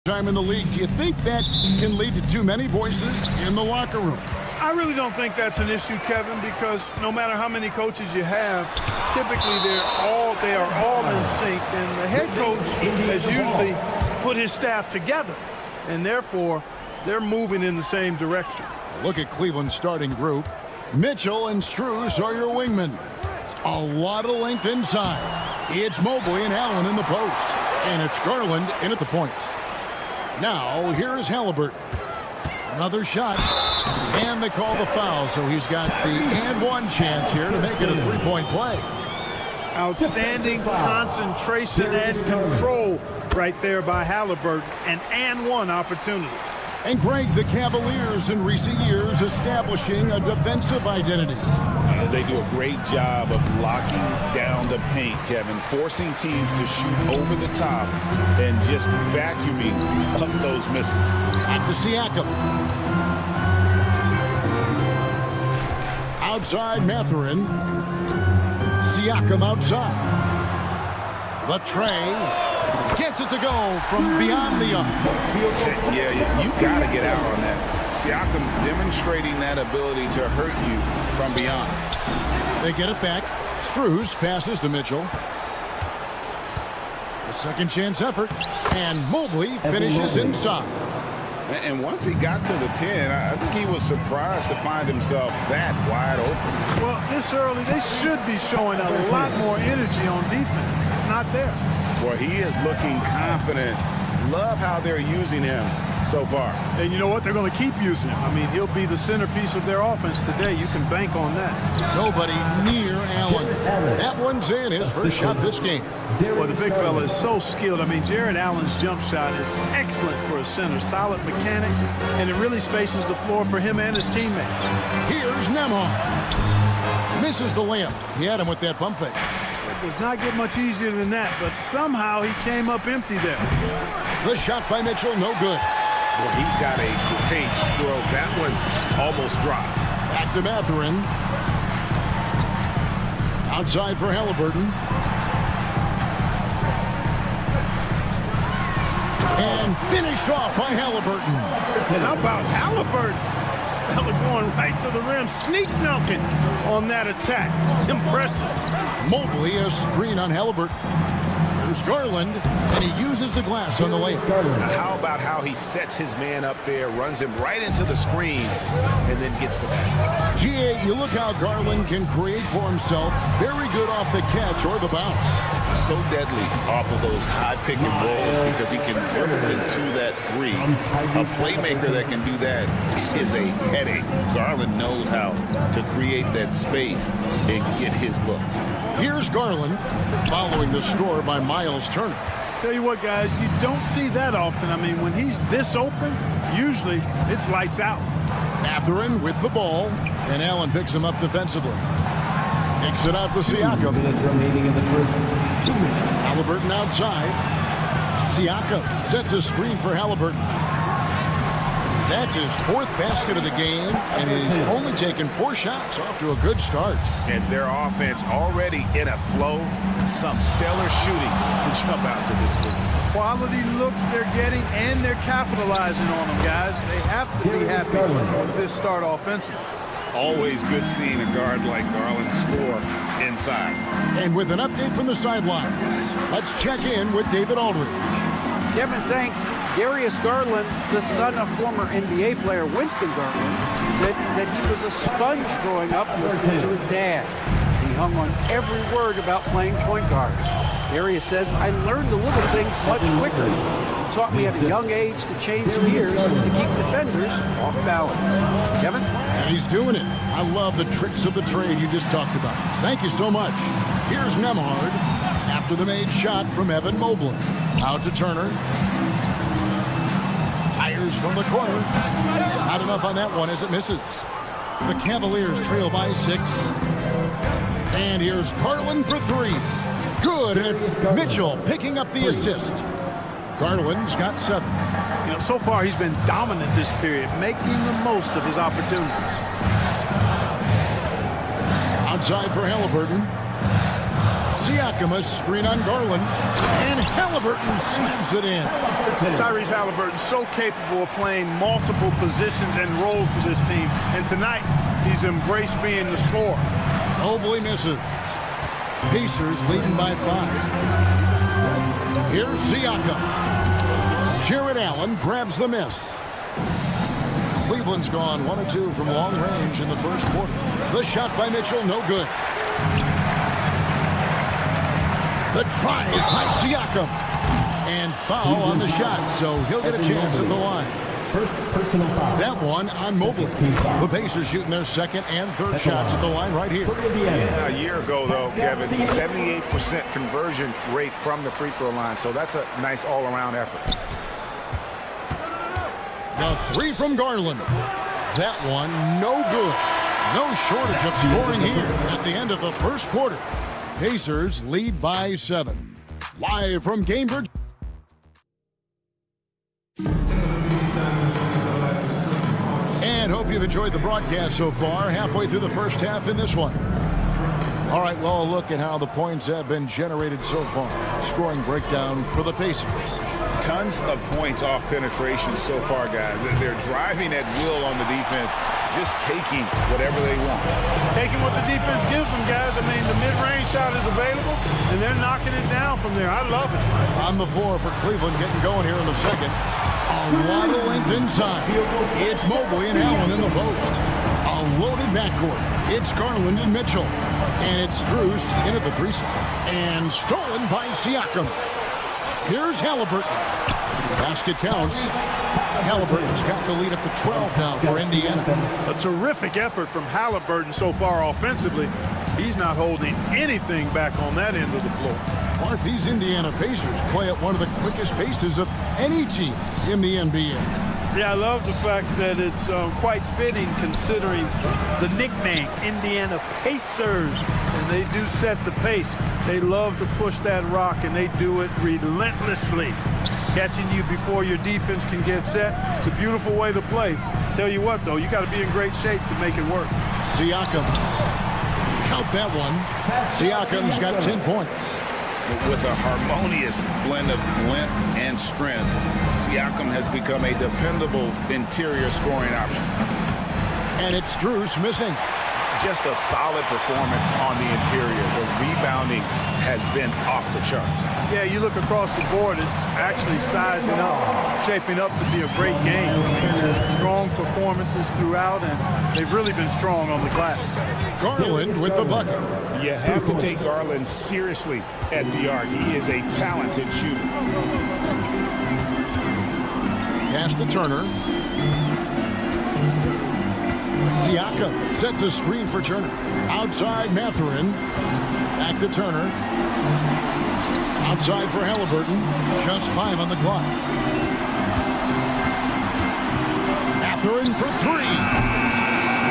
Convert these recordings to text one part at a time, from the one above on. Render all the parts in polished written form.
Time in the league. Do you think that can lead to too many voices in the locker room? I really don't think that's an issue, Kevin, because no matter how many coaches you have, typically they are all in sync, and the head coach has usually put his staff together, and therefore they're moving in the same direction. Look at Cleveland's starting group. Mitchell and Strus are your wingmen. A lot of length inside. It's Mobley and Allen in the post, and it's Garland in at the point. Now, here's Halliburton. Another shot, and they call the foul, so he's got the and-one chance here to make it a three-point play. Outstanding concentration and control right there by Halliburton, an and-one opportunity. And Greg, the Cavaliers in recent years establishing a defensive identity. They do a great job of locking down the paint, Kevin, forcing teams to shoot over the top and just vacuuming up those misses. Back to Siakam. Outside Mathurin. Siakam outside. The tray. Gets it to go from beyond the arc. Yeah, you got to get out on that. Siakam demonstrating that ability to hurt you from beyond. They get it back. Strus passes to Mitchell. A second chance effort. And Mobley finishes inside. And once he got to the 10, I think he was surprised to find himself that wide open. Well, this early, they should be showing a lot more energy on defense. It's not there. Well, he is looking confident. Love how they're using him so far. And you know what? They're going to keep using him. I mean, he'll be the centerpiece of their offense today. You can bank on that. Nobody near Allen. That one's in. His first shot this game. Well, the big fella is so skilled. I mean, Jared Allen's jump shot is excellent for a center. Solid mechanics, and it really spaces the floor for him and his teammates. Here's Nembhard. Misses the layup. He had him with that pump fake. It does not get much easier than that, but somehow he came up empty there. The shot by Mitchell, no good. Well, he's got a great stroke. That one almost dropped. Back to Mathurin. Outside for Halliburton. And finished off by Halliburton. How about Halliburton? This fella going right to the rim, sneak dunking on that attack. Impressive. Mobley a screen on Halliburton. There's Garland, and he uses the glass on the layup. How about how he sets his man up there, runs him right into the screen, and then gets the basket. GA, you look how Garland can create for himself. Very good off the catch or the bounce. So deadly off of those high pick and rolls because he can dribble into that three. A playmaker that can do that is a headache. Garland knows how to create that space and get his look. Here's Garland following the score by Miles Turner. Tell you what, guys, you don't see that often. I mean, when he's this open, usually it's lights out. Mathurin with the ball, and Allen picks him up defensively. Kicks it out to Siakam. 2 minutes remaining in the first 2 minutes. Halliburton outside. Siakam sets a screen for Halliburton. That's his fourth basket of the game, and he's only taken 4 shots, off to a good start. And their offense already in a flow. Some stellar shooting to jump out to this league. Quality looks they're getting, and they're capitalizing on them, guys. They have to be happy with this start offensively. Always good seeing a guard like Garland score inside. And with an update from the sidelines, let's check in with David Aldridge. Kevin, thanks. Darius Garland, the son of former NBA player Winston Garland, said that he was a sponge growing up listening to his dad. He hung on every word about playing point guard. Darius says, I learned the little things much quicker. He taught me at a young age to change gears to keep defenders off balance. Kevin? And he's doing it. I love the tricks of the trade you just talked about. Thank you so much. Here's Nembhard after the made shot from Evan Mobley. Out to Turner. Fires from the corner. Not enough on that one as it misses. The Cavaliers trail by 6. And here's Garland for 3. Good, and it's Mitchell picking up the assist. Garland's got 7. You know, so far he's been dominant this period, making the most of his opportunities. Outside for Halliburton. Siakam, a screen on Garland. And Halliburton slams it in. Tyrese Halliburton so capable of playing multiple positions and roles for this team. And tonight, he's embraced being the scorer. Mobley misses. Pacers leading by 5. Here's Siakam. Jared Allen grabs the miss. Cleveland's gone 1 of 2 from long range in the first quarter. The shot by Mitchell, no good. The drive by Siakam. And foul on the shot, so he'll get a chance at the line. First personal foul. That one on Mobley. The Pacers shooting their second and third shots at the line right here. Yeah, a year ago, though, Kevin, 78% conversion rate from the free throw line, so that's a nice all-around effort. The 3 from Garland. That one, no good. No shortage of scoring here at the end of the first quarter. Pacers lead by 7. Live from Cambridge. And hope you've enjoyed the broadcast so far. Halfway through the first half in this one. All right, well, a look at how the points have been generated so far. Scoring breakdown for the Pacers. Tons of points off penetration so far, guys. They're driving at will on the defense, just taking whatever they want. Taking what the defense gives them, guys. I mean, the mid-range shot is available, and they're knocking it down from there. I love it. On the floor for Cleveland, getting going here in the second. A lot of length inside. It's Mobley and Allen in the post. A loaded backcourt. It's Garland and Mitchell. And it's Strus in at the 3 side. And stolen by Siakam. Here's Halliburton. Basket counts. Halliburton's got the lead up to 12 now for Indiana. A terrific effort from Halliburton so far offensively. He's not holding anything back on that end of the floor. Mark, these Indiana Pacers play at one of the quickest paces of any team in the NBA. Yeah, I love the fact that it's quite fitting considering the nickname, Indiana Pacers. And they do set the pace. They love to push that rock, and they do it relentlessly. Catching you before your defense can get set. It's a beautiful way to play. Tell you what, though, you got to be in great shape to make it work. Siakam. Count that one. Siakam's got 10 points. With a harmonious blend of length and strength, Siakam has become a dependable interior scoring option. And it's Strus missing. Just a solid performance on the interior. The rebounding has been off the charts. Yeah, you look across the board, it's actually sizing up, shaping up to be a great game. Strong performances throughout, and they've really been strong on the glass. Garland with the bucket. You have to take Garland seriously at the arc. He is a talented shooter. Pass to Turner. Siakam sets a screen for Turner. Outside Mathurin. Back to Turner. Outside for Halliburton. Just 5 on the clock. Mathurin for 3.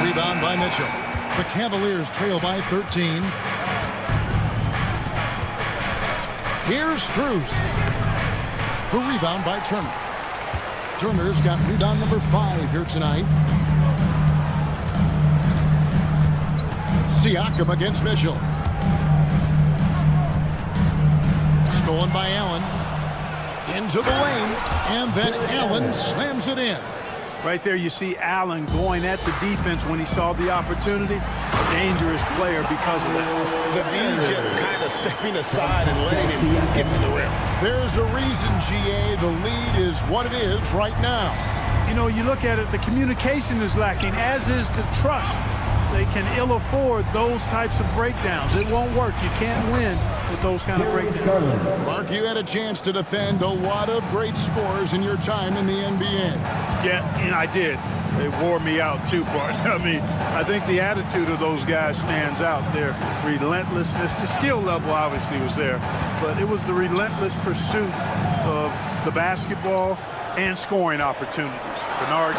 Rebound by Mitchell. The Cavaliers trail by 13. Here's Strus. The rebound by Turner. Turner's got rebound number 5 here tonight. Siakam against Mitchell. Stolen by Allen. Into the lane. And then Allen slams it in. Right there you see Allen going at the defense when he saw the opportunity. A dangerous player because of that. The just kind of stepping aside and letting him get to the rim. There's a reason, GA, the lead is what it is right now. You know, you look at it, the communication is lacking, as is the trust. They can ill afford those types of breakdowns. It won't work. You can't win with those kind of breakdowns. Mark, you had a chance to defend a lot of great scores in your time in the NBA. Yeah, and I did. They wore me out too, Bart. I mean, I think the attitude of those guys stands out. Their relentlessness, the skill level obviously was there, but it was the relentless pursuit of the basketball and scoring opportunities. Bernard.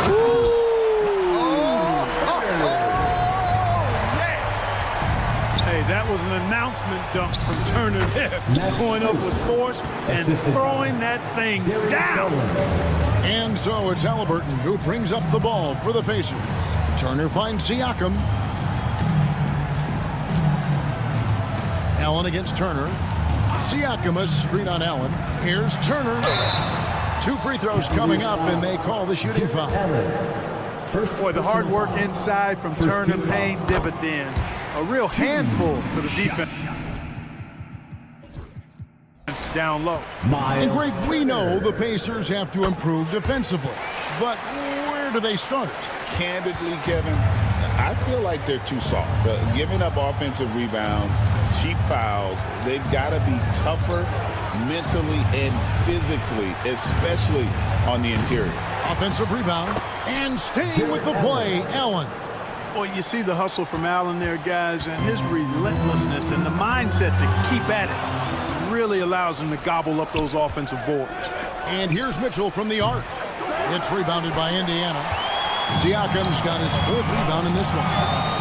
Hey, that was an announcement dunk from Turner there. Going up with force and throwing that thing down. And so it's Halliburton who brings up the ball for the Pacers. Turner finds Siakam. Allen against Turner. Siakam a screen on Allen. Here's Turner. 2 free throws coming up, and they call the shooting foul. Boy, the hard work inside from Turner paying dividends. A real handful for the defense down low. And Greg, we know the Pacers have to improve defensively, but where do they start? Candidly, Kevin, I feel like they're too soft. Giving up offensive rebounds, cheap fouls, they've got to be tougher mentally and physically, especially on the interior. Offensive rebound, and staying with the play, Allen. Well, you see the hustle from Allen there, guys, and his relentlessness and the mindset to keep at it really allows him to gobble up those offensive boards. And here's Mitchell from the arc. It's rebounded by Indiana. Siakam's got his 4th rebound in this one.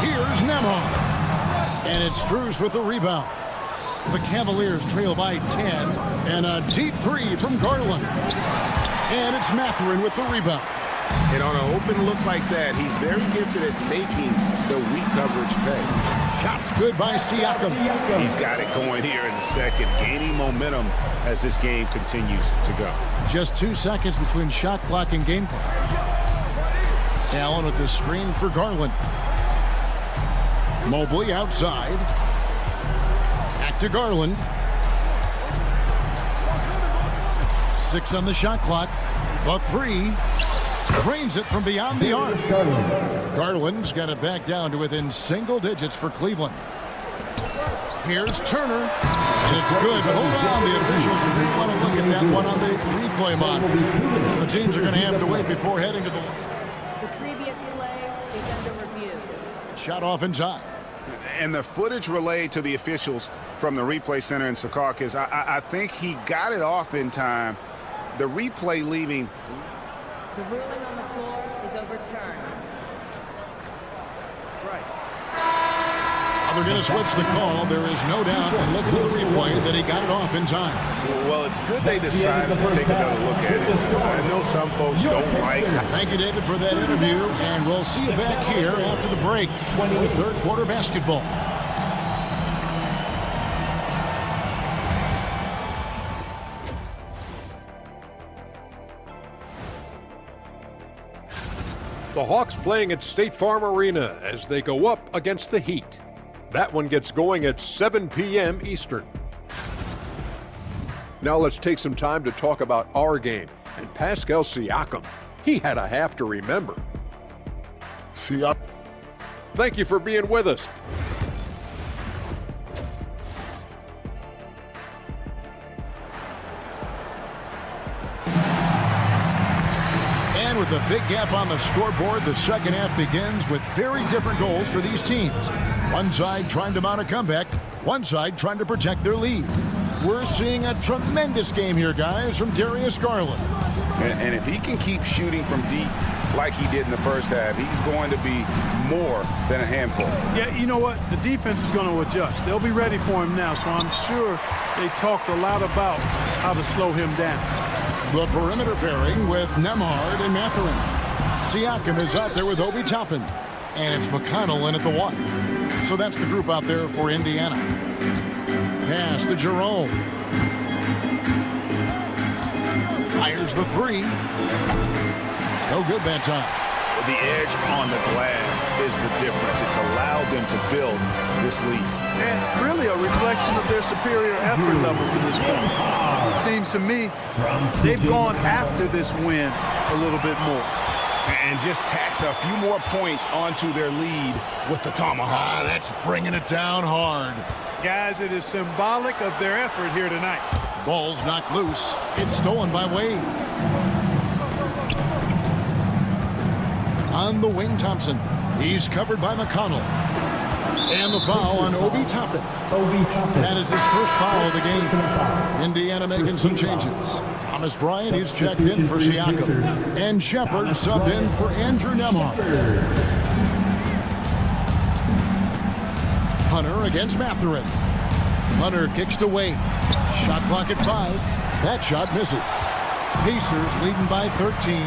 Here's Nembhard. And it's Strus with the rebound. The Cavaliers trail by 10. And a deep 3 from Garland. And it's Mathurin with the rebound. And on an open look like that, he's very gifted at making the weak coverage pay. Shots good by Siakam. He's got it going here in the second, gaining momentum as this game continues to go. Just 2 seconds between shot clock and game clock. Allen with the screen for Garland. Mobley outside. Back to Garland. 6 on the shot clock. A 3. Drains it from beyond the arc. Garland's got it back down to within single digits for Cleveland. Here's Turner. And it's good, but hold on. The officials may want to look at that one on the replay monitor. The teams are going to have to wait before heading to the line. The previous play is under review. Shot off in time. And the footage relayed to the officials from the replay center in Secaucus, I think he got it off in time. The replay leaving. The ruling on the floor is overturned. That's right. They're going to switch the call. There is no doubt, and look at the replay, that he got it off in time. Well, it's good they decided to take another look at it. I know some folks don't like it. Thank you, David, for that interview, and we'll see you back here after the break with third quarter basketball. The Hawks playing at State Farm Arena as they go up against the Heat. That one gets going at 7 p.m. Eastern. Now let's take some time to talk about our game and Pascal Siakam. He had a half to remember. Siakam. Thank you for being with us. And with a big gap on the scoreboard, the second half begins with very different goals for these teams. One side trying to mount a comeback, one side trying to protect their lead. We're seeing a tremendous game here, guys, from Darius Garland. And if he can keep shooting from deep like he did in the first half, he's going to be more than a handful. Yeah, you know what? The defense is going to adjust. They'll be ready for him now, so I'm sure they talked a lot about how to slow him down. The perimeter pairing with Nembhard and Mathurin. Siakam is out there with Obi Toppin. And it's McConnell in at the 1. So that's the group out there for Indiana. Pass to Jerome. Fires the 3. No good that time. The edge on the glass is the difference. It's allowed them to build this lead. And really a reflection of their superior effort level to this point. It seems to me they've gone after this win a little bit more. And just tax a few more points onto their lead with the tomahawk. That's bringing it down hard. Guys, it is symbolic of their effort here tonight. Ball's knocked loose. It's stolen by Wade. On the wing, Thompson. He's covered by McConnell. And the foul on Obi Toppin. That is his first foul of the game. Indiana making some changes. Thomas Bryant, he's checked in for Siakam. And Shepard subbed in for Andrew Nembhard. Hunter against Mathurin. Hunter kicks to Wade. Shot clock at 5. That shot misses. Pacers leading by 13.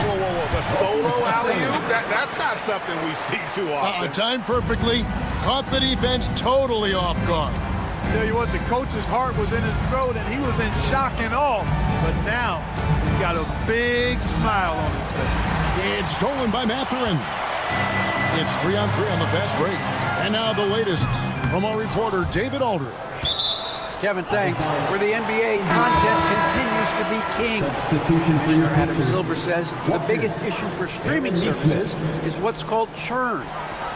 Whoa. The a solo alley-oop? That's not something we see too often. Timed perfectly. Caught the defense totally off guard. Tell you what, the coach's heart was in his throat, and he was in shock and awe. But now, he's got a big smile on his face. It's stolen by Mathurin. It's 3-on-3 on the fast break. And now the latest from our reporter, David Aldridge. Kevin, thanks. For the NBA, content continues to be king. Commissioner Adam Silver says the biggest issue for streaming services is what's called churn.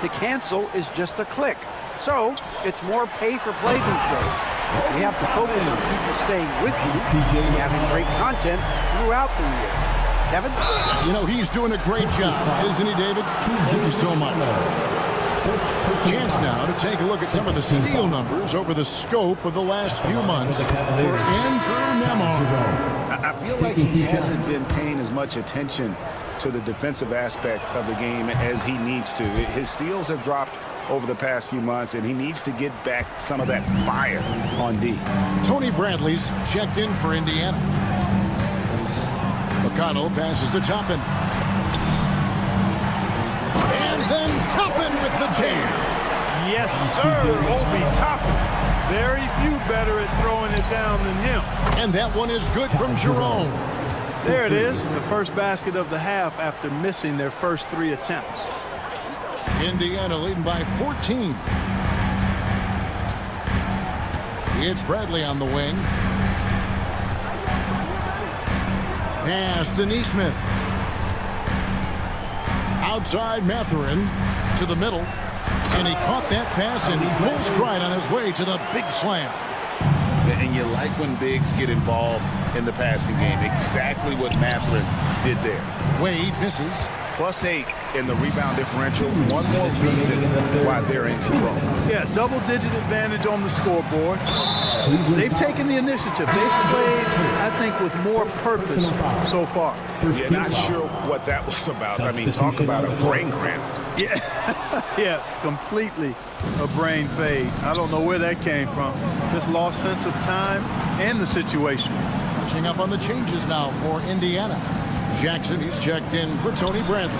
To cancel is just a click. So, it's more pay-for-play these days. We have to focus on people staying with you and having great content throughout the year. Kevin? You know, he's doing a great job, isn't he, David? Thank you so much. Chance now to take a look at some of the steal numbers over the scope of the last few months for Andrew Nemar. I feel like he hasn't been paying as much attention to the defensive aspect of the game as he needs to. His steals have dropped over the past few months, and he needs to get back some of that fire on D. Tony Bradley's checked in for Indiana. McConnell passes to Toppin. And then Toppin with the jam. Yes, sir, Obi Toppin. Very few better at throwing it down than him. And that one is good from Jerome. There it is, the first basket of the half after missing their first 3 attempts. Indiana leading by 14. It's Bradley on the wing. Pass to Neesmith. Outside Mathurin to the middle. And he caught that pass in full stride on his way to the big slam. And you like when bigs get involved in the passing game. Exactly what Mathurin did there. Wade misses. +8 in the rebound differential. One more reason why they're in control. Yeah, double-digit advantage on the scoreboard. They've taken the initiative. They've played, I think, with more purpose so far. You're not sure what that was about. I mean, talk about a brain cramp. Yeah, yeah, completely a brain fade. I don't know where that came from. Just lost sense of time and the situation. Catching up on the changes now for Indiana. Jackson, he's checked in for Tony Bradley.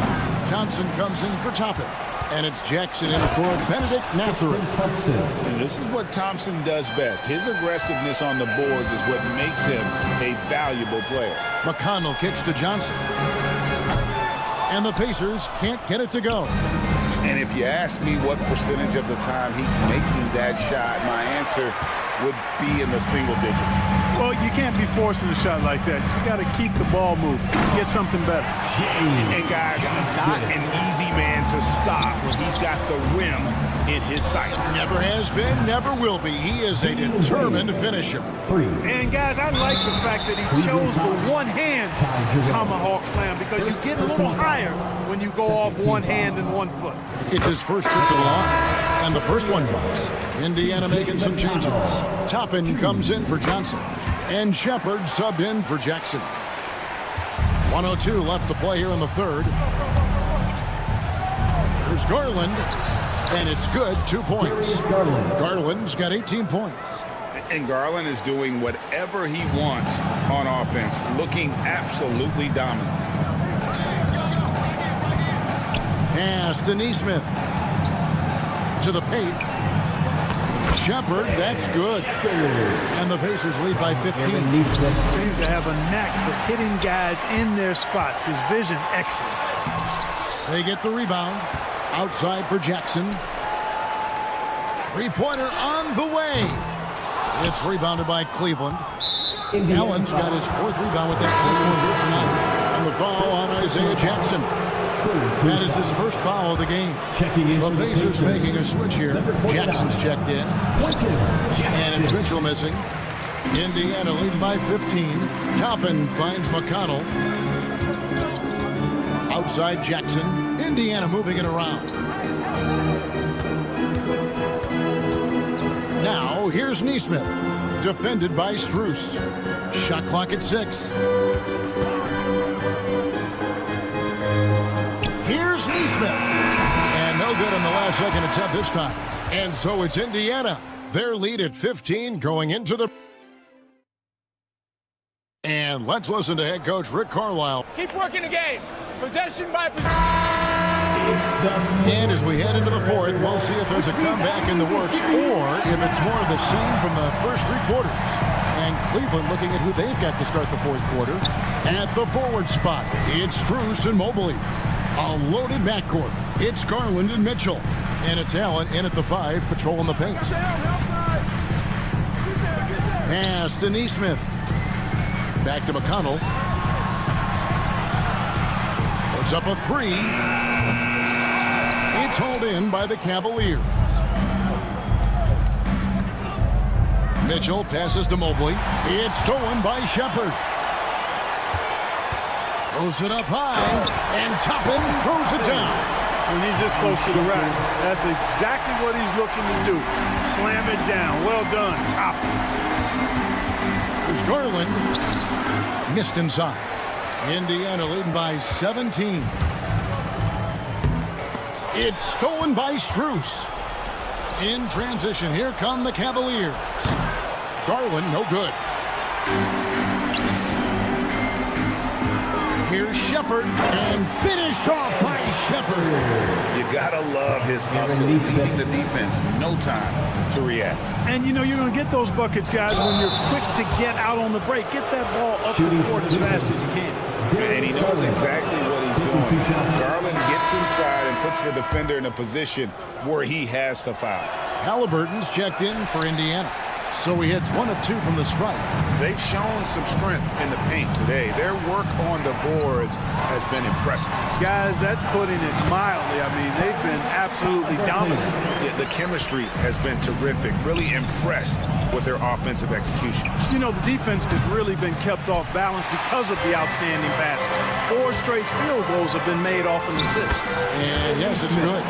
Johnson comes in for Toppin. And it's Jackson in for Benedict Mathurin. And this is what Thompson does best. His aggressiveness on the boards is what makes him a valuable player. McConnell kicks to Johnson. And the Pacers can't get it to go. And if you ask me what percentage of the time he's making that shot, my answer would be in the single digits. Well, you can't be forcing a shot like that. You got to keep the ball moving. Get something better. And guys, he's not an easy man to stop. He's got the rim in his sights. Never has been, never will be. He is a determined finisher. And guys, I like the fact that he chose the one-hand tomahawk slam because you get a little higher when you go off one hand and 1 foot. It's his first trip to the line. And the first one drops. Indiana making some changes. Toppin comes in for Johnson. And Shepard subbed in for Jackson. 1:02 left to play here in the third. There's Garland. And it's good, 2 points. Garland's got 18 points. And Garland is doing whatever he wants on offense, looking absolutely dominant. Pass to Neesmith. To the paint. Shepard, that's good. And the Pacers lead by 15. Seems to have a knack for hitting guys in their spots. His vision, excellent. They get the rebound. Outside for Jackson. Three-pointer on the way. It's rebounded by Cleveland. Allen's got his 4th rebound with that first one here tonight. And the foul on Isaiah Jackson. That is his first foul of the game. The Pacers making a switch here. Jackson's checked in. And it's Mitchell missing. Indiana leading by 15. Toppin finds McConnell. Outside Jackson. Indiana moving it around. Now here's Neesmith. Defended by Strus. Shot clock at 6. Here's Neesmith. And no good on the last second attempt this time. And so it's Indiana. Their lead at 15 going into the... And let's listen to head coach Rick Carlisle. Keep working the game. Possession by possession. And as we head into the fourth, we'll see if there's a comeback in the works or if it's more of the same from the first three quarters. And Cleveland looking at who they've got to start the fourth quarter. At the forward spot, it's Strus and Mobley. A loaded backcourt. It's Garland and Mitchell. And it's Allen in at the 5, patrolling the paint. Pass to Neesmith. Back to McConnell. Puts up a 3. It's hauled in by the Cavaliers. Mitchell passes to Mobley. It's stolen by Shepard. Throws it up high, and Toppin throws it down. When he's this close to the rack, that's exactly what he's looking to do. Slam it down. Well done, Toppin. There's Garland. Missed inside. Indiana leading by 17. It's stolen by Strus. In transition, here come the Cavaliers. Garland, no good. Here's Shepard, and finished off by Shepard. You gotta love his hustle, leading the defense. No time to react. And you know you're going to get those buckets, guys, when you're quick to get out on the break. Get that ball up the court as fast as you can. And he knows exactly what he's doing. Garland gets inside and puts the defender in a position where he has to foul. Halliburton's checked in for Indiana. So he hits 1 of 2 from the stripe. They've shown some strength in the paint today. Their work on the boards has been impressive. Guys, that's putting it mildly. I mean, they've been absolutely dominant. The chemistry has been terrific. Really impressed with their offensive execution. You know, the defense has really been kept off balance because of the outstanding passes. 4 straight field goals have been made off an assist. And yes, it's good.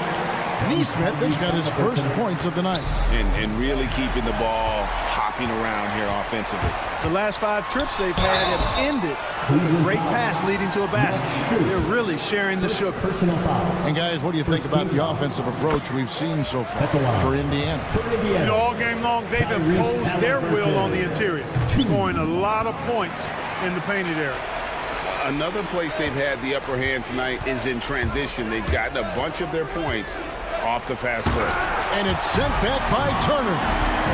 Neesmith has got his first points of the night. And really keeping the ball hopping around here offensively. The last 5 trips they've had have ended with a great pass leading to a basket. They're really sharing the sugar. Personal foul. And guys, what do you think about the offensive approach we've seen so far for Indiana? You know, all game long, they've imposed their will on the interior, scoring a lot of points in the painted area. Another place they've had the upper hand tonight is in transition. They've gotten a bunch of their points off the fast break. And it's sent back by Turner.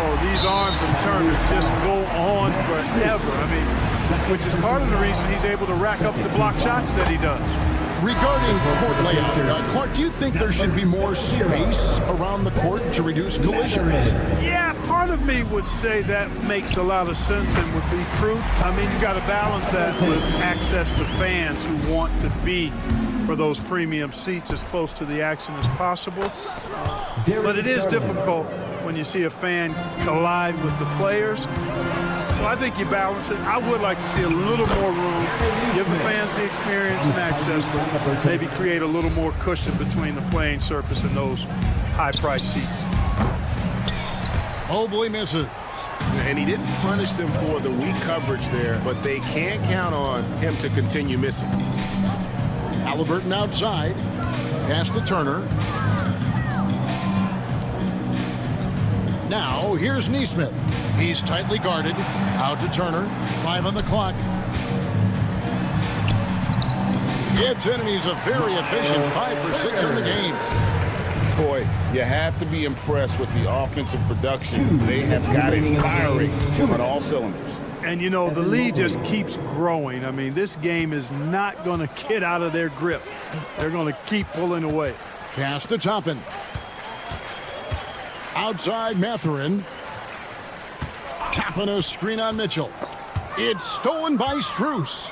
Oh, these arms of Turner just go on forever. I mean, which is part of the reason he's able to rack up the block shots that he does. Regarding court layout, Clark, do you think there should be more space around the court to reduce collisions? Yeah, part of me would say that makes a lot of sense and would be true. I mean, you got to balance that with access to fans who want to be for those premium seats as close to the action as possible. But it is difficult when you see a fan collide with the players. So I think you balance it. I would like to see a little more room, give the fans the experience and access, but maybe create a little more cushion between the playing surface and those high-priced seats. Mobley misses. And he didn't punish them for the weak coverage there, but they can't count on him to continue missing. Halliburton outside. Pass to Turner. Now, here's Neesmith. He's tightly guarded. Out to Turner. 5 on the clock. Gets in, and he's a very efficient 5 for 6 in the game. Boy, you have to be impressed with the offensive production. They have got it firing on all cylinders. And, you know, the lead just keeps growing. I mean, this game is not going to get out of their grip. They're going to keep pulling away. Pass to Toppin. Outside Mathurin. Toppin a screen on Mitchell. It's stolen by Strus.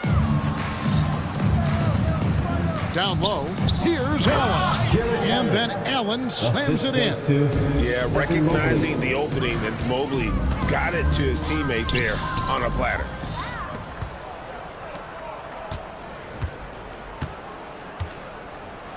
Down low. Here's Allen. And then Allen slams it in. Yeah, recognizing the opening, and Mobley got it to his teammate there on a platter.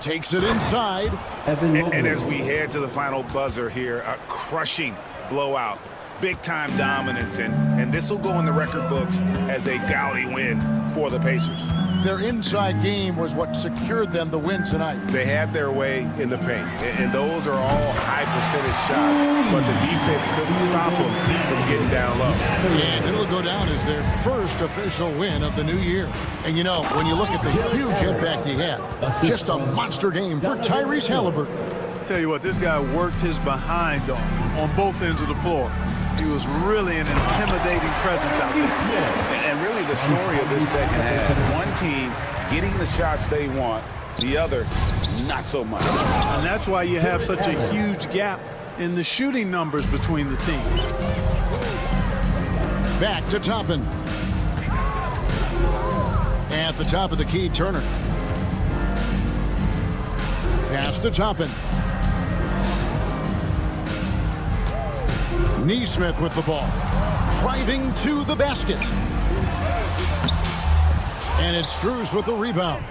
Takes it inside. And as we head to the final buzzer here, a crushing blowout big-time dominance, and this will go in the record books as a gaudy win for the Pacers. Their inside game was what secured them the win tonight. They had their way in the paint, and those are all high-percentage shots, but the defense couldn't stop them from getting down low. And it'll go down as their first official win of the new year. And you know, when you look at the huge impact he had, just a monster game for Tyrese Halliburton. Tell you what, this guy worked his behind off on both ends of the floor. He was really an intimidating presence out there. And really the story of this second half, one team getting the shots they want, the other not so much. And that's why you have such a huge gap in the shooting numbers between the teams. Back to Toppin. At the top of the key, Turner. Pass to Toppin. Neesmith with the ball. Driving to the basket. And it's Strus with the rebound.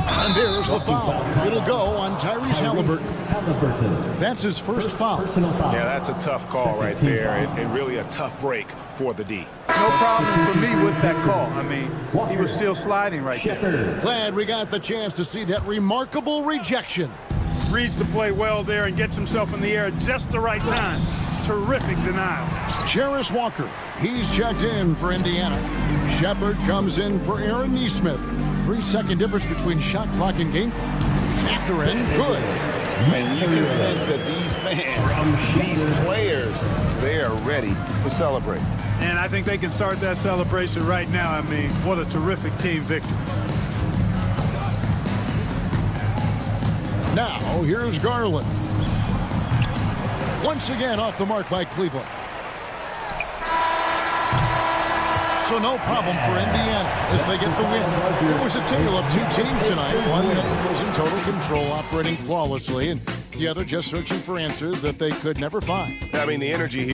And there's the foul. It'll go on Tyrese Halliburton. That's his first foul. Yeah, that's a tough call right there, and really a tough break for the D. No problem for me with that call. I mean, he was still sliding right there. Glad we got the chance to see that remarkable rejection. Reads the play well there and gets himself in the air at just the right time. Terrific denial. Jarris Walker, he's checked in for Indiana. Shepard comes in for Aaron Neesmith. 3-second difference between shot clock and game clock. Catherine, good. And you can sense that these fans, these players, they are ready to celebrate. And I think they can start that celebration right now. I mean, what a terrific team victory. Now, here's Garland. Once again off the mark by Cleveland. So no problem for Indiana as they get the win. It was a tale of two teams tonight. One that was in total control, operating flawlessly, and the other just searching for answers that they could never find. I mean, the energy here.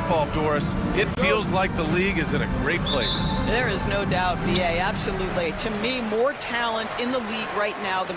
tip-off, Doris. It feels like the league is in a great place. There is no doubt, BA, absolutely. To me, more talent in the league right now than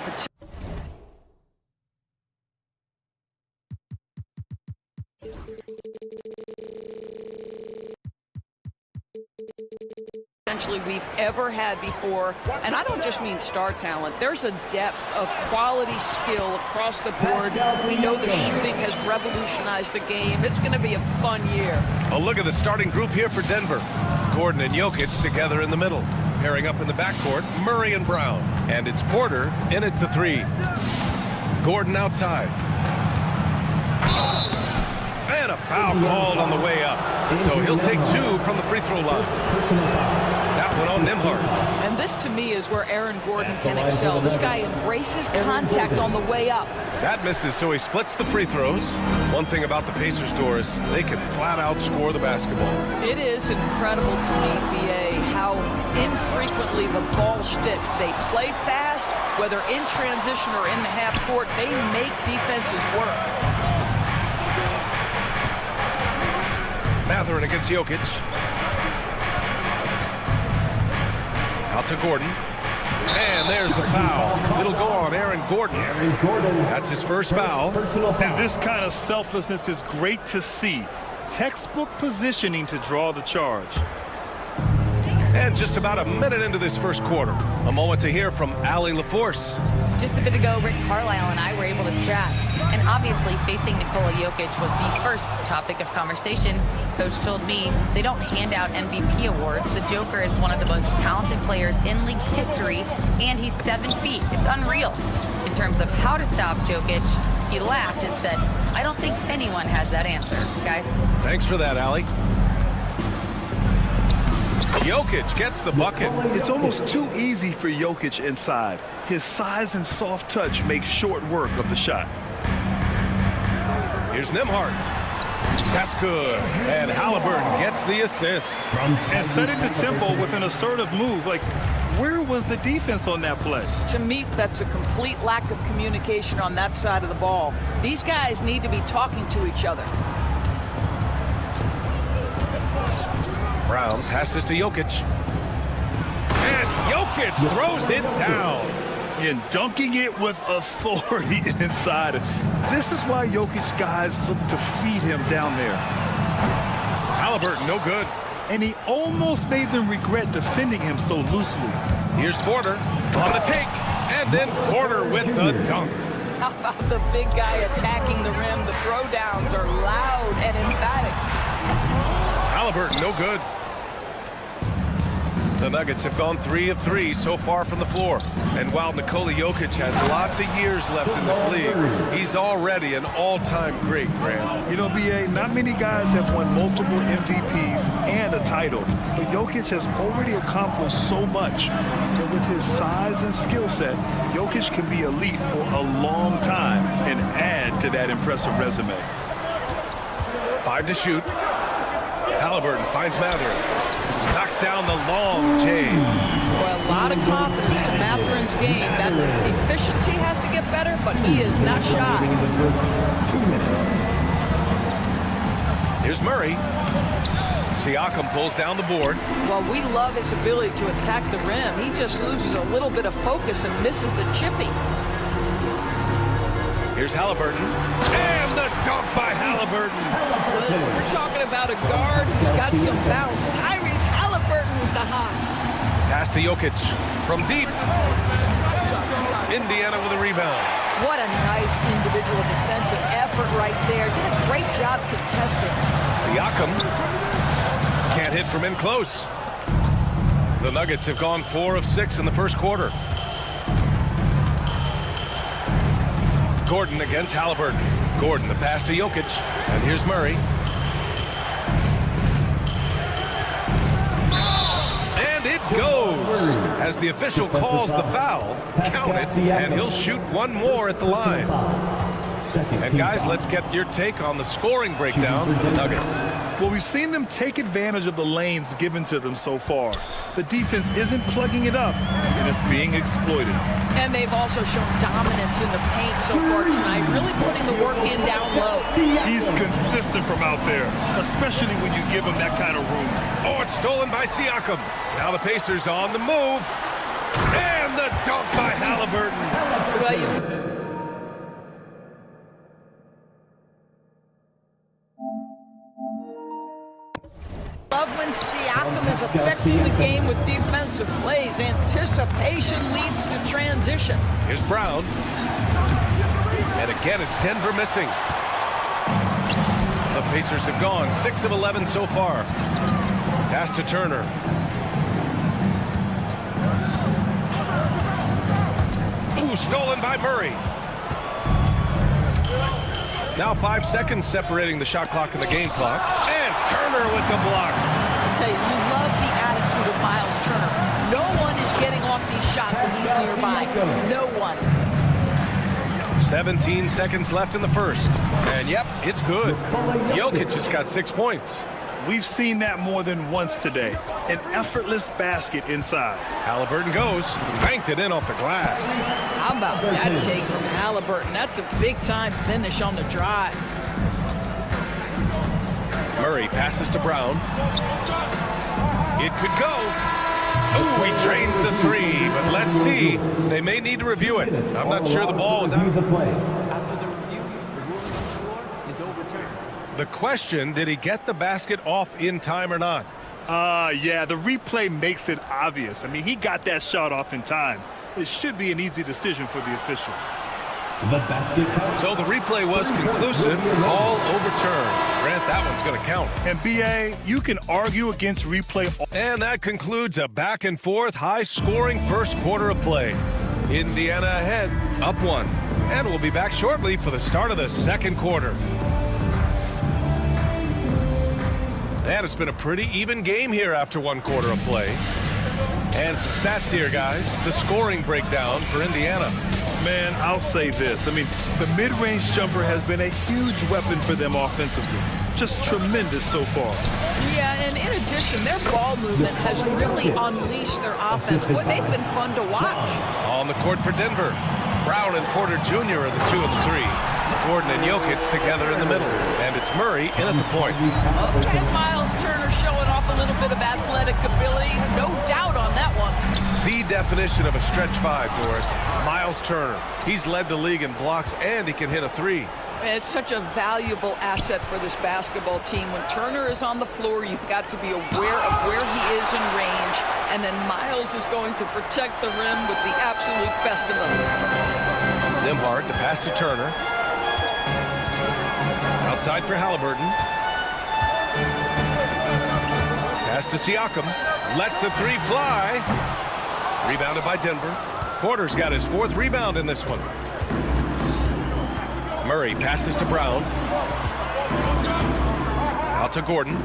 potentially we've ever had before. And I don't just mean star talent. There's a depth of quality skill across the board. We know the shooting has revolutionized the game. It's going to be a fun year. A look at the starting group here for Denver. Gordon and Jokic together in the middle. Pairing up in the backcourt, Murray and Brown. And it's Porter in at the 3. Gordon outside. And a foul called on the way up. So he'll take 2 from the free throw line. That one on Nembhard. And this, to me, is where Aaron Gordon can excel. This guy embraces contact on the way up. That misses, so he splits the free throws. One thing about the Pacers, Doris, they can flat out score the basketball. It is incredible to me, BA, how infrequently the ball sticks. They play fast, whether in transition or in the half court. They make defenses work. Mathurin against Jokic. Out to Gordon. And there's the foul. It'll go on Aaron Gordon. That's his first foul. And this kind of selflessness is great to see. Textbook positioning to draw the charge. And just about a minute into this first quarter, a moment to hear from Allie LaForce. Just a bit ago, Rick Carlisle and I were able to chat. And obviously, facing Nikola Jokic was the first topic of conversation. Coach told me they don't hand out MVP awards. The Joker is one of the most talented players in league history, and he's 7 feet. It's unreal. In terms of how to stop Jokic, he laughed and said, I don't think anyone has that answer, guys. Thanks for that, Allie. Jokic gets the bucket. It's almost too easy for Jokic inside. His size and soft touch make short work of the shot. Here's Nembhard. That's good. And Halliburton gets the assist. And setting the tempo with an assertive move. Like, where was the defense on that play? To me, that's a complete lack of communication on that side of the ball. These guys need to be talking to each other. Brown passes to Jokic. And Jokic throws it down. And dunking it with authority inside. This is why Jokic guys look to feed him down there. Halliburton, no good. And he almost made them regret defending him so loosely. Here's Porter on the take. And then Porter with the dunk. How about the big guy attacking the rim? The throwdowns are loud and emphatic. Halliburton, no good. The Nuggets have gone 3 of 3 so far from the floor. And while Nikola Jokic has lots of years left in this league, he's already an all-time great, Graham. You know, BA, not many guys have won multiple MVPs and a title. But Jokic has already accomplished so much. And with his size and skill set, Jokic can be elite for a long time and add to that impressive resume. 5 to shoot. Halliburton finds Mathurin. Knocks down the long J. Well, a lot of confidence to Mathurin's game. That efficiency has to get better, but he is not shy. Here's Murray. Siakam pulls down the board. Well, we love his ability to attack the rim. He just loses a little bit of focus and misses the chippy. Here's Halliburton. And the dunk by Halliburton. We're talking about a guard who's got some bounce. Tyrese Halliburton with the hops. Pass to Jokic from deep. Indiana with a rebound. What a nice individual defensive effort right there. Did a great job contesting. Siakam can't hit from in close. The Nuggets have gone 4 of 6 in the first quarter. Gordon against Halliburton. Gordon, the pass to Jokic. And here's Murray. And it goes. As the official calls the foul, count it, and he'll shoot one more at the line. And guys, let's get your take on the scoring breakdown for the Nuggets. Well, we've seen them take advantage of the lanes given to them so far. The defense isn't plugging it up, and it's being exploited. And they've also shown dominance in the paint so far tonight, really putting the work in down low. He's consistent from out there, especially when you give him that kind of room. Oh, it's stolen by Siakam. Now the Pacers on the move. And the dunk by Halliburton. Well, love when Siakam is affecting the game with defensive plays. Anticipation leads to transition. Here's Brown. And again, it's Denver missing. The Pacers have gone 6 of 11 so far. Pass to Turner. Ooh, stolen by Murray. Now 5 seconds separating the shot clock and the game clock. And Turner with the block. I tell you, you love the attitude of Miles Turner. No one is getting off these shots when he's nearby. No one. 17 seconds left in the first. And yep, it's good. Jokic just got 6 points. We've seen that more than once today. An effortless basket inside. Halliburton goes, banked it in off the glass. How about that take from Halliburton? That's a big-time finish on the drive. Murray passes to Brown. It could go. Oh, he drains the three, but let's see. They may need to review it. I'm not sure the ball was out. After the review, the ruling on the floor is overturned. The question, did he get the basket off in time or not? Yeah, the replay makes it obvious. I mean, he got that shot off in time. It should be an easy decision for the officials. The basket count. So the replay was conclusive. Call overturned. Grant, that one's going to count. And BA, you can argue against replay. And that concludes a back-and-forth, high-scoring first quarter of play. Indiana ahead, up 1. And we'll be back shortly for the start of the second quarter. And it's been a pretty even game here after 1 quarter of play. And some stats here, guys. The scoring breakdown for Indiana. Man, I'll say this. I mean, the mid-range jumper has been a huge weapon for them offensively. Just tremendous so far. Yeah, and in addition, their ball movement has really unleashed their offense. Boy, they've been fun to watch. On the court for Denver. Brown and Porter Jr. are the 2 and 3. Gordon and Jokic together in the middle. And it's Murray in at the point. Okay, Miles Turner showing off a little bit of athletic ability. No doubt on that one. The definition of a stretch 5, Doris. Miles Turner. He's led the league in blocks, and he can hit a 3. It's such a valuable asset for this basketball team. When Turner is on the floor, you've got to be aware of where he is in range, and then Miles is going to protect the rim with the absolute best of them. Nembhard to pass to Turner. Outside for Halliburton. Pass to Siakam. Lets the 3 fly. Rebounded by Denver. Porter's got his 4th rebound in this one. Murray passes to Brown. Out to Gordon.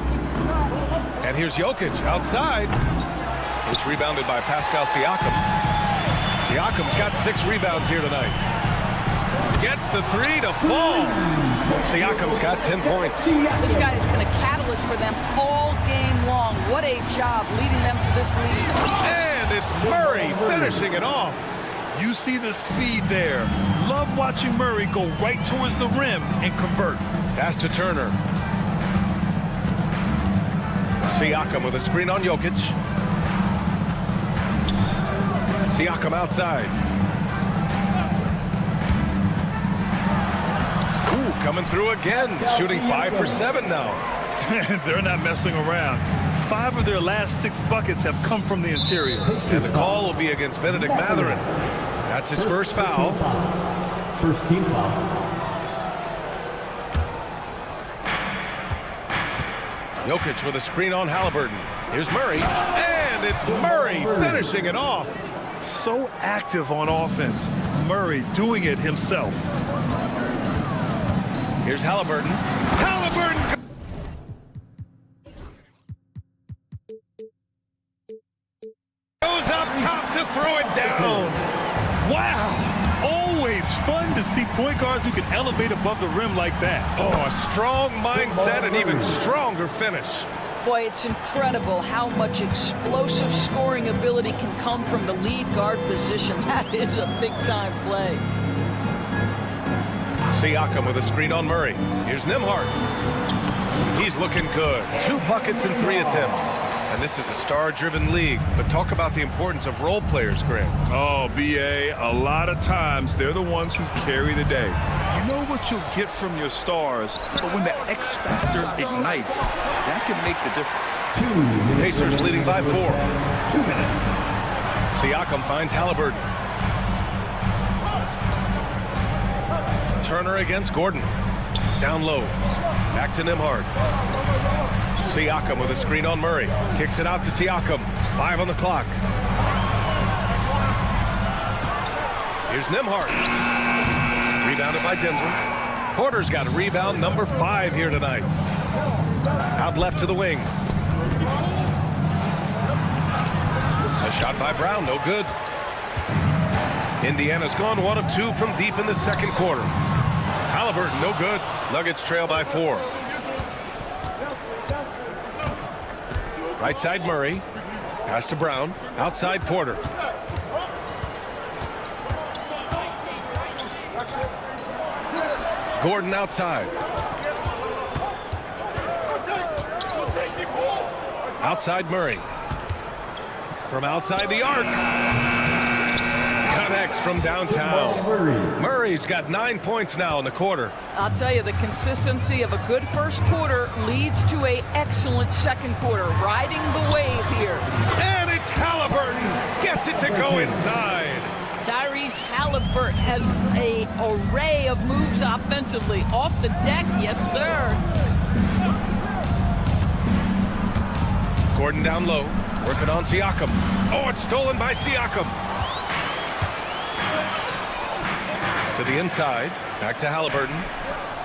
And here's Jokic outside. It's rebounded by Pascal Siakam. Siakam's got 6 rebounds here tonight. Gets the 3 to fall. Siakam's got 10 points. This guy has been a catalyst for them all game long. What a job leading them to this lead. And it's Murray finishing it off. You see the speed there. Love watching Murray go right towards the rim and convert. Pass to Turner. Siakam with a screen on Jokic. Siakam outside. Ooh, coming through again. Shooting 5 for 7 now. They're not messing around. 5 of their last 6 buckets have come from the interior. And the call will be against Benedict Mathurin. That's his first foul. First team foul. Jokic with a screen on Halliburton. Here's Murray. And it's Murray finishing it off. So active on offense. Murray doing it himself. Here's Halliburton. Halliburton! Goes up top to throw it down. Wow! Always always fun to see point guards who can elevate above the rim like that. Oh, a strong mindset and even stronger finish. Boy, it's incredible how much explosive scoring ability can come from the lead guard position. That is a big-time play. Siakam with a screen on Murray. Here's Nembhard. He's looking good. 2 buckets in 3 attempts. And this is a star-driven league. But talk about the importance of role players, Grant. Oh, B.A., a lot of times they're the ones who carry the day. You know what you'll get from your stars, but when the X factor ignites, that can make the difference. Pacers leading by 4. 2 minutes. Siakam finds Halliburton. Turner against Gordon. Down low. Back to Nembhard. Siakam with a screen on Murray. Kicks it out to Siakam. 5 on the clock. Here's Nembhard. Rebounded by Denver. Porter's got a rebound number 5 here tonight. Out left to the wing. A shot by Brown, no good. Indiana's gone 1 of 2 from deep in the second quarter. Halliburton, no good. Nuggets trail by 4. Right side Murray. Pass to Brown. Outside Porter. Gordon outside. Outside Murray. From outside the arc. Connects from downtown. Murray's got 9 points now in the quarter. I'll tell you, the consistency of a good first quarter leads to an excellent second quarter. Riding the wave here. And it's Halliburton. Gets it to go inside. Tyrese Halliburton has an array of moves offensively. Off the deck, yes, sir. Gordon down low, working on Siakam. Oh, it's stolen by Siakam. To the inside, back to Halliburton.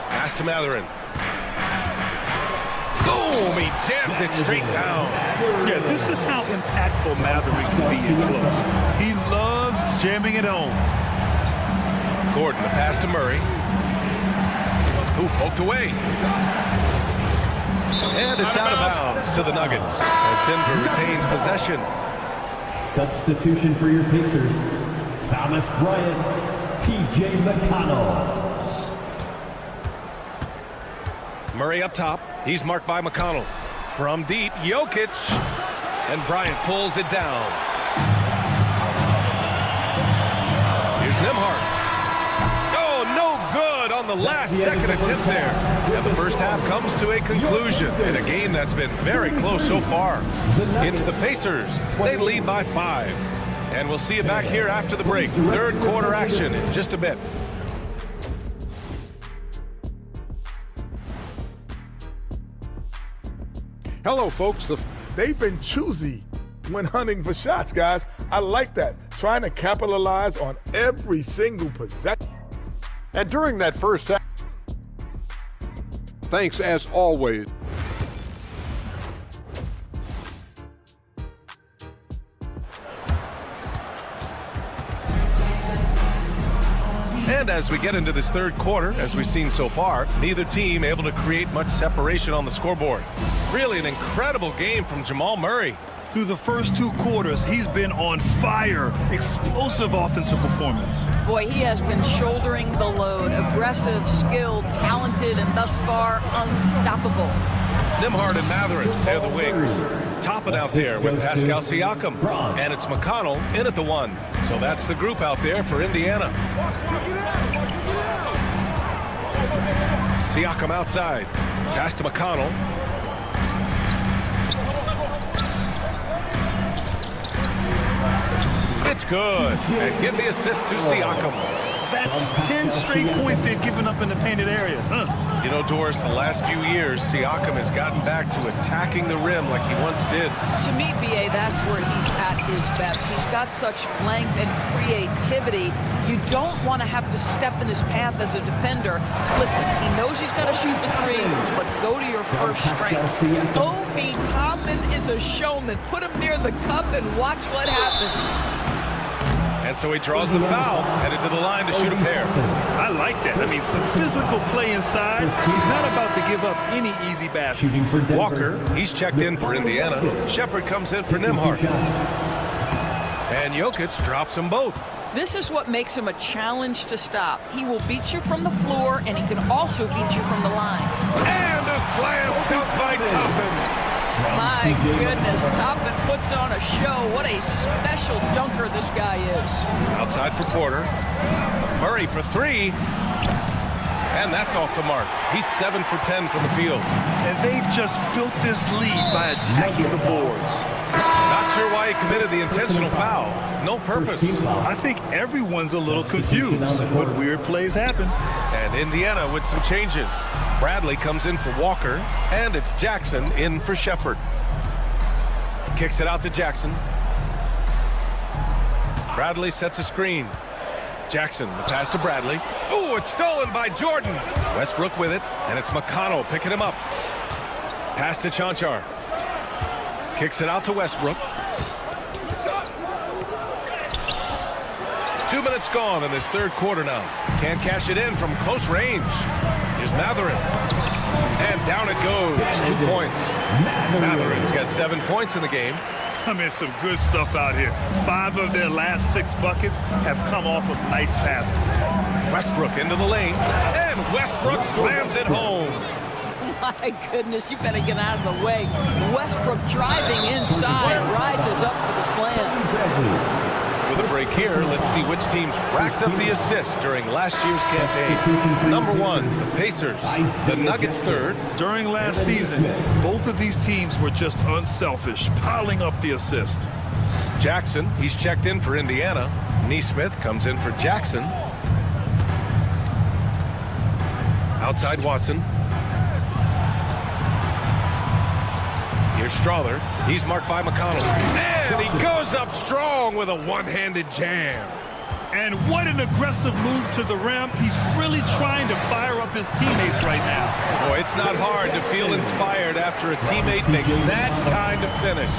Pass to Mathurin. Boom! He jams it straight down. Yeah, this is how impactful Mathurin can be in close. He loves jamming it home. Gordon, the pass to Murray. Who poked away. And it's out of bounds to the Nuggets as Denver retains possession. Substitution for your Pacers. Thomas Bryant, T.J. McConnell. Murray up top. He's marked by McConnell. From deep, Jokic. And Bryant pulls it down. Here's Nembhard. Oh, no good on the last second attempt there. And the first half comes to a conclusion in a game that's been very close so far. It's the Pacers. They lead by 5. And we'll see you back here after the break. Third quarter action in just a bit. Hello, folks. They've been choosy when hunting for shots, guys. I like that. Trying to capitalize on every single possession. And during that first half, thanks as always. And as we get into this third quarter, as we've seen so far, neither team able to create much separation on the scoreboard. Really an incredible game from Jamal Murray. Through the first 2 quarters, he's been on fire. Explosive offensive performance. Boy, he has been shouldering the load. Aggressive, skilled, talented, and thus far unstoppable. Nembhard and Mathurin, they're the wings. Topping out there with Pascal Siakam. And it's McConnell in at the 1. So that's the group out there for Indiana. Siakam outside. Pass to McConnell. It's good. And give the assist to Siakam. That's 10 straight points they've given up in the painted area. You know, Doris, the last few years, Siakam has gotten back to attacking the rim like he once did. To me, B.A., that's where he's at his best. He's got such length and creativity. You don't want to have to step in his path as a defender. Listen, he knows he's got to shoot the 3, but go to your first strength. Obi Toppin is a showman. Put him near the cup and watch what happens. And And so he draws the foul, headed to the line to shoot a pair. I like that. I mean, some physical play inside. He's not about to give up any easy baskets. Walker, he's checked in for Indiana. Shepard comes in for Nembhard. And Jokic drops them both. This is what makes him a challenge to stop. He will beat you from the floor, and he can also beat you from the line. And a slam dunk by Toppin. My goodness, Toppin puts on a show. What a special dunker this guy is. Outside for Porter. Murray for three. And that's off the mark. He's 7 for 10 from the field. And they've just built this lead by attacking the boards. Not sure why he committed the intentional foul. No purpose. I think everyone's a little confused. What weird plays happen? And Indiana with some changes. Bradley comes in for Walker, and it's Jackson in for Shepard. Kicks it out to Jackson. Bradley sets a screen. Jackson, the pass to Bradley. Oh, it's stolen by Jordan. Westbrook with it, and it's McConnell picking him up. Pass to Chanchar. Kicks it out to Westbrook. 2 minutes gone in this third quarter now. Can't cash it in from close range. Here's Matherin. And down it goes. 2 points. Matherin's got 7 points in the game. I mean, some good stuff out here. 5 of their last 6 buckets have come off of nice passes. Westbrook into the lane. And Westbrook slams it home. My goodness, you better get out of the way. Westbrook driving inside, rises up for the slam. With a break here, let's see which teams racked up the assists during last year's campaign. Number 1, the Pacers. The Nuggets third. During last season, both of these teams were just unselfish, piling up the assist. Jackson, he's checked in for Indiana. Neesmith comes in for Jackson. Outside Watson. Here's Strawther. He's marked by McConnell. And he goes up strong with a one-handed jam. And what an aggressive move to the rim. He's really trying to fire up his teammates right now. Boy, it's not hard to feel inspired after a teammate makes that kind of finish.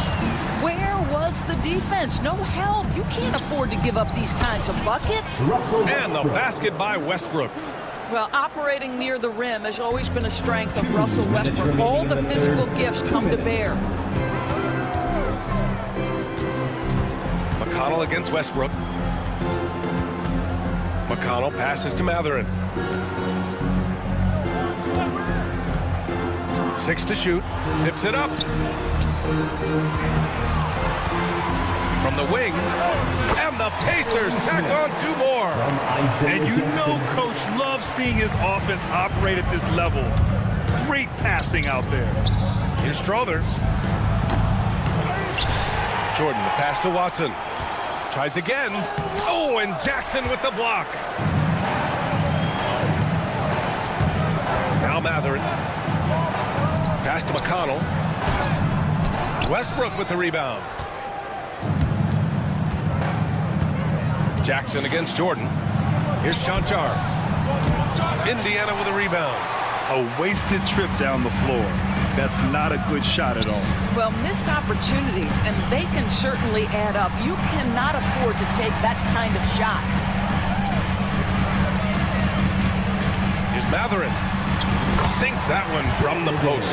Where was the defense? No help. You can't afford to give up these kinds of buckets. And the basket by Westbrook. Well, operating near the rim has always been a strength of Russell Westbrook. All the physical gifts come to bear. McConnell against Westbrook. McConnell passes to Matherin. 6 to shoot. Tips it up. From the wing. And the Pacers tack on 2 more. And you know Coach loves seeing his offense operate at this level. Great passing out there. Here's Strawther. Jordan, the pass to Watson. Tries again. Oh, and Jackson with the block. Now Matherin. Pass to McConnell. Westbrook with the rebound. Jackson against Jordan. Here's Chanchar. Indiana with a rebound. A wasted trip down the floor. That's not a good shot at all. Well, missed opportunities, and they can certainly add up. You cannot afford to take that kind of shot. Here's Matherin. Sinks that one from the post.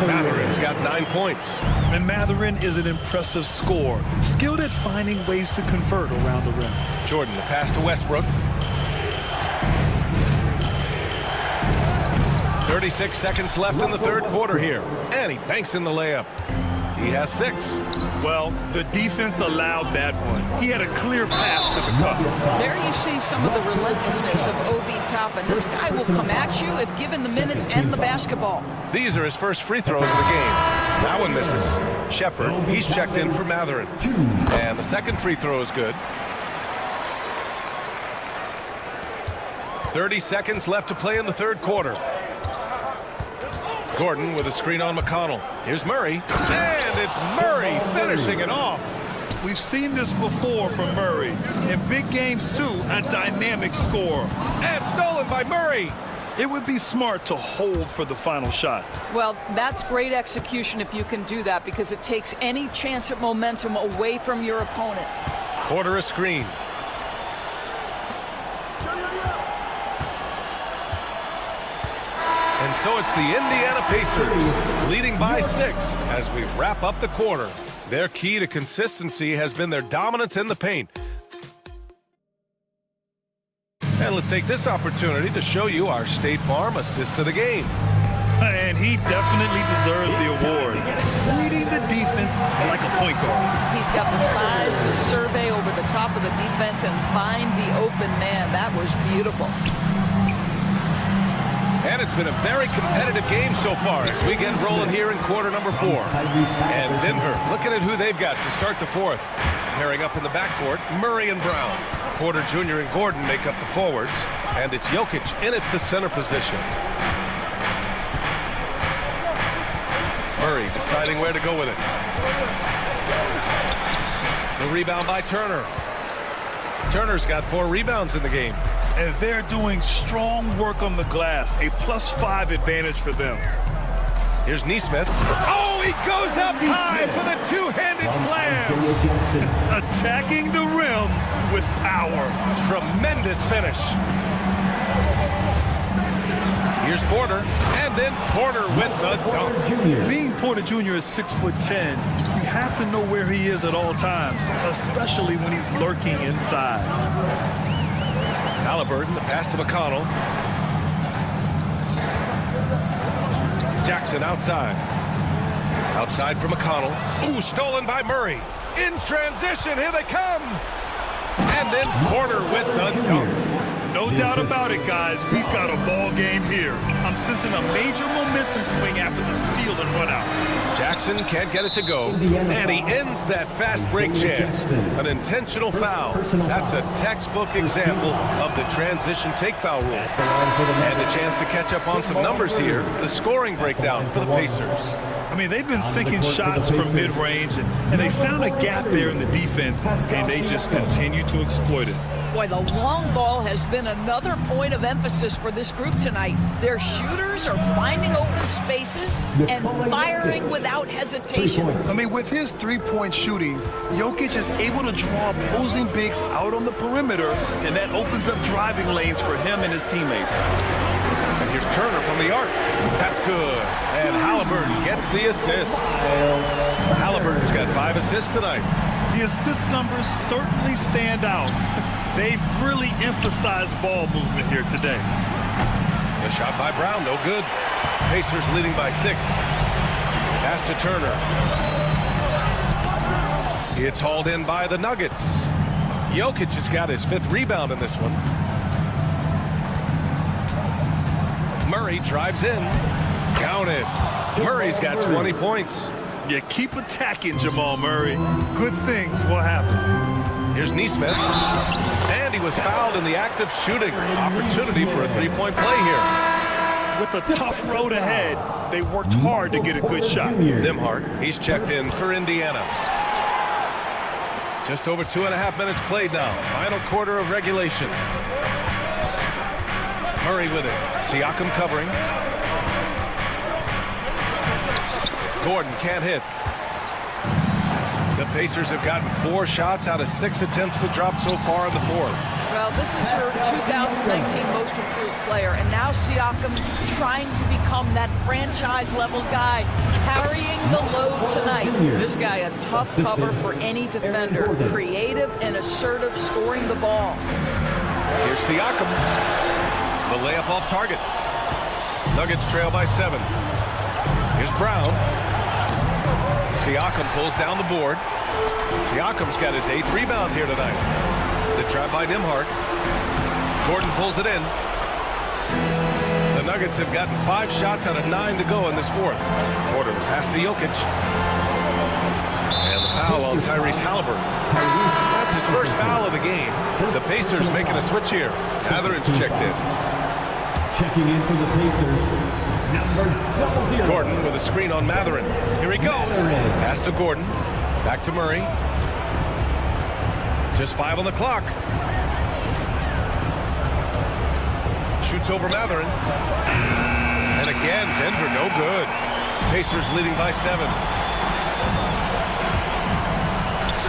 Matherin's got 9 points. And Matherin is an impressive scorer, skilled at finding ways to convert around the rim. Jordan, the pass to Westbrook. 36 seconds left in the third quarter here. And he banks in the layup. He has 6. Well, the defense allowed that one. He had a clear path to the cup. There you see some of the relentlessness of Obi Toppin. This guy will come at you if given the minutes and the basketball. These are his first free throws of the game. That one misses. Shepard, he's checked in for Matherin. And the second free throw is good. 30 seconds left to play in the third quarter. Gordon with a screen on McConnell. Here's Murray. And it's Murray finishing it off. We've seen this before from Murray. In big games, too, a dynamic scorer. And stolen by Murray. It would be smart to hold for the final shot. Well, that's great execution if you can do that, because it takes any chance at momentum away from your opponent. Porter a screen. And so it's the Indiana Pacers leading by 6 as we wrap up the quarter. Their key to consistency has been their dominance in the paint. And let's take this opportunity to show you our State Farm assist of the game. And he definitely deserves the award. Reading the defense like a point guard. He's got the size to survey over the top of the defense and find the open man. That was beautiful. And it's been a very competitive game so far as we get rolling here in quarter number 4. And Denver looking at who they've got to start the 4th. Pairing up in the backcourt, Murray and Brown. Porter Jr. and Gordon make up the forwards. And it's Jokic in at the center position. Murray deciding where to go with it. The rebound by Turner. Turner's got 4 rebounds in the game. And they're doing strong work on the glass. A +5 advantage for them. Here's Nesmith. Oh, he goes up high for the two-handed slam. Attacking the rim with power. Tremendous finish. Here's Porter, and then Porter with the dunk. Being Porter Jr. is 6'10", you have to know where he is at all times, especially when he's lurking inside. Halliburton, the pass to McConnell. Jackson outside. Outside for McConnell. Ooh, stolen by Murray. In transition, here they come. And then Porter with the dunk. No doubt about it, guys. We've got a ball game here. I'm sensing a major momentum swing after the steal and run out. Jackson can't get it to go, and he ends that fast break chance. An intentional foul. That's a textbook example of the transition take foul rule. And a chance to catch up on some numbers here. The scoring breakdown for the Pacers. I mean, they've been sinking shots from mid-range, and they found a gap there in the defense, and they just continue to exploit it. Boy, the long ball has been another point of emphasis for this group tonight. Their shooters are finding open spaces and firing without hesitation. I mean, with his three-point shooting, Jokic is able to draw opposing bigs out on the perimeter, and that opens up driving lanes for him and his teammates. And here's Turner from the arc. That's good. And Halliburton gets the assist. Halliburton's got 5 assists tonight. The assist numbers certainly stand out. They've really emphasized ball movement here today. The shot by Brown, no good. Pacers leading by 6. Pass to Turner. It's hauled in by the Nuggets. Jokic has got his 5th rebound in this one. Murray drives in. Count it. Murray's got 20 points. You keep attacking, Jamal Murray. Good things will happen. Here's Nesmith. And he was fouled in the act of shooting. Opportunity for a 3-point play here. With a tough road ahead, they worked hard to get a good shot. Nembhard, he's checked in for Indiana. Just over 2.5 minutes played now. Final quarter of regulation. Murray with it. Siakam covering. Gordon can't hit. The Pacers have gotten 4 shots out of 6 attempts to drop so far in the 4th. Well, this is your 2019 most improved player, and now Siakam trying to become that franchise-level guy, carrying the load tonight. This guy a tough cover for any defender, creative and assertive, scoring the ball. Here's Siakam. The layup off target. Nuggets trail by 7. Here's Brown. Siakam pulls down the board. Siakam's got his 8th rebound here tonight. The trap by Nembhard. Gordon pulls it in. The Nuggets have gotten 5 shots out of 9 to go in this 4th. Porter pass to Jokic. And the foul on Tyrese Halliburton. That's his first foul of the game. The Pacers making a switch here. Mathurin's checked in. Checking in for the Pacers, number 00. Gordon with a screen on Mathurin. Here he goes. Pass to Gordon. Back to Murray. Just 5 on the clock. Shoots over Mathurin. And again, Denver no good. Pacers leading by 7.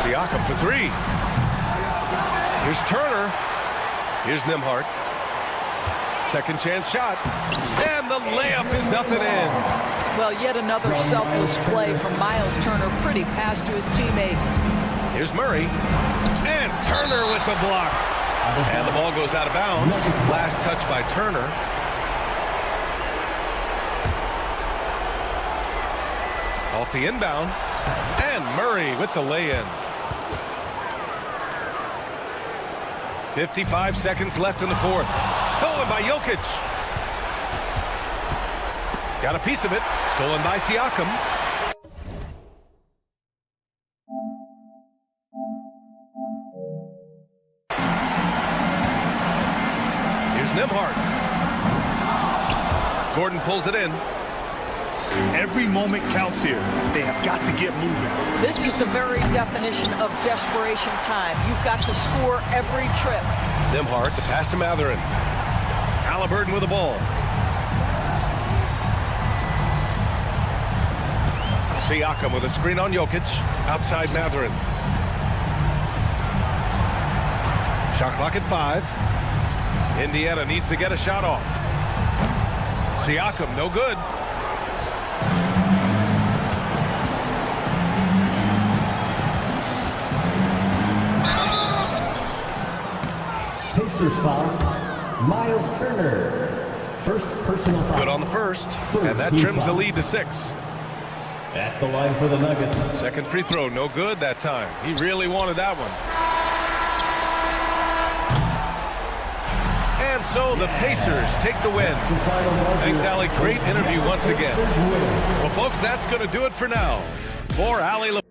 Siakam for 3. Here's Turner. Here's Nembhard. Second chance shot. And the layup is up and in. Well, yet another selfless play from Miles Turner. Pretty pass to his teammate. Here's Murray. And Turner with the block. And the ball goes out of bounds. Last touch by Turner. Off the inbound. And Murray with the lay-in. 55 seconds left in the fourth. Stolen by Jokic. Got a piece of it. Stolen by Siakam. Here's Nembhard. Gordon pulls it in. Every moment counts here. They have got to get moving. This is the very definition of desperation time. You've got to score every trip. Nembhard, the pass to Mathurin. Halliburton with the ball. Siakam with a screen on Jokic. Outside Mathurin. Shot clock at 5. Indiana needs to get a shot off. Siakam, no good. Pacers foul. Miles Turner. First personal foul. Good on the first. And that trims the lead to 6. At the line for the Nuggets. Second free throw, no good that time. He really wanted that one. And so the Pacers take the win. Thanks, Allie. Great interview once again. Well, folks, that's going to do it for now. For Allie.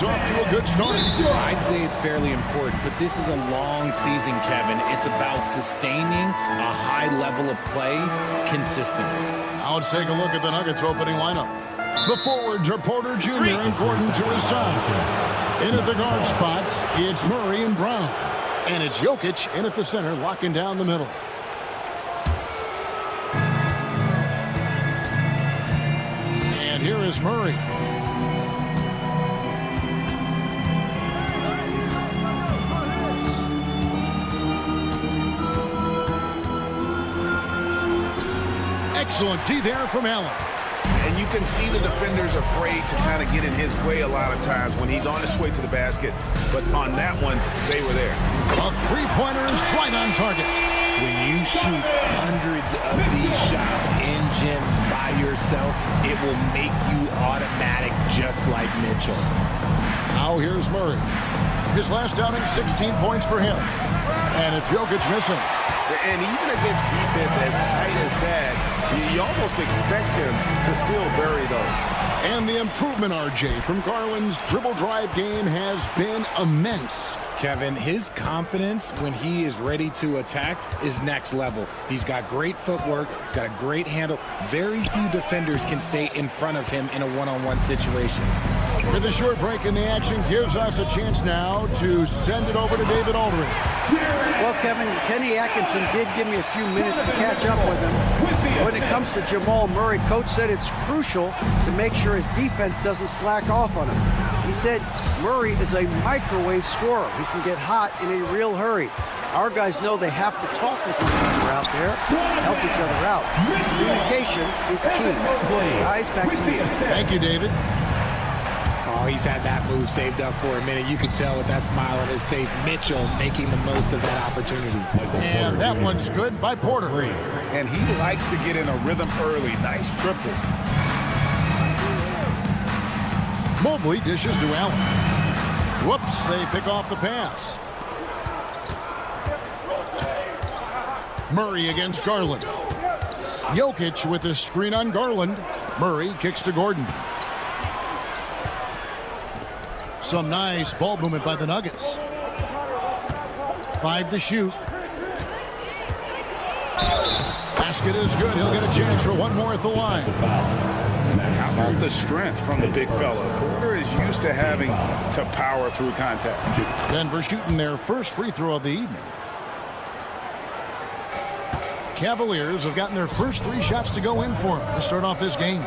off to a good start. I'd say it's fairly important, but this is a long season, Kevin. It's about sustaining a high level of play consistently. Now let's take a look at the Nuggets opening lineup. The forwards are Porter Jr. and Gordon to his side. In at the guard spots, it's Murray and Brown. And it's Jokic in at the center, locking down the middle. And here is Murray. Excellent D there from Allen. And you can see the defenders afraid to kind of get in his way a lot of times when he's on his way to the basket. But on that one, they were there. A three-pointer is right on target. When you shoot hundreds of these shots in gym by yourself, it will make you automatic just like Mitchell. Now here's Murray. His last outing, 16 points for him. And it's Jokic missing. And even against defense as tight as that, you almost expect him to still bury those. And the improvement, RJ, from Garland's dribble drive game has been immense. Kevin, his confidence when he is ready to attack is next level. He's got great footwork. He's got a great handle. Very few defenders can stay in front of him in a one-on-one situation. With a short break in the action gives us a chance now to send it over to David Aldridge. Well, Kevin, Kenny Atkinson did give me a few minutes to catch up with him. When it comes to Jamal Murray, Coach said it's crucial to make sure his defense doesn't slack off on him. He said Murray is a microwave scorer. He can get hot in a real hurry. Our guys know they have to talk with each other out there, help each other out. Communication is key. Guys, back to you. Thank you, David. Oh, he's had that move saved up for a minute. You can tell with that smile on his face, Mitchell making the most of that opportunity. And that one's good by Porter. And he likes to get in a rhythm early. Nice triple. Mobley dishes to Allen. Whoops, they pick off the pass. Murray against Garland. Jokic with a screen on Garland. Murray kicks to Gordon. Some nice ball movement by the Nuggets. 5 to shoot. Basket is good. He'll get a chance for one more at the line. How about the strength from the big fella? Porter is used to having to power through contact. Denver shooting their first free throw of the evening. Cavaliers have gotten their first 3 shots to go in for them to start off this game.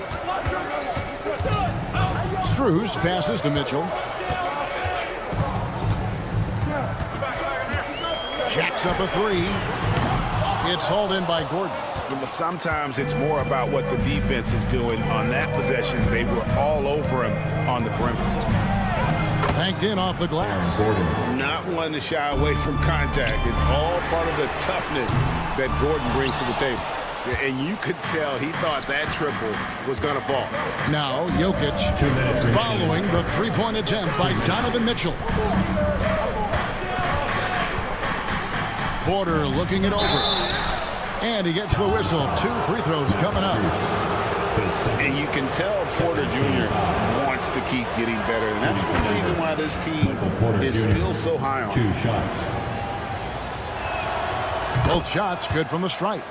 Strus passes to Mitchell. Jacks up a 3. It's hauled in by Gordon. Sometimes it's more about what the defense is doing on that possession. They were all over him on the perimeter. Banked in off the glass. Not one to shy away from contact. It's all part of the toughness that Gordon brings to the table. And you could tell he thought that triple was going to fall. Now Jokic following the three-point attempt by Donovan Mitchell. Porter looking it over. And he gets the whistle. 2 free throws coming up. And you can tell Porter Jr. wants to keep getting better. And that's the reason why this team is still so high on him. 2 shots. Both shots good from the stripe.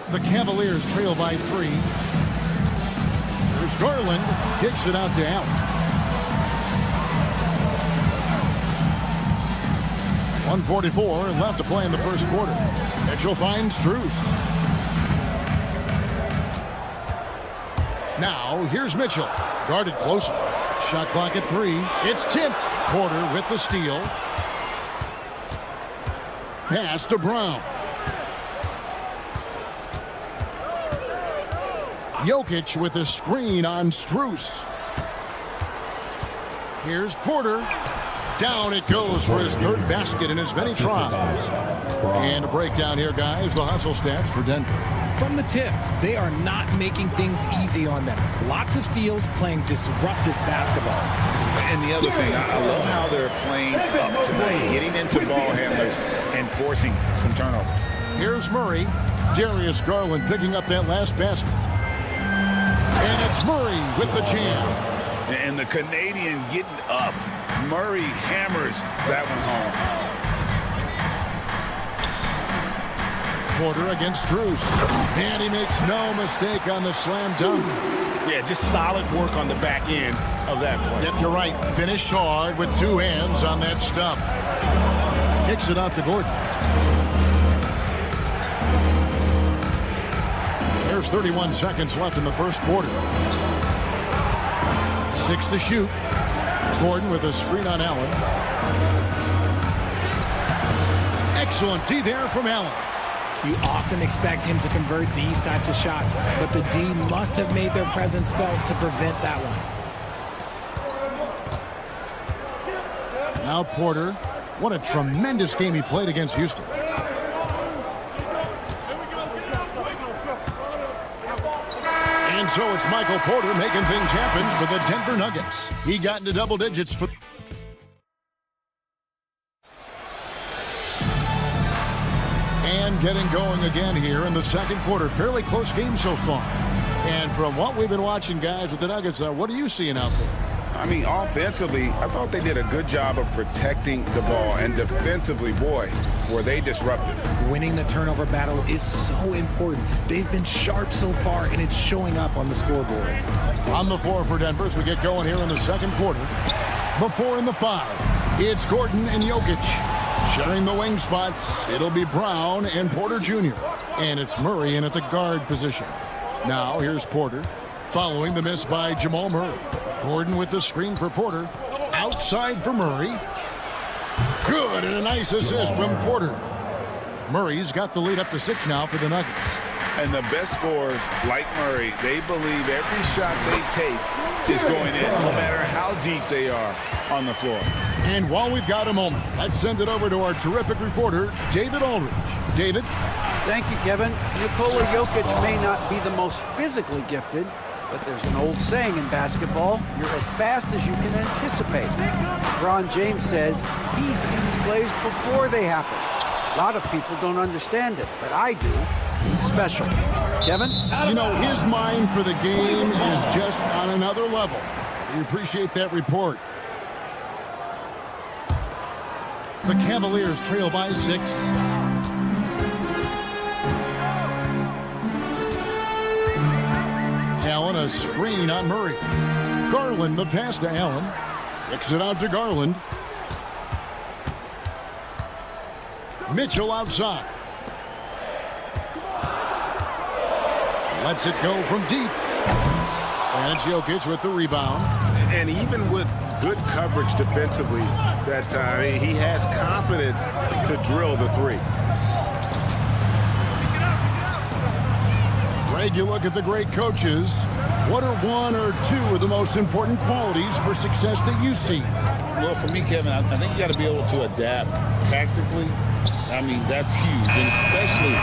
The Cavaliers trail by 3. There's Garland. Kicks it out to Allen. 1:44 left to play in the first quarter. Mitchell finds Strus. Now here's Mitchell. Guarded closely. Shot clock at 3. It's tipped. Porter with the steal. Pass to Brown. Jokic with a screen on Strus. Here's Porter. Down it goes for his 3rd basket in as many tries. And a breakdown here, guys. The hustle stats for Denver. From the tip, they are not making things easy on them. Lots of steals, playing disruptive basketball. And the other thing, I love how they're playing up tonight, getting into ball handlers and forcing some turnovers. Here's Murray. Darius Garland picking up that last basket. And it's Murray with the jam. And the Canadian getting up. Murray hammers that one home. Porter against Strus. And he makes no mistake on the slam dunk. Yeah, just solid work on the back end of that play. Yep, you're right. Finished hard with two hands on that stuff. Kicks it out to Gordon. There's 31 seconds left in the first quarter. 6 to shoot. Gordon with a screen on Allen. Excellent D there from Allen. You often expect him to convert these types of shots, but the D must have made their presence felt to prevent that one. Now Porter. What a tremendous game he played against Houston. And so it's Michael Porter making things happen for the Denver Nuggets. He got into double digits for... And getting going again here in the second quarter. Fairly close game so far. And from what we've been watching, guys, with the Nuggets, what are you seeing out there? I mean, offensively, I thought they did a good job of protecting the ball. And defensively, boy, were they disruptive. Winning the turnover battle is so important. They've been sharp so far, and it's showing up on the scoreboard. On the floor for Denver as we get going here in the second quarter. The 4 and the 5. It's Gordon and Jokic. Sharing the wing spots, it'll be Brown and Porter Jr. And it's Murray in at the guard position. Now here's Porter, following the miss by Jamal Murray. Gordon with the screen for Porter. Outside for Murray. Good, and a nice assist from Porter. Murray's got the lead up to 6 now for the Nuggets. And the best scorers, like Murray, they believe every shot they take is going in, no matter how deep they are on the floor. And while we've got a moment, let's send it over to our terrific reporter, David Aldridge. David? Thank you, Kevin. Nikola Jokic may not be the most physically gifted, but there's an old saying in basketball, you're as fast as you can anticipate. LeBron James says he sees plays before they happen. A lot of people don't understand it, but I do. He's special. Kevin? You know, his mind for the game is just on another level. We appreciate that report. The Cavaliers trail by 6. Allen, a screen on Murray. Garland, the pass to Allen. Kicks it out to Garland. Mitchell outside. Lets it go from deep. And it's Jokic with the rebound. And even with good coverage defensively, that he has confidence to drill the 3. Greg, you look at the great coaches. What are 1 or 2 of the most important qualities for success that you see? Well, for me, Kevin, I think you got to be able to adapt tactically. I mean, that's huge, and especially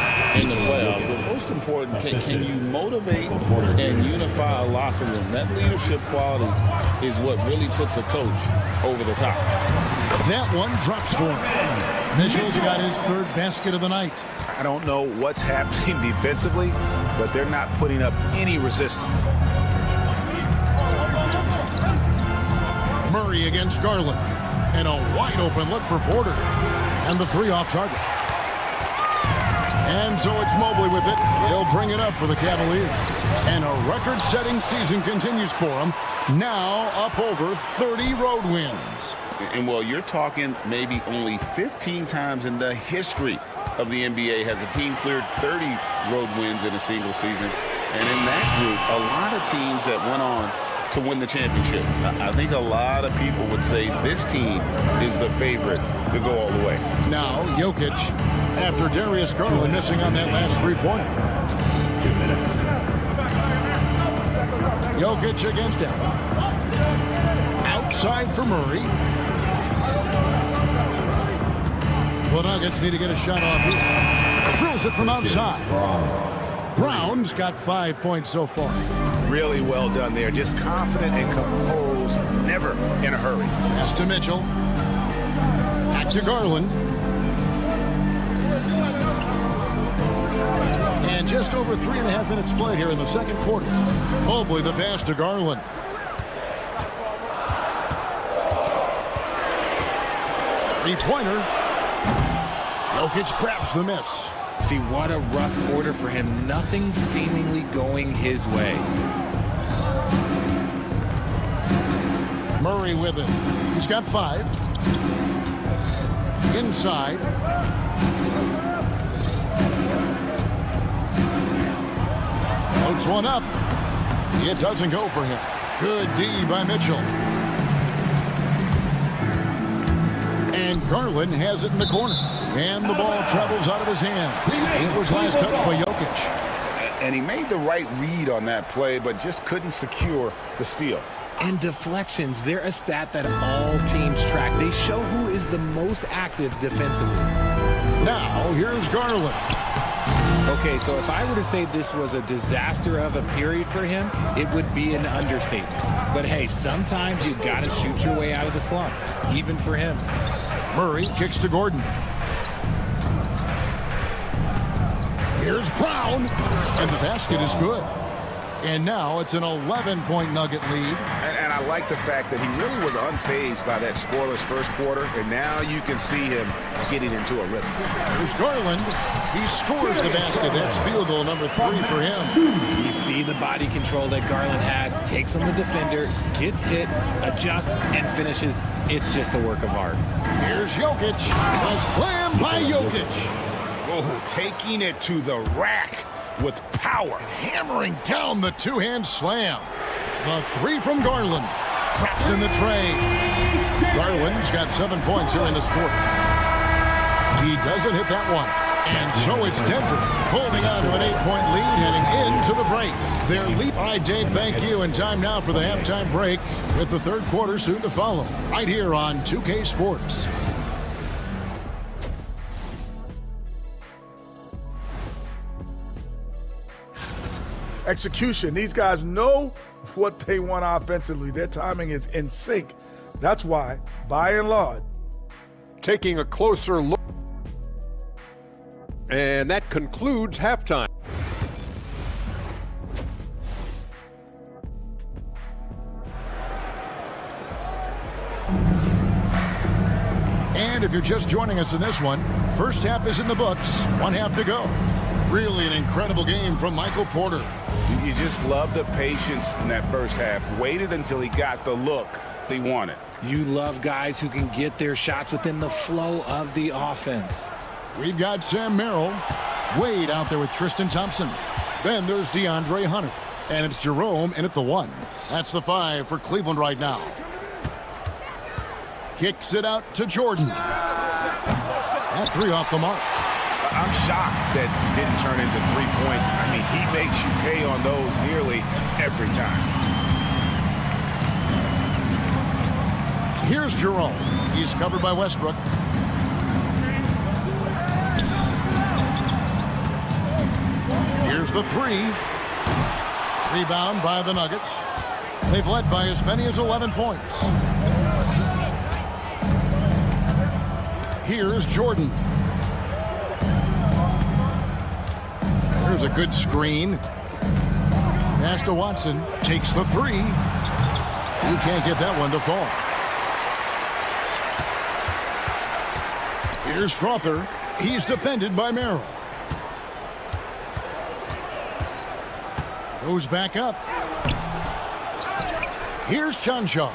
in the playoffs. But most important, can you motivate and unify a locker room? That leadership quality is what really puts a coach over the top. That one drops for him. Mitchell's got his 3rd basket of the night. I don't know what's happening defensively, but they're not putting up any resistance. Murray against Garland. And a wide open look for Porter. And the 3 off target. And so it's Mobley with it. He'll bring it up for the Cavaliers. And a record-setting season continues for them. Now up over 30 road wins. And well, you're talking maybe only 15 times in the history of the NBA has a team cleared 30 road wins in a single season. And in that group, a lot of teams that went on to win the championship. I think a lot of people would say this team is the favorite to go all the way. Now, Jokic, after Darius Garland missing on that last 3-pointer. 2 Jokic minutes. against Allen. Outside for Murray. The Nuggets need to get a shot off here. Drills it from outside. Brown's got 5 points so far. Really well done there. Just confident and composed. Never in a hurry. Pass to Mitchell. Back to Garland. And just over 3.5 minutes played here in the second quarter. Mobley the pass to Garland. Three-pointer. Jokic grabs the miss. See, what a rough quarter for him. Nothing seemingly going his way. Murray with it. He's got 5. Inside. Floats one up. It doesn't go for him. Good D by Mitchell. And Garland has it in the corner. And the ball travels out of his hands. It was last touched by Jokic. And he made the right read on that play, but just couldn't secure the steal. And deflections, they're a stat that all teams track. They show who is the most active defensively. Now, here's Garland. Okay, so if I were to say this was a disaster of a period for him, it would be an understatement. But hey, sometimes you got to shoot your way out of the slump, even for him. Murray kicks to Gordon. Here's Brown, and the basket is good. And now it's an 11-point Nugget lead. And I like the fact that he really was unfazed by that scoreless first quarter, and now you can see him getting into a rhythm. Here's Garland. He scores the basket. That's field goal number 3 for him. You see the body control that Garland has, takes on the defender, gets hit, adjusts, and finishes. It's just a work of art. Here's Jokic. A slam by Jokic. Oh, taking it to the rack with power. Hammering down the two-hand slam. The 3 from Garland. Traps in the tray. Garland's got 7 points here in this quarter. He doesn't hit that one. And so it's Denver holding on to an 8-point lead heading into the break. Their lead. All right, Dave, thank you. And time now for the halftime break with the third quarter soon to follow. Right here on 2K Sports. Execution. These guys know what they want offensively. Their timing is in sync. That's why, by and large. Taking a closer look. And that concludes halftime. And if you're just joining us in this one, first half is in the books. 1 half to go. Really an incredible game from Michael Porter. You just love the patience in that first half. Waited until he got the look they wanted. You love guys who can get their shots within the flow of the offense. We've got Sam Merrill. Wade out there with Tristan Thompson. Then there's DeAndre Hunter. And it's Jerome in at the 1. That's the 5 for Cleveland right now. Kicks it out to Jordan. That 3 off the mark. I'm shocked that didn't turn into 3 points. I mean, he makes you pay on those nearly every time. Here's Jerome. He's covered by Westbrook. Here's the 3. Rebound by the Nuggets. They've led by as many as 11 points. Here's Jordan. There's a good screen. Pass to Watson. Takes the 3. You can't get that one to fall. Here's Strother. He's defended by Merrill. Goes back up. Here's Chanshaw.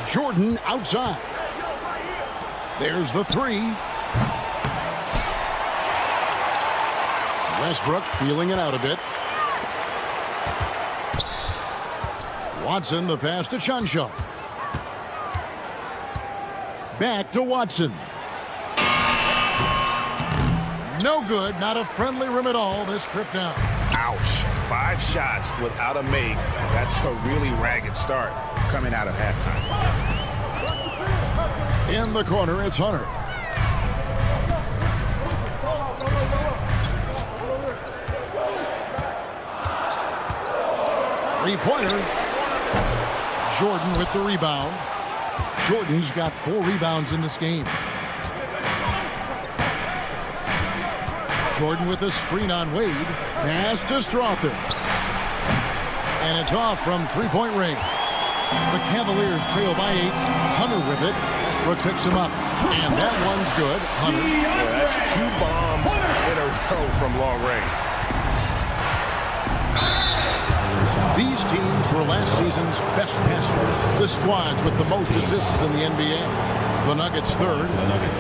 Jordan outside. There's the 3. Westbrook feeling it out a bit. Watson, the pass to Chanshaw. Back to Watson. No good. Not a friendly rim at all this trip down. Ouch. 5 shots without a make. That's a really ragged start coming out of halftime. In the corner, it's Hunter. Three-pointer. Jordan with the rebound. Jordan's got 4 rebounds in this game. Jordan with a screen on Wade. Pass to Strother. And it's off from three-point range. The Cavaliers trail by 8. Hunter with it. Westbrook picks him up. And that one's good. Hunter. Yeah, that's 2 bombs in a row from long range. These teams were last season's best passers. The squads with the most assists in the NBA. The Nuggets third.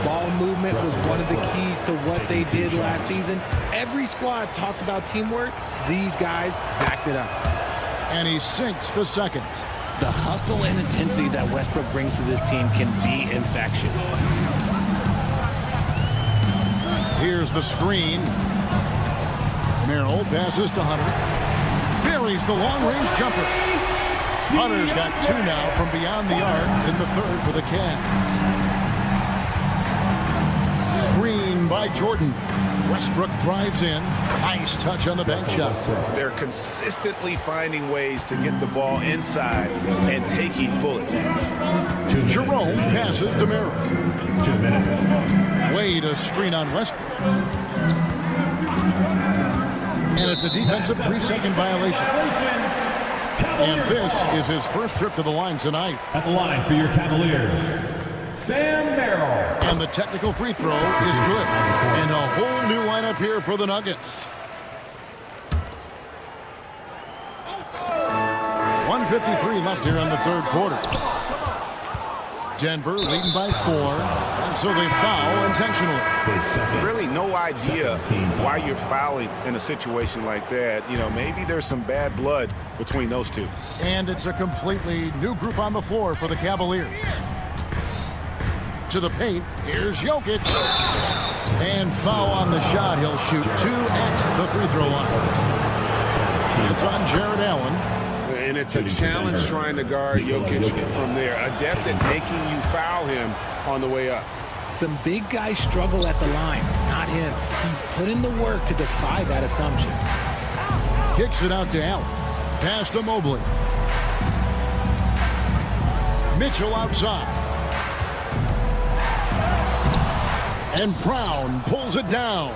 Ball movement was one of the keys to what they did last season. Every squad talks about teamwork. These guys backed it up. And he sinks the second. The hustle and intensity that Westbrook brings to this team can be infectious. Here's the screen. Merrill passes to Hunter. Buries the long-range jumper. Hunter's got 2 now from beyond the arc in the third for the Cavs. Screen by Jordan. Westbrook drives in. Nice touch on the bank shot. They're consistently finding ways to get the ball inside and taking full advantage. Jerome passes to Merrill. 2 minutes. Wade a screen on Westbrook. And it's a defensive 3-second violation. And this is his first trip to the line tonight. At the line for your Cavaliers, Sam Merrill. And the technical free throw is good. And a whole new lineup here for the Nuggets. 1:53 left here in the third quarter. Denver leading by 4, and so they foul intentionally. Really no idea why you're fouling in a situation like that. You know, maybe there's some bad blood between those two. And it's a completely new group on the floor for the Cavaliers. To the paint, here's Jokic. And foul on the shot. He'll shoot 2 at the free throw line. It's on Jared Allen. And it's a challenge trying to guard Jokic from there. Adept at making you foul him on the way up. Some big guys struggle at the line, not him. He's put in the work to defy that assumption. Kicks it out to Allen. Pass to Mobley. Mitchell outside. And Brown pulls it down.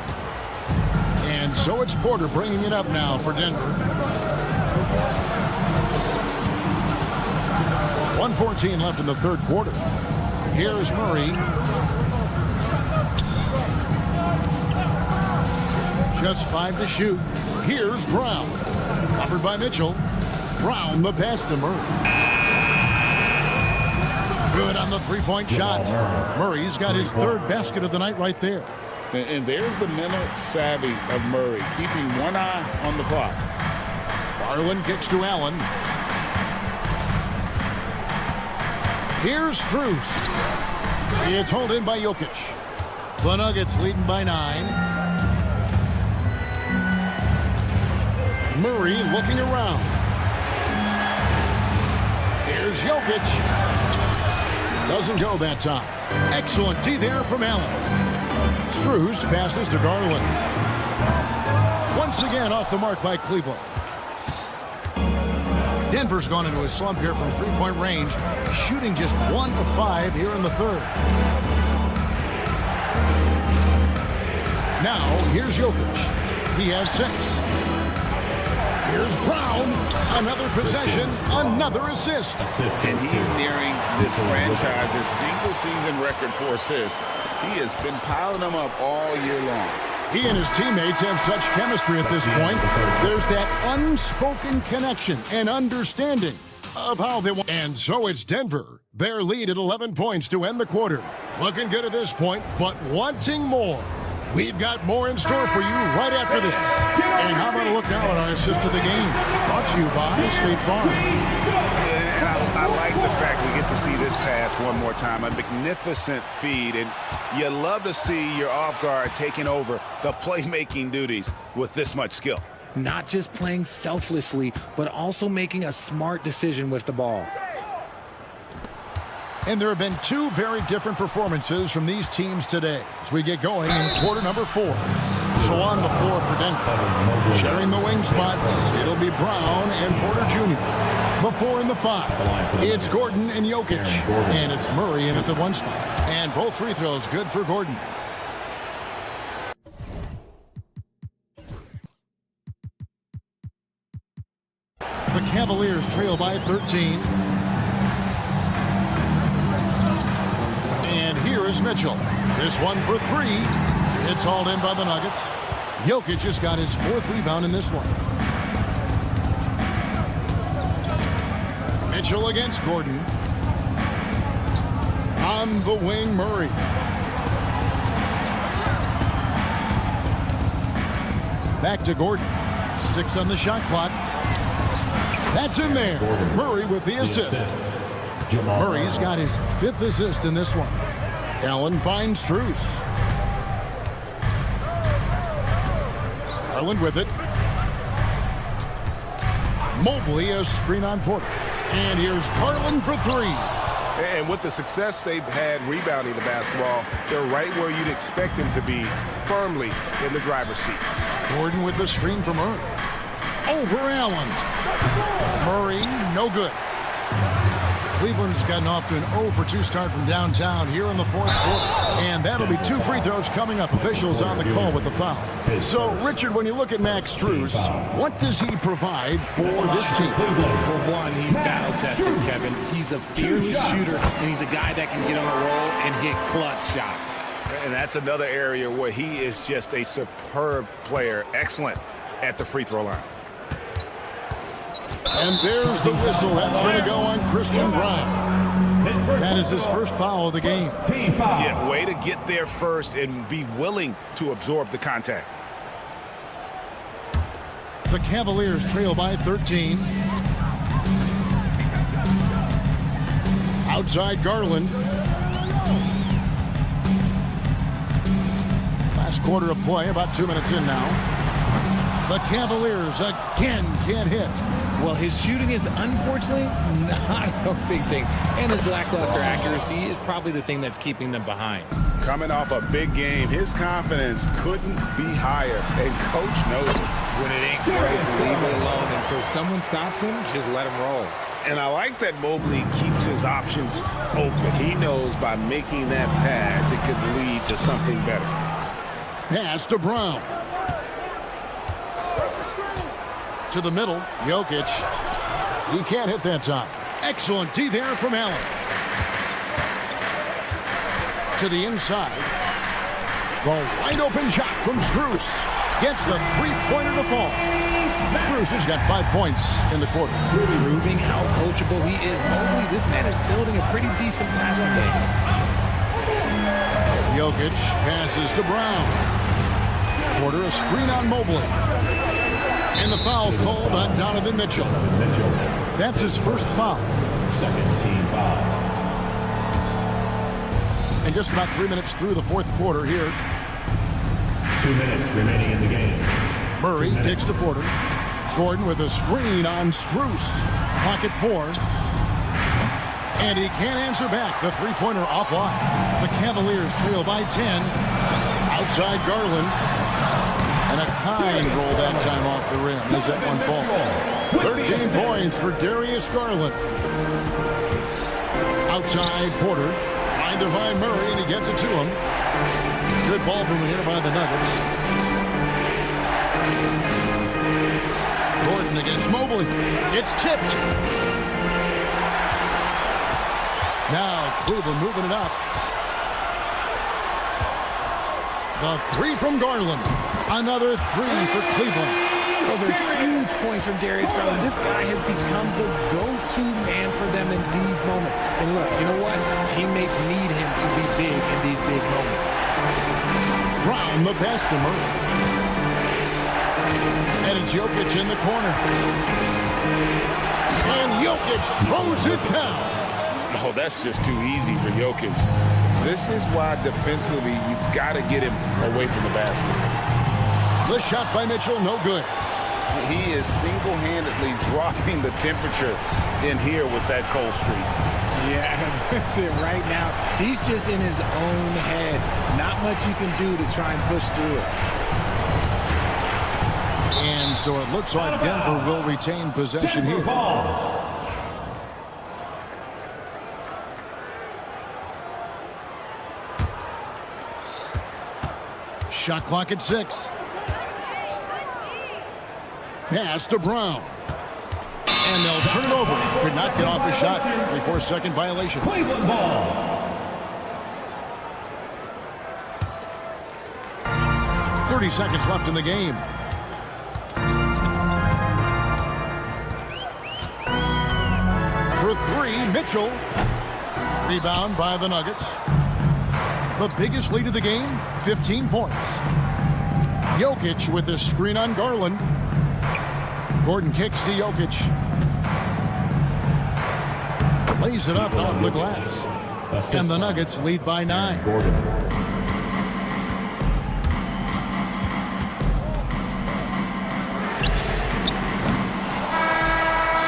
And so it's Porter bringing it up now for Denver. 1:14 left in the third quarter. Here's Murray. Just 5 to shoot. Here's Brown. Covered by Mitchell. Brown the pass to Murray. Good on the three-point shot. Murray's got his 3rd basket of the night right there. And there's the mental savvy of Murray, keeping one eye on the clock. Garland kicks to Allen. Here's Strus. It's hauled in by Jokic. The Nuggets leading by 9. Murray looking around. Here's Jokic. Doesn't go that time. Excellent D there from Allen. Strus passes to Garland. Once again off the mark by Cleveland. Denver's gone into a slump here from 3-point range, shooting just 1 of 5 here in the third. Now, here's Jokic. He has 6. Here's Brown. Another possession, another assist. And he's nearing this franchise's single-season record for assists. He has been piling them up all year long. He and his teammates have such chemistry at this point. There's that unspoken connection and understanding of how they want. And so it's Denver. Their lead at 11 points to end the quarter. Looking good at this point, but wanting more. We've got more in store for you right after this. And how about a look now at our assist of the game? Brought to you by State Farm. I like the fact we get to see this pass one more time. A magnificent feed, and you love to see your off guard taking over the playmaking duties with this much skill. Not just playing selflessly, but also making a smart decision with the ball. And there have been 2 very different performances from these teams today as we get going in quarter number 4. So on the floor for Denver. Sharing the wing spots, it'll be Brown and Porter Jr. The 4 and the 5. It's Gordon and Jokic. And it's Murray in at the 1 spot. And both free throws good for Gordon. The Cavaliers trail by 13. Here is Mitchell. This one for three. It's hauled in by the Nuggets. Jokic just got his 4th rebound in this one. Mitchell against Gordon. On the wing, Murray. Back to Gordon. 6 on the shot clock. That's in there. Murray with the assist. Murray's got his 5th assist in this one. Allen finds Strus. Garland with it. Mobley a screen on Porter. And here's Garland for 3. And with the success they've had rebounding the basketball, they're right where you'd expect them to be, firmly in the driver's seat. Gordon with the screen from Murray. Over Allen. Murray, no good. Cleveland's gotten off to an 0 for 2 start from downtown here in the 4th quarter. And that'll be 2 free throws coming up. Officials on the call with the foul. So, Richard, when you look at Max Strus, what does he provide for this team? Well, one, he's battle-tested, Kevin. He's a fearless shooter, and he's a guy that can get on a roll and hit clutch shots. And that's another area where he is just a superb player. Excellent at the free throw line. And there's the whistle. That's going to go on Christian Brown. That is his first foul of the game. Yeah, way to get there first and be willing to absorb the contact. The Cavaliers trail by 13. Outside Garland. Last quarter of play, about 2 minutes in now. The Cavaliers again can't hit. Well, his shooting is unfortunately not a big thing. And his lackluster accuracy is probably the thing that's keeping them behind. Coming off a big game, his confidence couldn't be higher, and Coach knows it. When it ain't great, leave it alone until someone stops him. Just let him roll. And I like that Mobley keeps his options open. He knows by making that pass, it could lead to something better. Pass to Brown. To the middle, Jokic. He can't hit that time. Excellent D there from Allen. To the inside. The wide open shot from Strus. Gets the three-pointer to fall. Strus has got 5 points in the quarter. Proving how coachable he is. Mobley, this man is building a pretty decent passing game. Jokic passes to Brown. Porter a screen on Mobley. And the foul called on Donovan Mitchell. That's his first foul. Second team foul. And just about 3 minutes through the 4th quarter here. 2 minutes remaining in the game. Murray kicks to Porter. Gordon with a screen on Strus. Clock at 4. And he can't answer back. The three-pointer offline. The Cavaliers trail by 10. Outside Garland. And a kind roll that time off the rim as that one falls. 13 points for Darius Garland. Outside Porter. Trying to find Murray, and he gets it to him. Good ball movement here by the Nuggets. Gordon against Mobley. It's tipped. Now Cleveland moving it up. The three from Garland. Another three for Cleveland. Those are huge points from Darius Garland. This guy has become the go-to man for them in these moments. And look, you know what? Teammates need him to be big in these big moments. Brown the pass to Murray. And it's Jokic in the corner. And Jokic throws it down. Oh, that's just too easy for Jokic. This is why defensively you've got to get him away from the basket. The shot by Mitchell, no good. He is single-handedly dropping the temperature in here with that cold streak. Yeah, that's it right now. He's just in his own head. Not much you can do to try and push through it. And so it looks like Denver will retain possession here. Shot clock at 6. Pass to Brown. And they'll turn it over. Could not get off the shot. 24-second violation. Cleveland ball. 30 seconds left in the game. For three, Mitchell. Rebound by the Nuggets. The biggest lead of the game, 15 points. Jokic with a screen on Garland. Gordon kicks to Jokic. Lays it up off the glass. And the Nuggets lead by 9.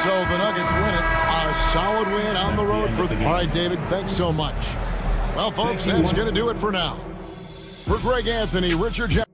So the Nuggets win it. A solid win on the road for them. All right, David, thanks so much. Well, folks, that's going to do it for now. For Greg Anthony, Richard Jackson.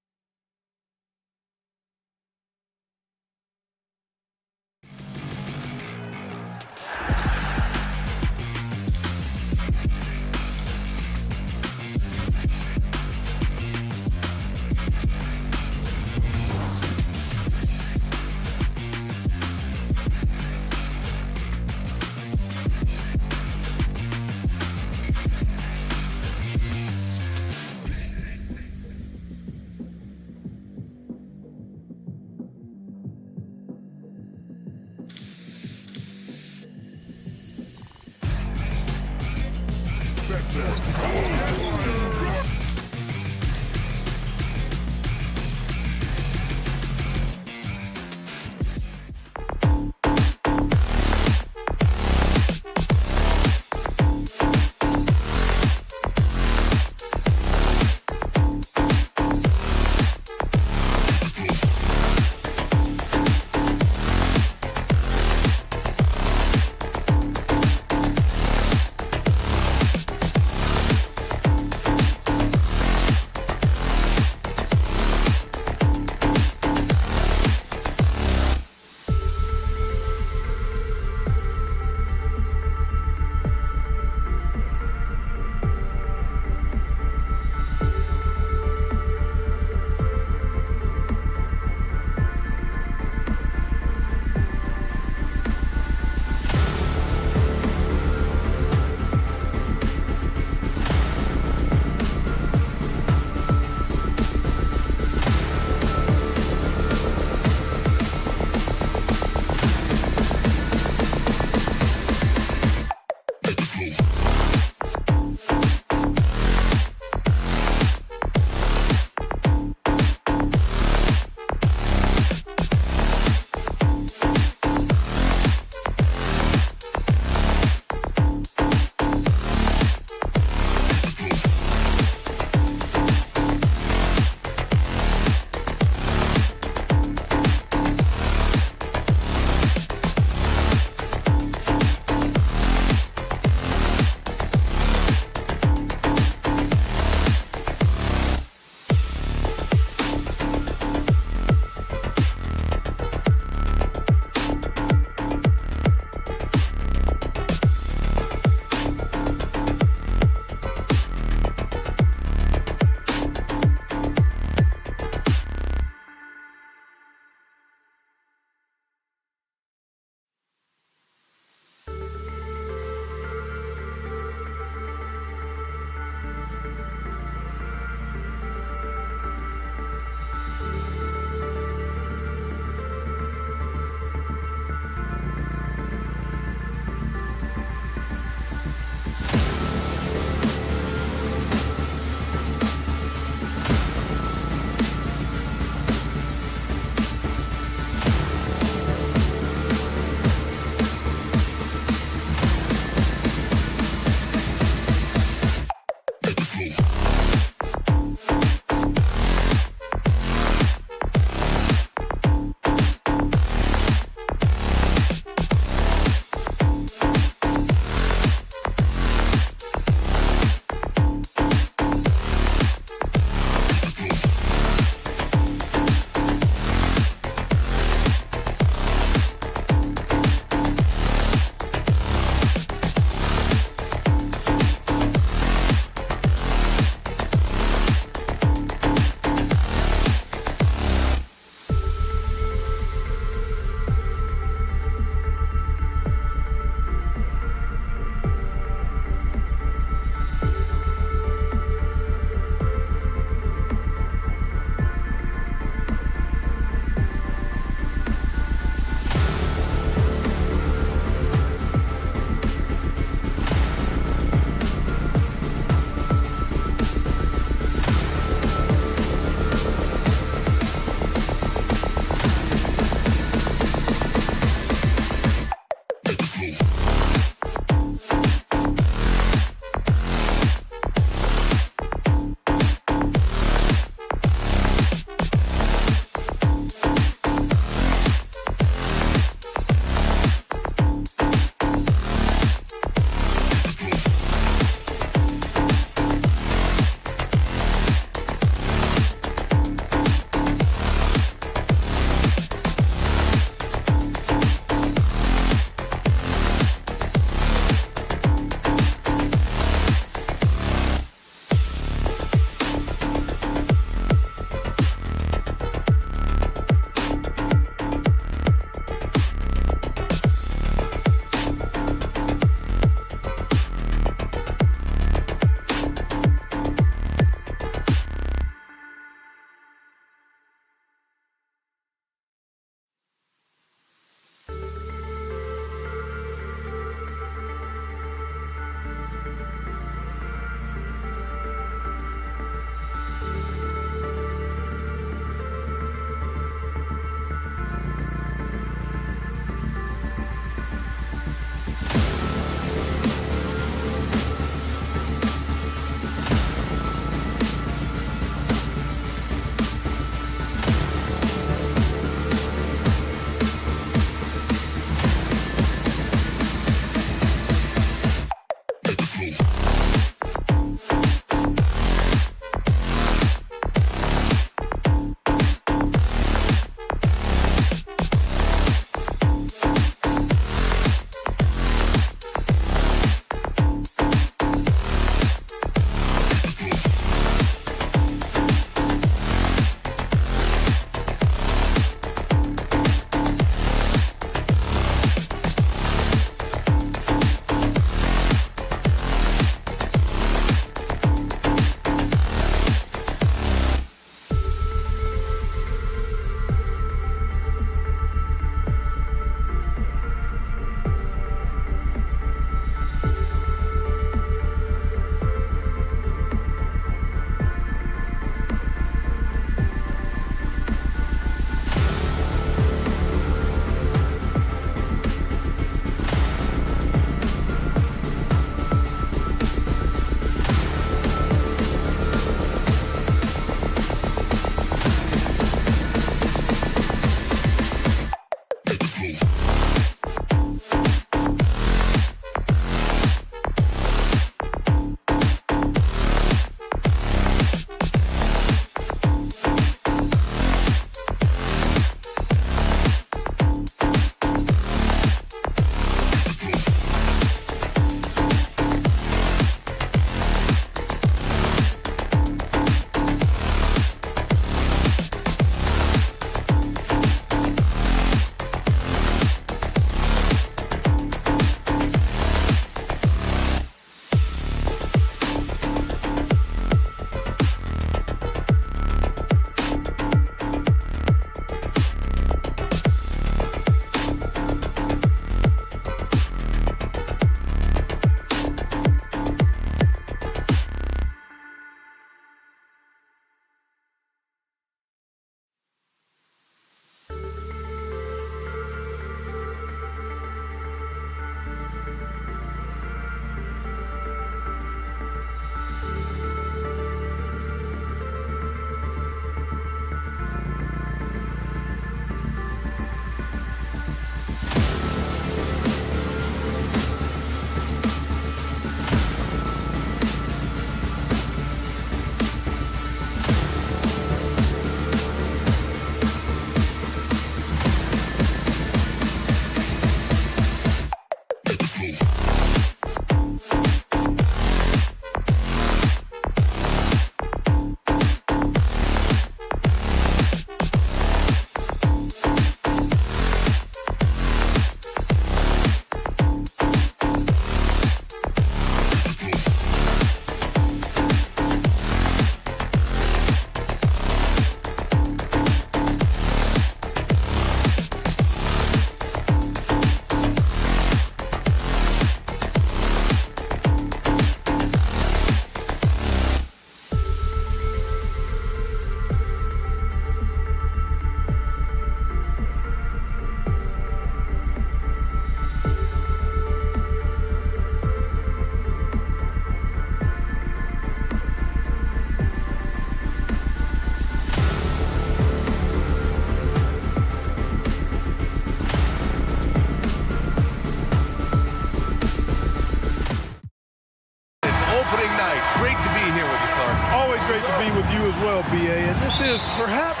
is perhaps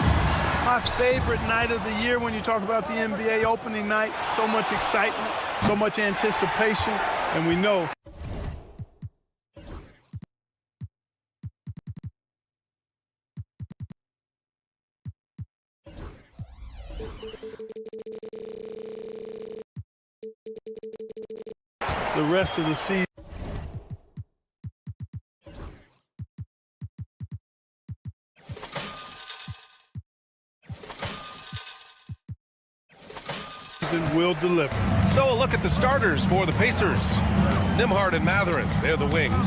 my favorite night of the year when you talk about the NBA opening night. So much excitement, so much anticipation, and we know. The rest of the season. Will deliver. So a look at the starters for the Pacers. Nembhard and Mathurin, they're the wings.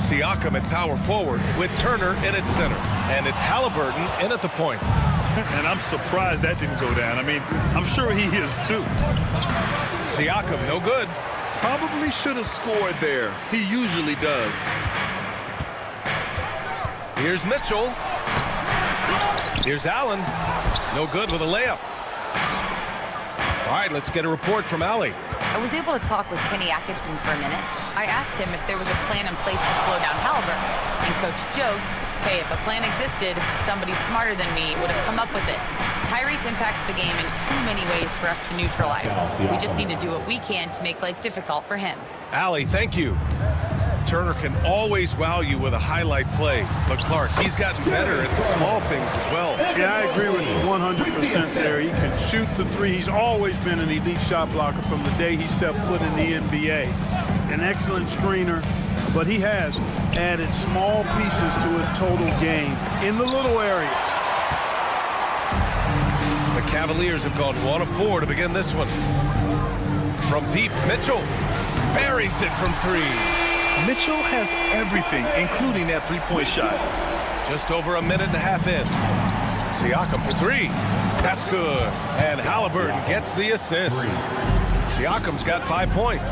Siakam at power forward with Turner in at center. And it's Halliburton in at the point. And I'm surprised that didn't go down. I mean, I'm sure he is too. Siakam, no good. Probably should have scored there. He usually does. Here's Mitchell. Here's Allen. No good with a layup. All right, let's get a report from Allie. I was able to talk with Kenny Atkinson for a minute. I asked him if there was a plan in place to slow down Halliburton, and Coach joked, hey, if a plan existed, somebody smarter than me would have come up with it. Tyrese impacts the game in too many ways for us to neutralize. We just need to do what we can to make life difficult for him. Allie, thank you. Turner can always wow you with a highlight play, but Clark, he's gotten better at the small things as well. Yeah, I agree with you 100% there. He can shoot the three. He's always been an elite shot blocker from the day he stepped foot in the NBA. An excellent screener, but he has added small pieces to his total game in the little areas. The Cavaliers have gone 1 of 4 to begin this one. From deep, Mitchell buries it from 3. Mitchell has everything, including that three-point shot. Just over a minute and a half in. Siakam for 3. That's good. And Halliburton gets the assist. Siakam's got 5 points.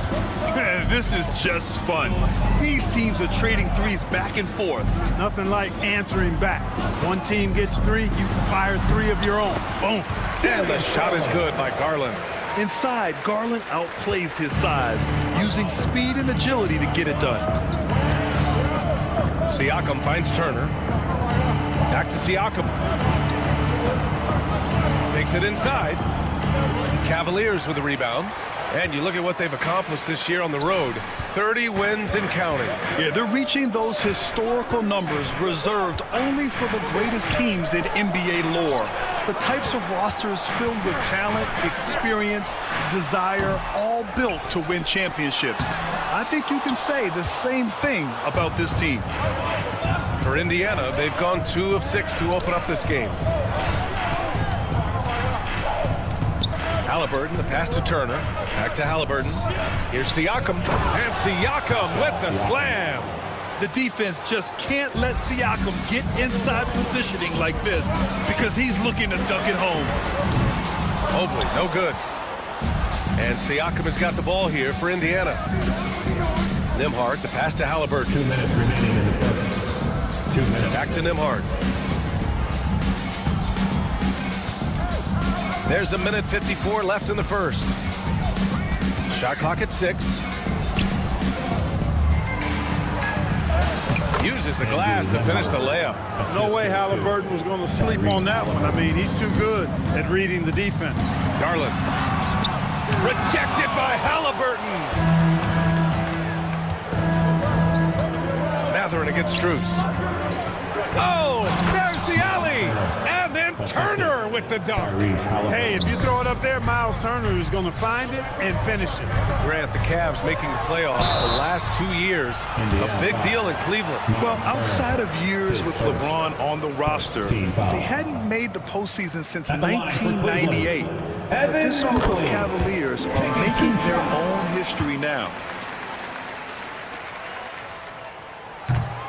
This is just fun. These teams are trading threes back and forth. Nothing like answering back. One team gets 3, you fire 3 of your own. Boom. And the shot is good by Garland. Inside, Garland outplays his size, using speed and agility to get it done. Siakam finds Turner. Back to Siakam. Takes it inside. Cavaliers with the rebound. And you look at what they've accomplished this year on the road. 30 wins and counting. Yeah, they're reaching those historical numbers reserved only for the greatest teams in NBA lore. The types of rosters filled with talent, experience, desire, all built to win championships. I think you can say the same thing about this team. For Indiana, they've gone 2 of 6 to open up this game. Halliburton, the pass to Turner. Back to Halliburton. Here's Siakam. And Siakam with the slam. The defense just can't let Siakam get inside positioning like this because he's looking to dunk it home. Mobley, no good. And Siakam has got the ball here for Indiana. Nembhard, the pass to Halliburton. 2 minutes remaining in the first. 2 minutes. Back to Nembhard. There's 1:54 left in the first. Shot clock at 6. Uses the glass to finish the layup. No way Halliburton was going to sleep on that one. I mean, he's too good at reading the defense. Garland. Rejected by Halliburton. Mathurin against Strus. Oh, there's the alley. And then Turner with the dunk. Hey, if you throw it up there, Miles Turner is going to find it and finish it. Grant, the Cavs making the playoffs the last 2 years. A big deal in Cleveland. Well, outside of years with LeBron on the roster, they hadn't made the postseason since 1998. But this group of Cavaliers are making their own history now.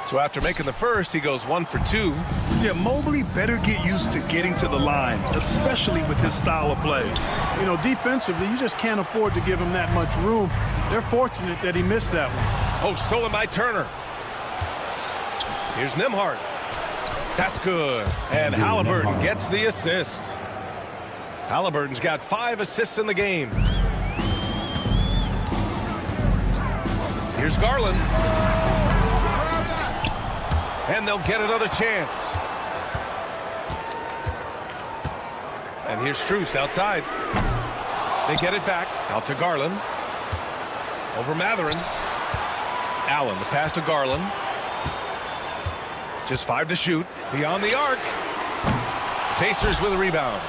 So after making the first, he goes 1 for 2. Yeah, Mobley better get used to getting to the line, especially with his style of play. You know, defensively, you just can't afford to give him that much room. They're fortunate that he missed that one. Oh, stolen by Turner. Here's Nembhard. That's good. And Halliburton gets the assist. Halliburton's got 5 assists in the game. Here's Garland. And they'll get another chance. And here's Strus outside. They get it back. Out to Garland. Over Mathurin. Allen, the pass to Garland. Just 5 to shoot. Beyond the arc. Pacers with a rebound.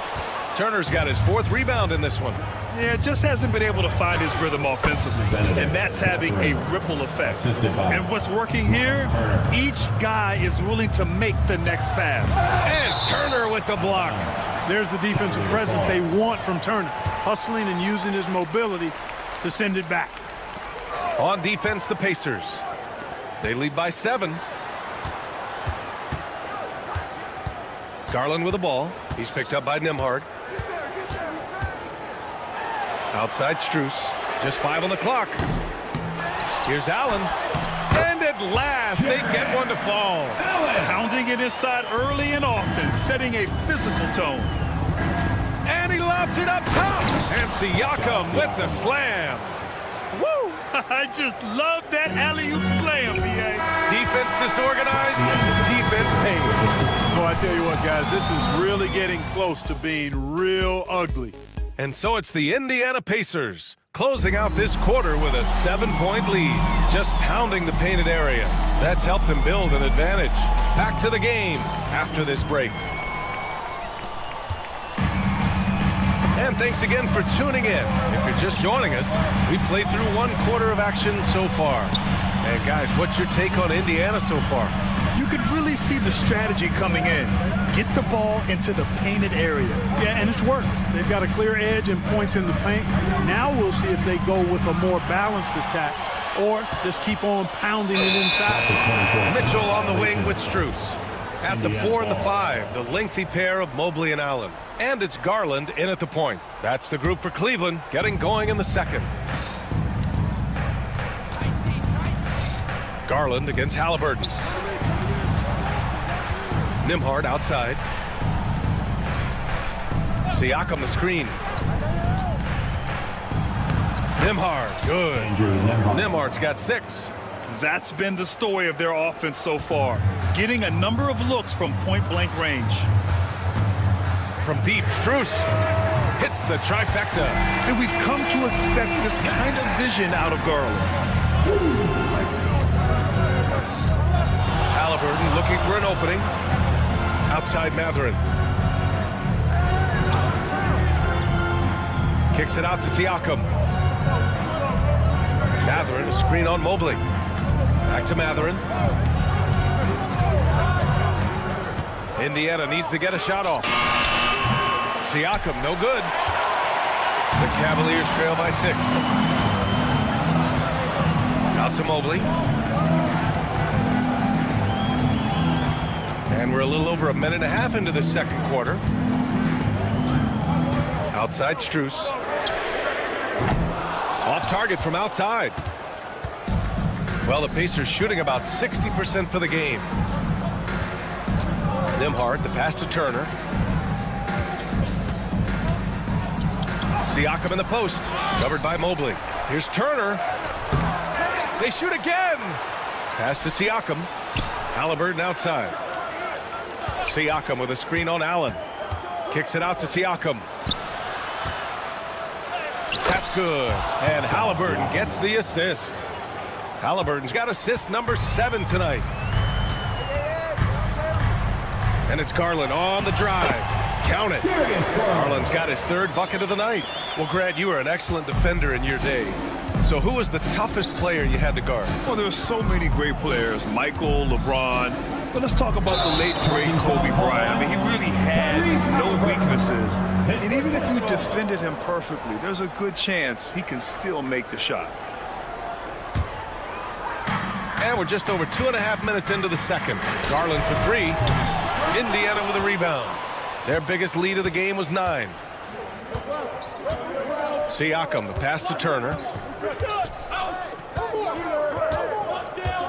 Turner's got his 4th rebound in this one. Yeah, just hasn't been able to find his rhythm offensively, and that's having a ripple effect. And what's working here, each guy is willing to make the next pass. And Turner with the block. There's the defensive presence they want from Turner, hustling and using his mobility to send it back. On defense, the Pacers. They lead by 7. Garland with the ball. He's picked up by Nembhard. Outside Strus. Just 5 on the clock. Here's Allen. And at last, they get one to fall. Pounding it inside early and often, setting a physical tone. And he lobs it up top. And Siakam with the slam. Woo! I just love that alley-oop slam, B.A. Defense disorganized. Defense pays. Well, I tell you what, guys, this is really getting close to being real ugly. And so it's the Indiana Pacers closing out this quarter with a 7-point lead, just pounding the painted area. That's helped them build an advantage. Back to the game after this break. And thanks again for tuning in. If you're just joining us, we played through 1 quarter of action so far. And guys, what's your take on Indiana so far? You can really see the strategy coming in. Get the ball into the painted area. Yeah, and it's worked. They've got a clear edge and points in the paint. Now we'll see if they go with a more balanced attack or just keep on pounding it inside. Mitchell on the wing with Strus. At the 4 and the 5, the lengthy pair of Mobley and Allen. And it's Garland in at the point. That's the group for Cleveland, getting going in the second. Garland against Halliburton. Nembhard outside. Siakam the screen. Nembhard, good. Nembhard's got 6. That's been the story of their offense so far. Getting a number of looks from point-blank range. From deep, Strus hits the trifecta. And we've come to expect this kind of vision out of Garland. Halliburton looking for an opening. Outside Mathurin. Kicks it out to Siakam. Mathurin, a screen on Mobley. Back to Mathurin. Indiana needs to get a shot off. Siakam, no good. The Cavaliers trail by 6. Out to Mobley. And we're a little over a minute and a half into the second quarter. Outside Strus. Off target from outside. Well, the Pacers shooting about 60% for the game. Nembhard, the pass to Turner. Siakam in the post, covered by Mobley. Here's Turner. They shoot again. Pass to Siakam. Halliburton outside. Siakam with a screen on Allen. Kicks it out to Siakam. That's good. And Halliburton gets the assist. Halliburton's got assist number 7 tonight. And it's Garland on the drive. Count it. Garland's got his 3rd bucket of the night. Well, Grant, you were an excellent defender in your day. So who was the toughest player you had to guard? Well, there were so many great players. Michael, LeBron. But let's talk about the late, great Kobe Bryant. I mean, he really had no weaknesses. And even if you defended him perfectly, there's a good chance he can still make the shot. And we're just over 2.5 minutes into the second. Garland for 3. Indiana with a rebound. Their biggest lead of the game was 9. Siakam, the pass to Turner.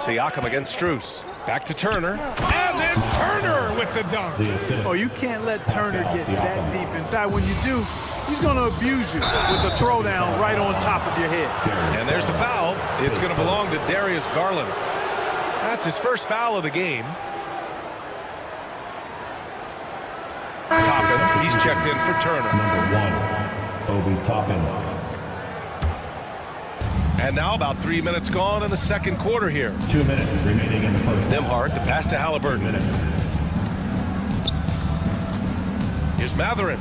Siakam against Strus. Back to Turner. And then Turner with the dunk. Oh, you can't let Turner get that deep inside. When you do, he's going to abuse you with a throwdown right on top of your head. And there's the foul. It's going to belong to Darius Garland. That's his first foul of the game. Toppin, he He's checked in for Turner. Number 1, Obi Toppin. And now about 3 minutes gone in the second quarter here. 2 minutes remaining in the first. Nembhard, the pass to Halliburton. Here's Mathurin.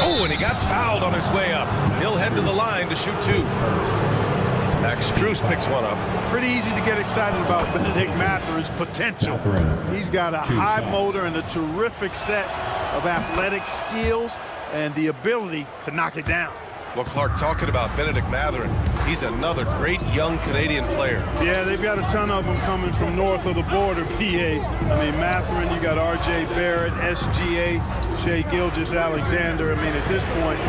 Oh, and he got fouled on his way up. He'll head to the line to shoot 2. Max Strus picks one up. Pretty easy to get excited about Benedict Mathurin's potential. He's got a high motor and a terrific set of athletic skills and the ability to knock it down. Well, Clark, talking about Benedict Mathurin, he's another great young Canadian player. Yeah, they've got a ton of them coming from north of the border, PA. I mean, Mathurin, you got R.J. Barrett, SGA, Shea Gilgeous-Alexander. I mean, at this point,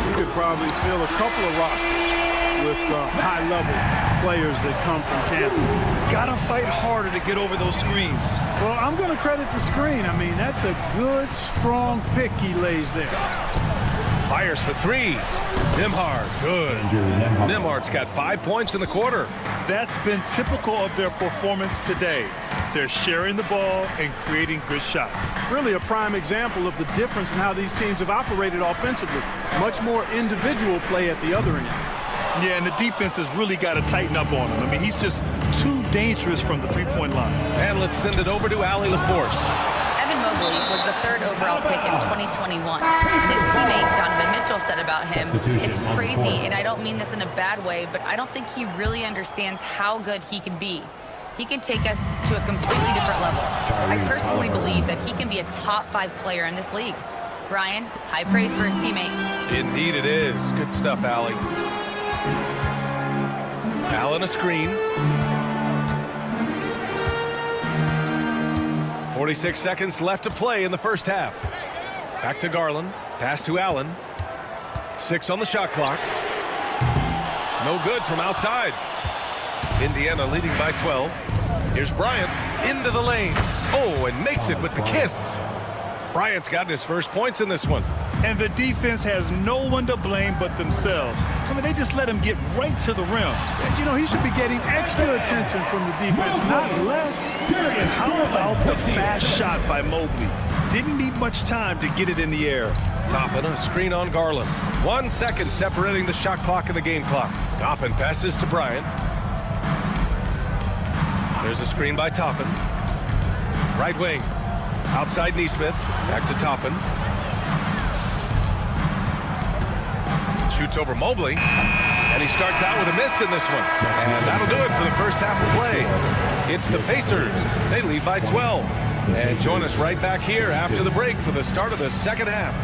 you could probably fill a couple of rosters with high-level players that come from Canada. Gotta fight harder to get over those screens. Well, I'm going to credit the screen. I mean, that's a good, strong pick he lays there. Fires for 3. Nembhard, good. Nembhard's got 5 points in the quarter. That's been typical of their performance today. They're sharing the ball and creating good shots. Really a prime example of the difference in how these teams have operated offensively. Much more individual play at the other end. Yeah, and the defense has really got to tighten up on him. I mean, he's just too dangerous from the three-point line. And let's send it over to Allie LaForce. Evan Mobley was the 3rd overall pick in 2021. His teammate Donovan Mitchell said about him, "It's crazy, and I don't mean this in a bad way, but I don't think he really understands how good he can be. He can take us to a completely different level. I personally believe that he can be a top 5 player in this league." Brian, high praise for his teammate. Indeed it is. Good stuff, Allie. Allen a screen. 46 seconds left to play in the first half. Back to Garland. Pass to Allen. 6 on the shot clock. No good from outside. Indiana leading by 12. Here's Bryant into the lane. Oh, and makes it with the kiss. Bryant's gotten his first points in this one. And the defense has no one to blame but themselves. I mean, they just let him get right to the rim. You know, he should be getting extra attention from the defense, not less. And how about the fast shot by Mobley? Didn't need much time to get it in the air. Toppin a screen on Garland. 1 second separating the shot clock and the game clock. Toppin passes to Bryant. There's a screen by Toppin. Right wing. Outside Neesmith. Back to Toppin. Shoots over Mobley. And he starts out with a miss in this one. And that'll do it for the first half of play. It's the Pacers. They lead by 12. And join us right back here after the break for the start of the second half.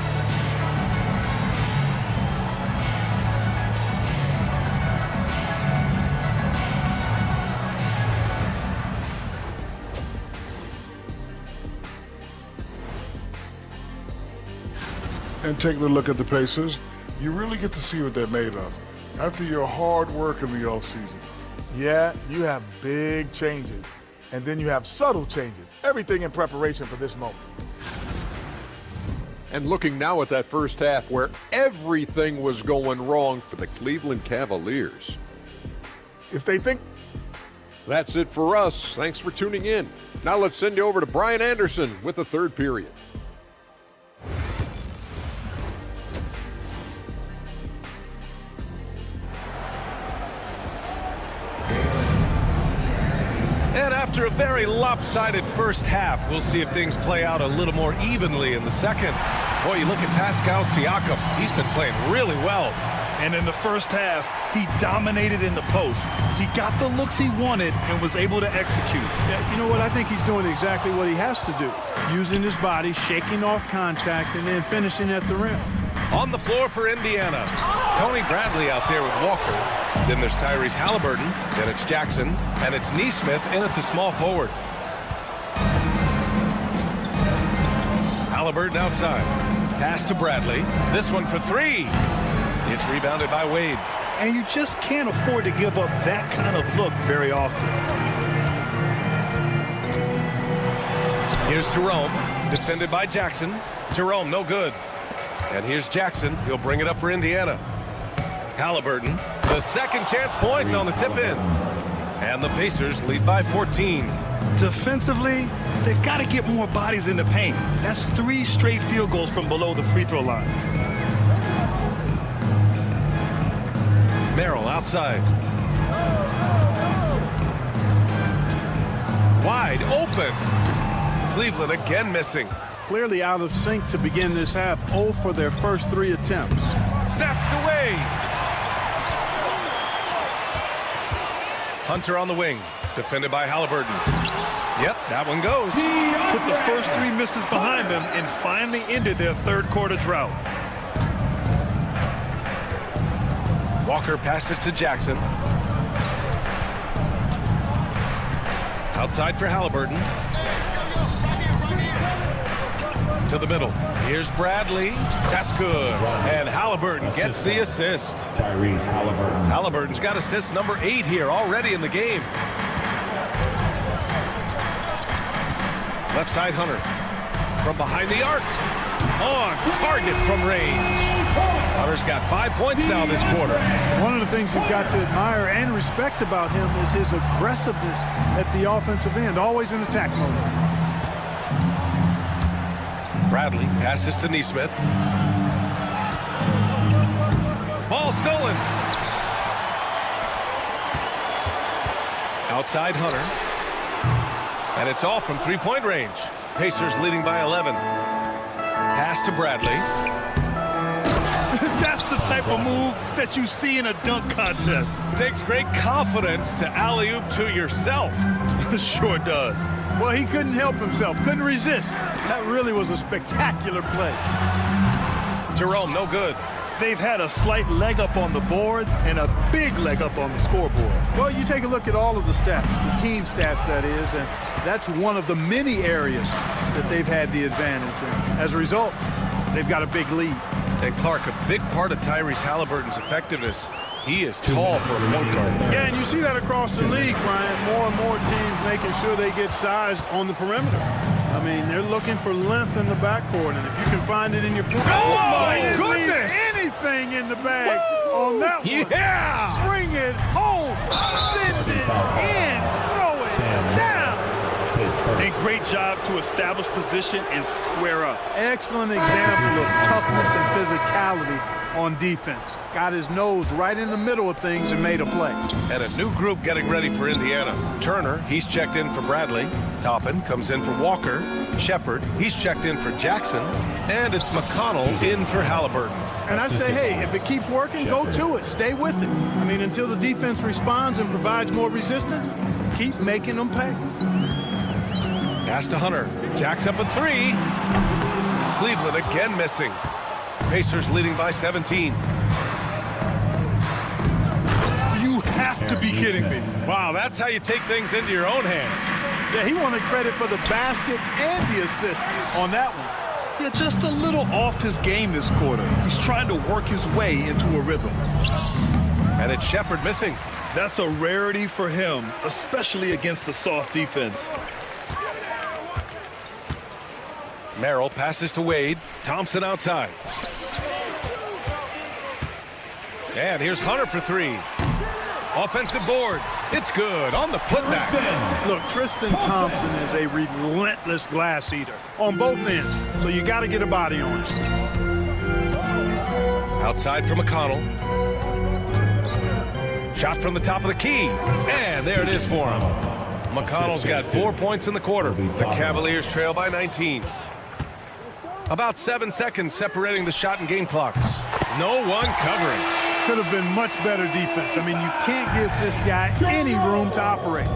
And taking a look at the Pacers, you really get to see what they're made of. After your hard work in the offseason, yeah, you have big changes. And then you have subtle changes. Everything in preparation for this moment. And looking now at that first half where everything was going wrong for the Cleveland Cavaliers. If they think... That's it for us. Thanks for tuning in. Now let's send you over to Brian Anderson with the third period. And after a very lopsided first half, we'll see if things play out a little more evenly in the second. Boy, you look at Pascal Siakam. He's been playing really well. And in the first half, he dominated in the post. He got the looks he wanted and was able to execute. Yeah, you know what? I think he's doing exactly what he has to do. Using his body, shaking off contact, and then finishing at the rim. On the floor for Indiana, Tony Bradley out there with Walker. Then there's Tyrese Halliburton. Then it's Jackson. And it's Neesmith in at the small forward. Halliburton outside. Pass to Bradley. This one for 3. It's rebounded by Wade. And you just can't afford to give up that kind of look very often. Here's Jerome. Defended by Jackson. Jerome, no good. And here's Jackson. He'll bring it up for Indiana. Halliburton. The second chance points on the tip in. And the Pacers lead by 14. Defensively, They've got to get more bodies in the paint. That's 3 straight field goals from below the free throw line. Merrill outside. Wide open. Cleveland again missing. Clearly out of sync to begin this half. 0 for their first 3 attempts. Snatched away. Hunter on the wing. Defended by Halliburton. Yep, that one goes. Put the first 3 misses behind them and finally ended their third quarter drought. Walker passes to Jackson. Outside for Halliburton. To the middle. Here's Bradley. That's good. And Halliburton gets the assist. Halliburton's got assist number 8 here already in the game. Left side Hunter. From behind the arc. On target from range. Hunter's got 5 points now this quarter. One of the things you've got to admire and respect about him is his aggressiveness at the offensive end, always in attack mode. Bradley passes to Nesmith. Ball stolen. Outside Hunter. And it's off from 3-point range. Pacers leading by 11. Pass to Bradley. That's the type of move that you see in a dunk contest. Takes great confidence to alley-oop to yourself. Sure does. Well, he couldn't help himself, couldn't resist. That really was a spectacular play. Jerome, no good. They've had a slight leg up on the boards and a big leg up on the scoreboard. Well, you take a look at all of the stats, the team stats that is, and that's one of the many areas that they've had the advantage in. As a result, they've got a big lead. And Clark, a big part of Tyrese Halliburton's effectiveness, he is tall for a point guard. Yeah, and you see that across the league, Brian. More and more teams making sure they get size on the perimeter. I mean, they're looking for length in the backcourt, and if you can find it in your pool, my goodness! Anything in the bag on that one. Yeah! Bring it home, send it in, throw it down. A great job to establish position and square up. Excellent example of toughness and physicality on defense. Got his nose right in the middle of things and made a play. And a new group getting ready for Indiana. Turner, he's checked in for Bradley. Toppin comes in for Walker. Shepard, he's checked in for Jackson. And it's McConnell in for Halliburton. And I say, hey, if it keeps working, go to it. Stay with it. I mean, until the defense responds and provides more resistance, keep making them pay. Pass to Hunter. Jacks up at 3. Cleveland again missing. Pacers leading by 17. You have to be kidding me. Wow, that's how you take things into your own hands. Yeah, he wanted credit for the basket and the assist on that one. Yeah, just a little off his game this quarter. He's trying to work his way into a rhythm. And it's Shepard missing. That's a rarity for him, especially against the soft defense. Merrill passes to Wade. Thompson outside. And here's Hunter for 3. Offensive board. It's good on the putback. Look, Tristan Thompson is a relentless glass eater on both ends, so you got to get a body on him. Outside for McConnell. Shot from the top of the key. And there it is for him. McConnell's got 4 points in the quarter. The Cavaliers trail by 19. About 7 seconds separating the shot and game clocks. No one covering. Could have been much better defense. I mean, you can't give this guy any room to operate.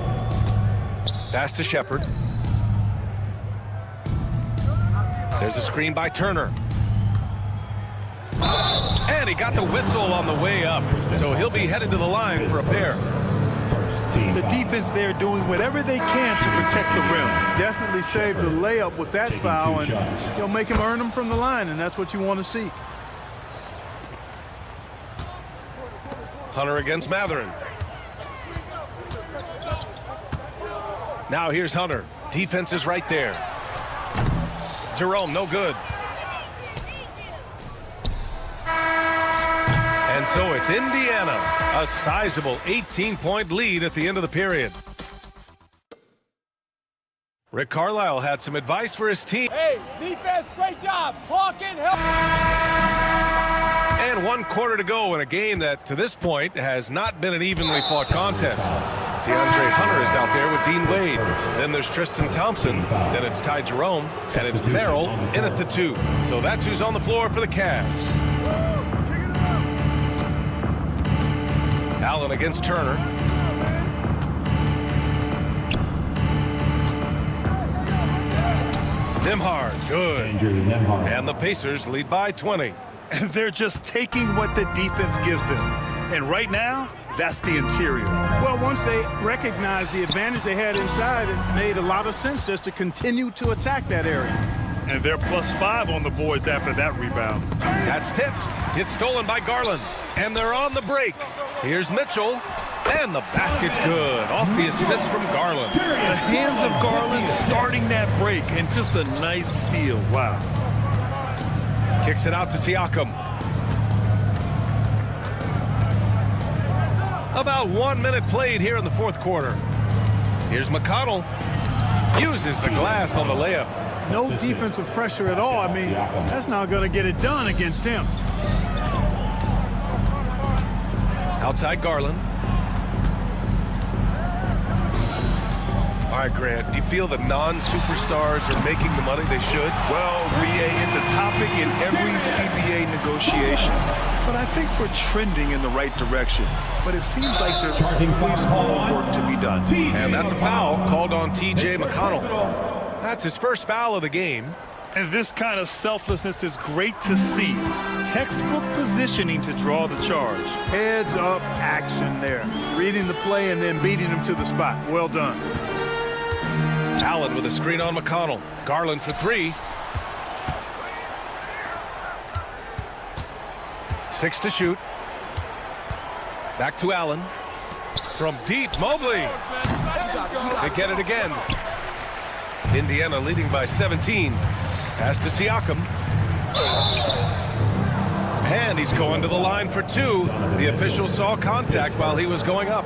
Pass to Shepard. There's a screen by Turner. And he got the whistle on the way up. So he'll be headed to the line for a pair. The defense there doing whatever they can to protect the rim. Definitely saved the layup with that foul, and you'll make him earn them from the line, and that's what you want to see. Hunter against Matherin. Now here's Hunter. Defense is right there. Jerome, no good. And so it's Indiana, a sizable 18-point lead at the end of the period. Rick Carlisle had some advice for his team. Hey, defense, great job. Talking, help. And 1 quarter to go in a game that, to this point, has not been an evenly fought contest. DeAndre Hunter is out there with Dean Wade. Then there's Tristan Thompson. Then it's Ty Jerome. And it's Merrill in at the 2. So that's who's on the floor for the Cavs. Allen against Turner. Nembhard, good. And the Pacers lead by 20. And they're just taking what the defense gives them. And right now, that's the interior. Well, once they recognized the advantage they had inside, it made a lot of sense just to continue to attack that area. And they're +5 on the boards after that rebound. That's tipped. It's stolen by Garland. And they're on the break. Here's Mitchell. And the basket's good. Off the assist from Garland. The hands of Garland starting that break. And just a nice steal. Wow. Kicks it out to Siakam. About 1 minute played here in the 4th quarter. Here's McConnell. Uses the glass on the layup. No defensive pressure at all. I mean, that's not going to get it done against him. Outside Garland. All right, Grant, do you feel the non-superstars are making the money they should? Well, B.A., it's a topic in every CBA negotiation. But I think we're trending in the right direction. But it seems like there's always more work to be done. And that's a foul called on T.J. McConnell. That's his first foul of the game. And this kind of selflessness is great to see. Textbook positioning to draw the charge. Heads up action there. Reading the play and then beating him to the spot. Well done. Allen with a screen on McConnell. Garland for 3. 6 to shoot. Back to Allen. From deep, Mobley. They get it again. Indiana leading by 17. Pass to Siakam. And he's going to the line for 2. The official saw contact while he was going up.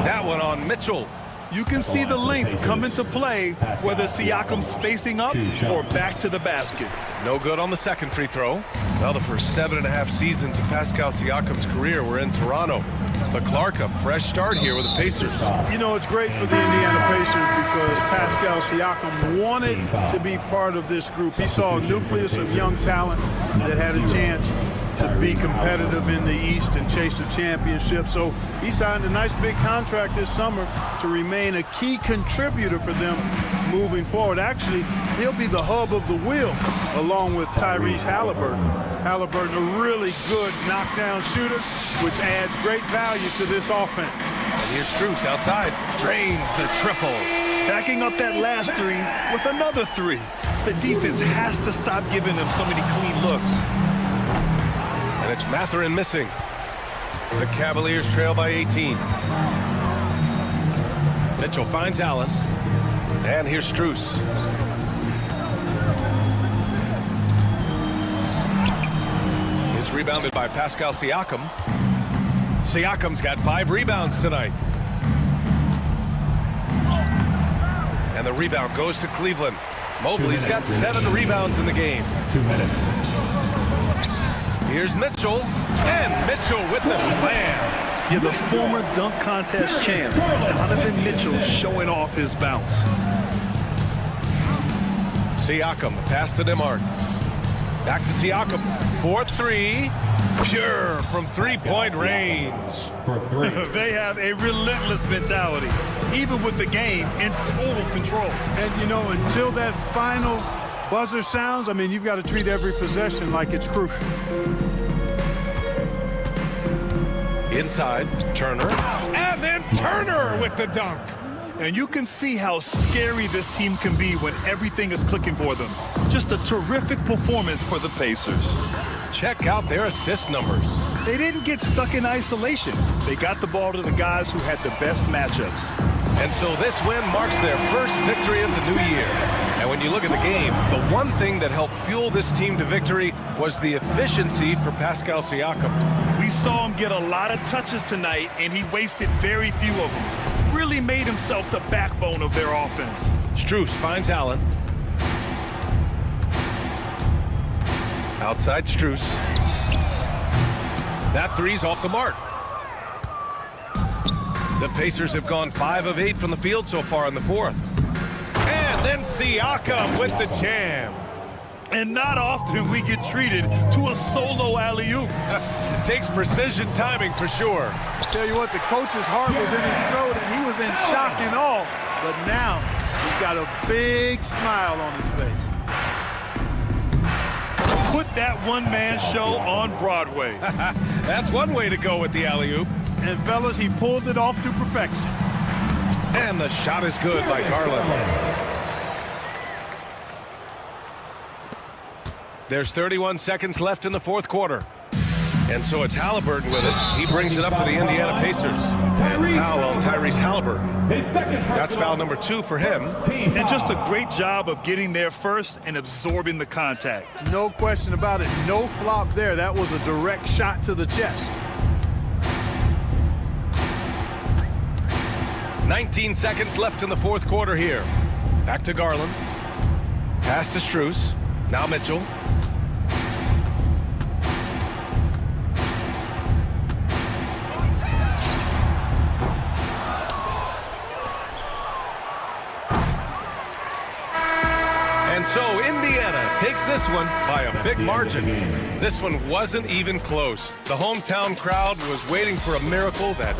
That one on Mitchell. You can see the length come into play, whether Siakam's facing up or back to the basket. No good on the second free throw. Well, the first 7.5 seasons of Pascal Siakam's career were in Toronto. But Clark, a fresh start here with the Pacers. You know, it's great for the Indiana Pacers because Pascal Siakam wanted to be part of this group. He saw a nucleus of young talent that had a chance to be competitive in the East and chase the championship. So he signed a nice big contract this summer to remain a key contributor for them moving forward. Actually, he'll be the hub of the wheel along with Tyrese Halliburton. Halliburton, a really good knockdown shooter, which adds great value to this offense. And here's Strus outside. Drains the triple. Backing up that last 3 with another 3. The defense has to stop giving them so many clean looks. And it's Mathurin missing. The Cavaliers trail by 18. Mitchell finds Allen. And here's Strus. It's rebounded by Pascal Siakam. Siakam's got 5 rebounds tonight. And the rebound goes to Cleveland. Mobley's got 7 rebounds in the game. 2 minutes. Here's Mitchell, and Mitchell with the slam. Yeah, the former dunk contest champ, Donovan Mitchell, showing off his bounce. Siakam, the pass to Nembhard. Back to Siakam, 4-3, pure from 3-point range. They have a relentless mentality, even with the game in total control. And, you know, until that final buzzer sounds, I mean, you've got to treat every possession like it's crucial. Inside, Turner, and then Turner with the dunk. And you can see how scary this team can be when everything is clicking for them. Just a terrific performance for the Pacers. Check out their assist numbers. They didn't get stuck in isolation. They got the ball to the guys who had the best matchups. And so this win marks their first victory of the new year. And when you look at the game, the one thing that helped fuel this team to victory was the efficiency for Pascal Siakam. We saw him get a lot of touches tonight, and he wasted very few of them. really made himself the backbone of their offense. Strus finds Allen. Outside Strus. That three's off the mark. The Pacers have gone 5 of 8 from the field so far in the fourth. And then Siakam with the jam. And not often we get treated to a solo alley-oop. Takes precision timing for sure. Tell you what, the coach's heart was in his throat and he was in shock and awe. But now he's got a big smile on his face. Put that one-man show on Broadway. That's one way to go with the alley-oop. And fellas, he pulled it off to perfection. And the shot is good by Garland. There's 31 seconds left in the fourth quarter. And so it's Halliburton with it. He brings it up for the Indiana Pacers. And foul on Tyrese Halliburton. That's foul number 2 for him. And just a great job of getting there first and absorbing the contact. No question about it. No flop there. That was a direct shot to the chest. 19 seconds left in the fourth quarter here. Back to Garland. Pass to Strus. Now Mitchell. And so Indiana takes this one by a big margin. This one wasn't even close. The hometown crowd was waiting for a miracle that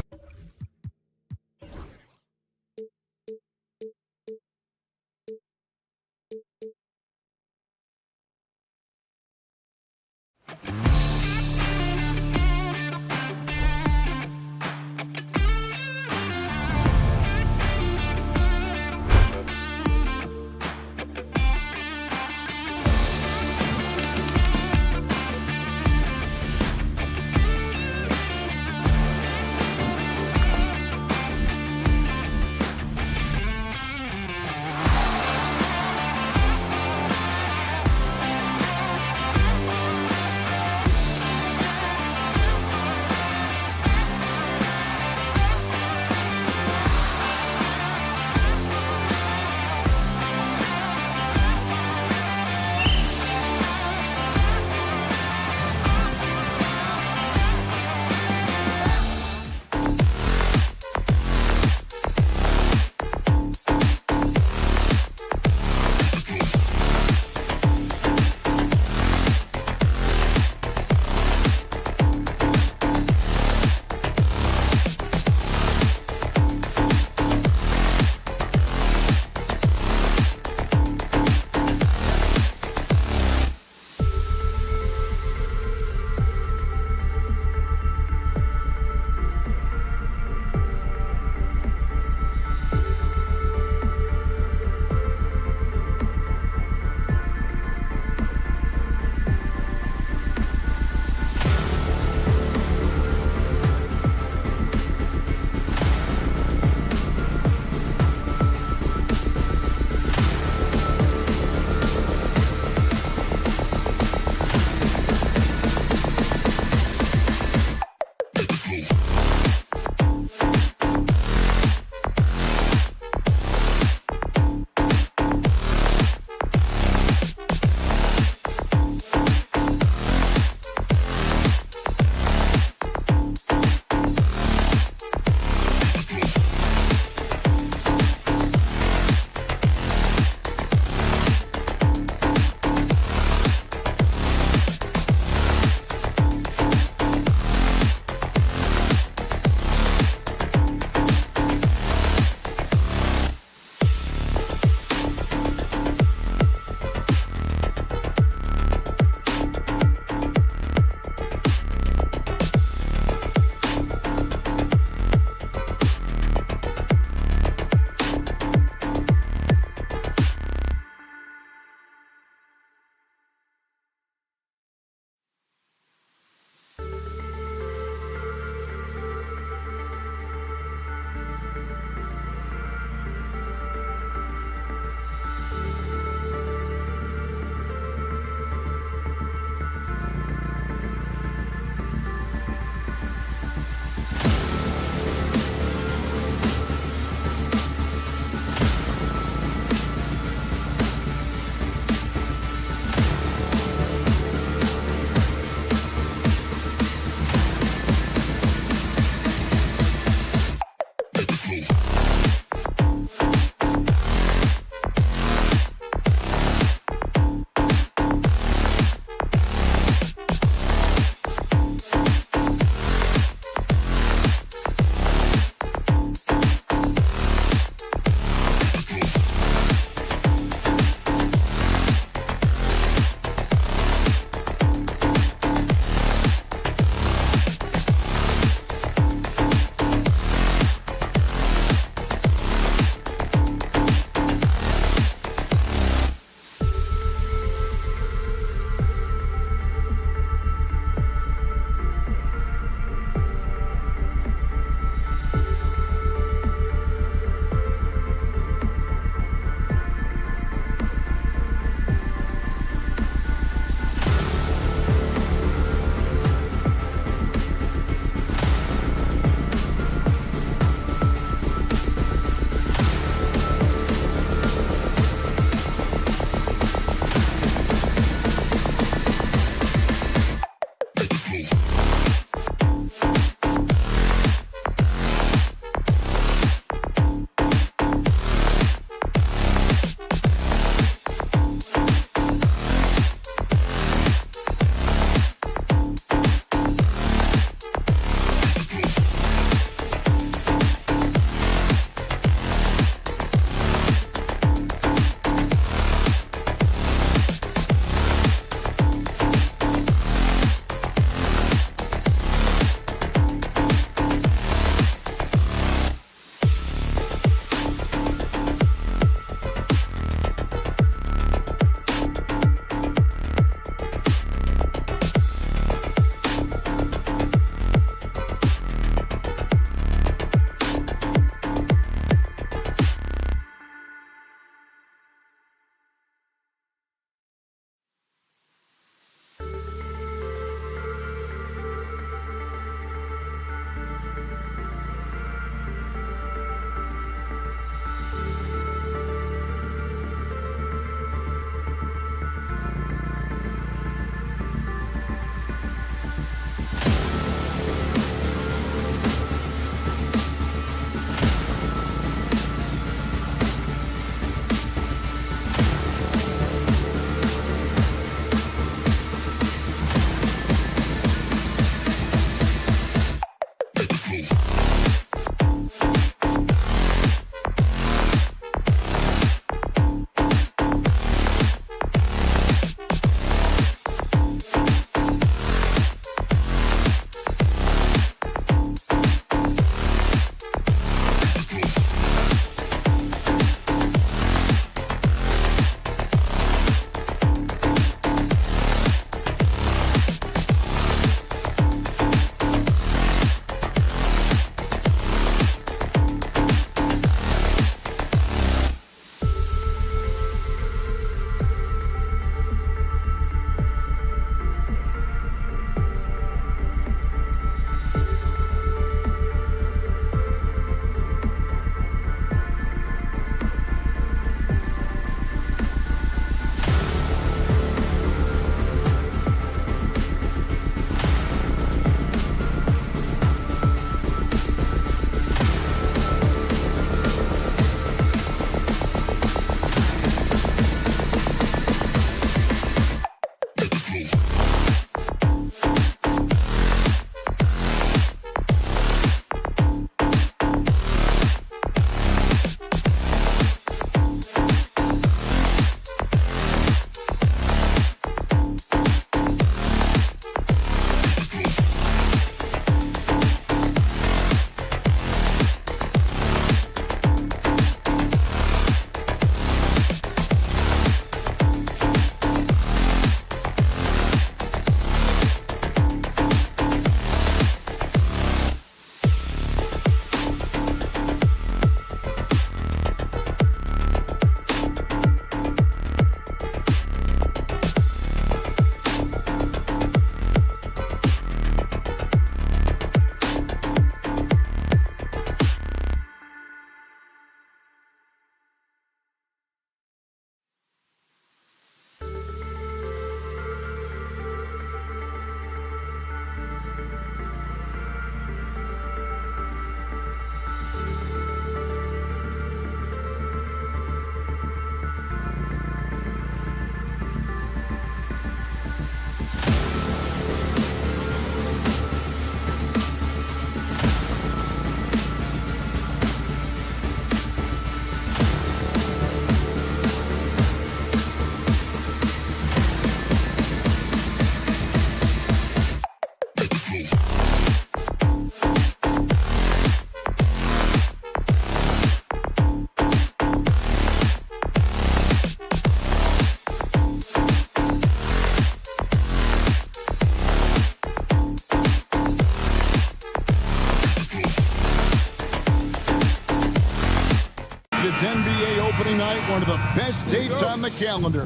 one of the best dates on the calendar.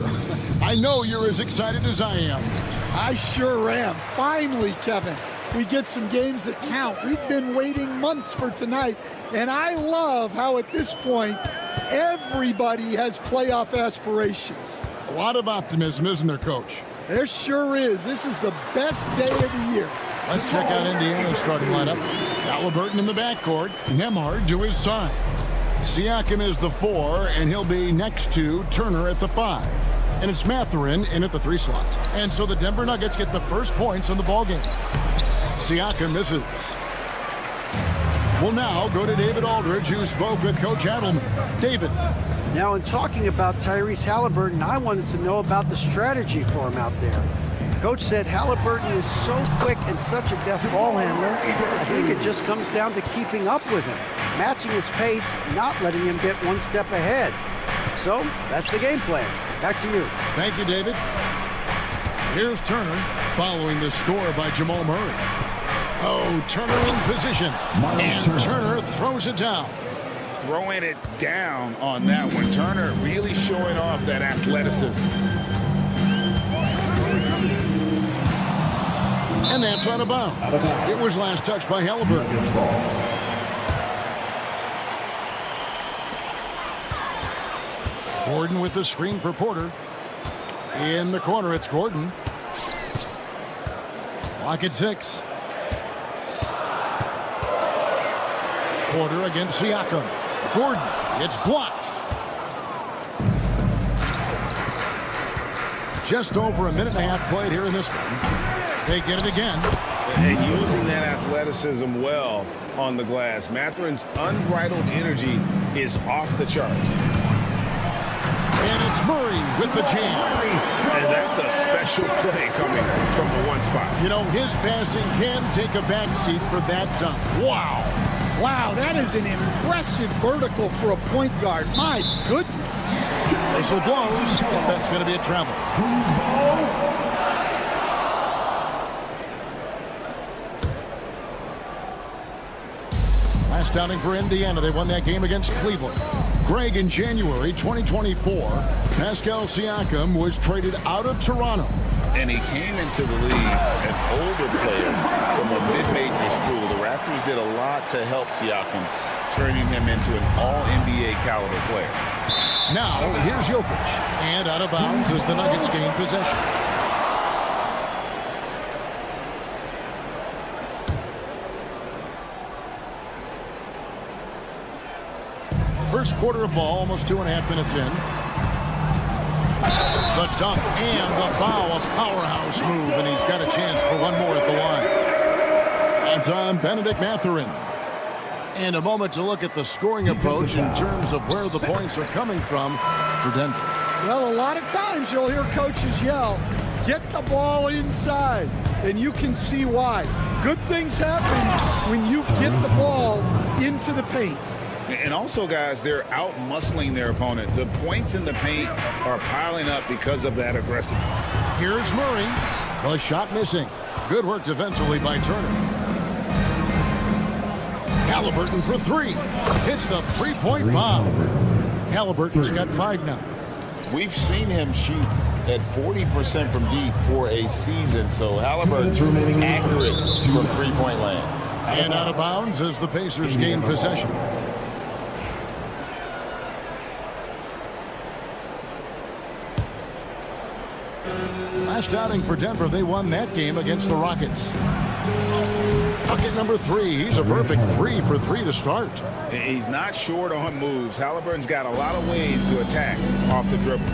I know you're as excited as I am. I sure am. Finally, Kevin, we get some games that count. We've been waiting months for tonight, and I love how at this point, everybody has playoff aspirations. A lot of optimism, isn't there, Coach? There sure is. This is the best day of the year. Let's check out Indiana's starting lineup. Halliburton in the backcourt. Nembhard to his side. Siakam is the 4, and he'll be next to Turner at the 5. And it's Mathurin in at the 3 slot. And so the Denver Nuggets get the first points in the ballgame. Siakam misses. We'll now go to David Aldridge, who spoke with Coach Adelman. David. Now, in talking about Tyrese Halliburton, I wanted to know about the strategy for him out there. Coach said Halliburton is so quick and such a deft ball handler, I think it just comes down to keeping up with him, matching his pace, not letting him get one step ahead. So, that's the game plan. Back to you. Thank you, David. Here's Turner, following the score by Jamal Murray. Oh, Turner in position, and Turner throws it down. Throwing it down on that one. Turner really showing off that athleticism. And that's out of bounds. It was last touched by Halliburton. Gordon with the screen for Porter. In the corner, it's Gordon. Clock at 6. Porter against Siakam. Gordon, it's blocked. Just over a minute and a half played here in this one. They get it again. And using that athleticism well on the glass. Mathurin's unbridled energy is off the charts. And it's Murray with the jam. And that's a special play coming from the one spot. You know, his passing can take a backseat for that dunk. Wow. Wow, that is an impressive vertical for a point guard. My goodness. Whistle blows. That's going to be a travel. Last outing for Indiana. They won that game against Cleveland. Greg, in January 2024, Pascal Siakam was traded out of Toronto. And he came into the league an older player from a mid-major school. The Raptors did a lot to help Siakam, turning him into an all-NBA caliber player. Now, here's Jokic. And out of bounds as the Nuggets gain possession. First quarter of ball, almost 2.5 minutes in. The dunk and the foul, a powerhouse move, and he's got a chance for one more at the line. It's on Benedict Mathurin. And a moment to look at the scoring approach in terms of where the points are coming from for Denver. Well, a lot of times you'll hear coaches yell, get the ball inside, and you can see why. Good things happen when you get the ball into the paint. And also, guys, they're out-muscling their opponent. The points in the paint are piling up because of that aggressiveness. Here's Murray. The shot missing. Good work defensively by Turner. Halliburton for 3. Hits the three-point bomb. Halliburton's got 5 now. We've seen him shoot at 40% from deep for a season, so Halliburton's accurate from three-point land. And out of bounds as the Pacers gain possession. Last outing for Denver, they won that game against the Rockets. Bucket number 3. He's a perfect 3 for 3 to start. He's not short on moves. Halliburton's got a lot of ways to attack off the dribble.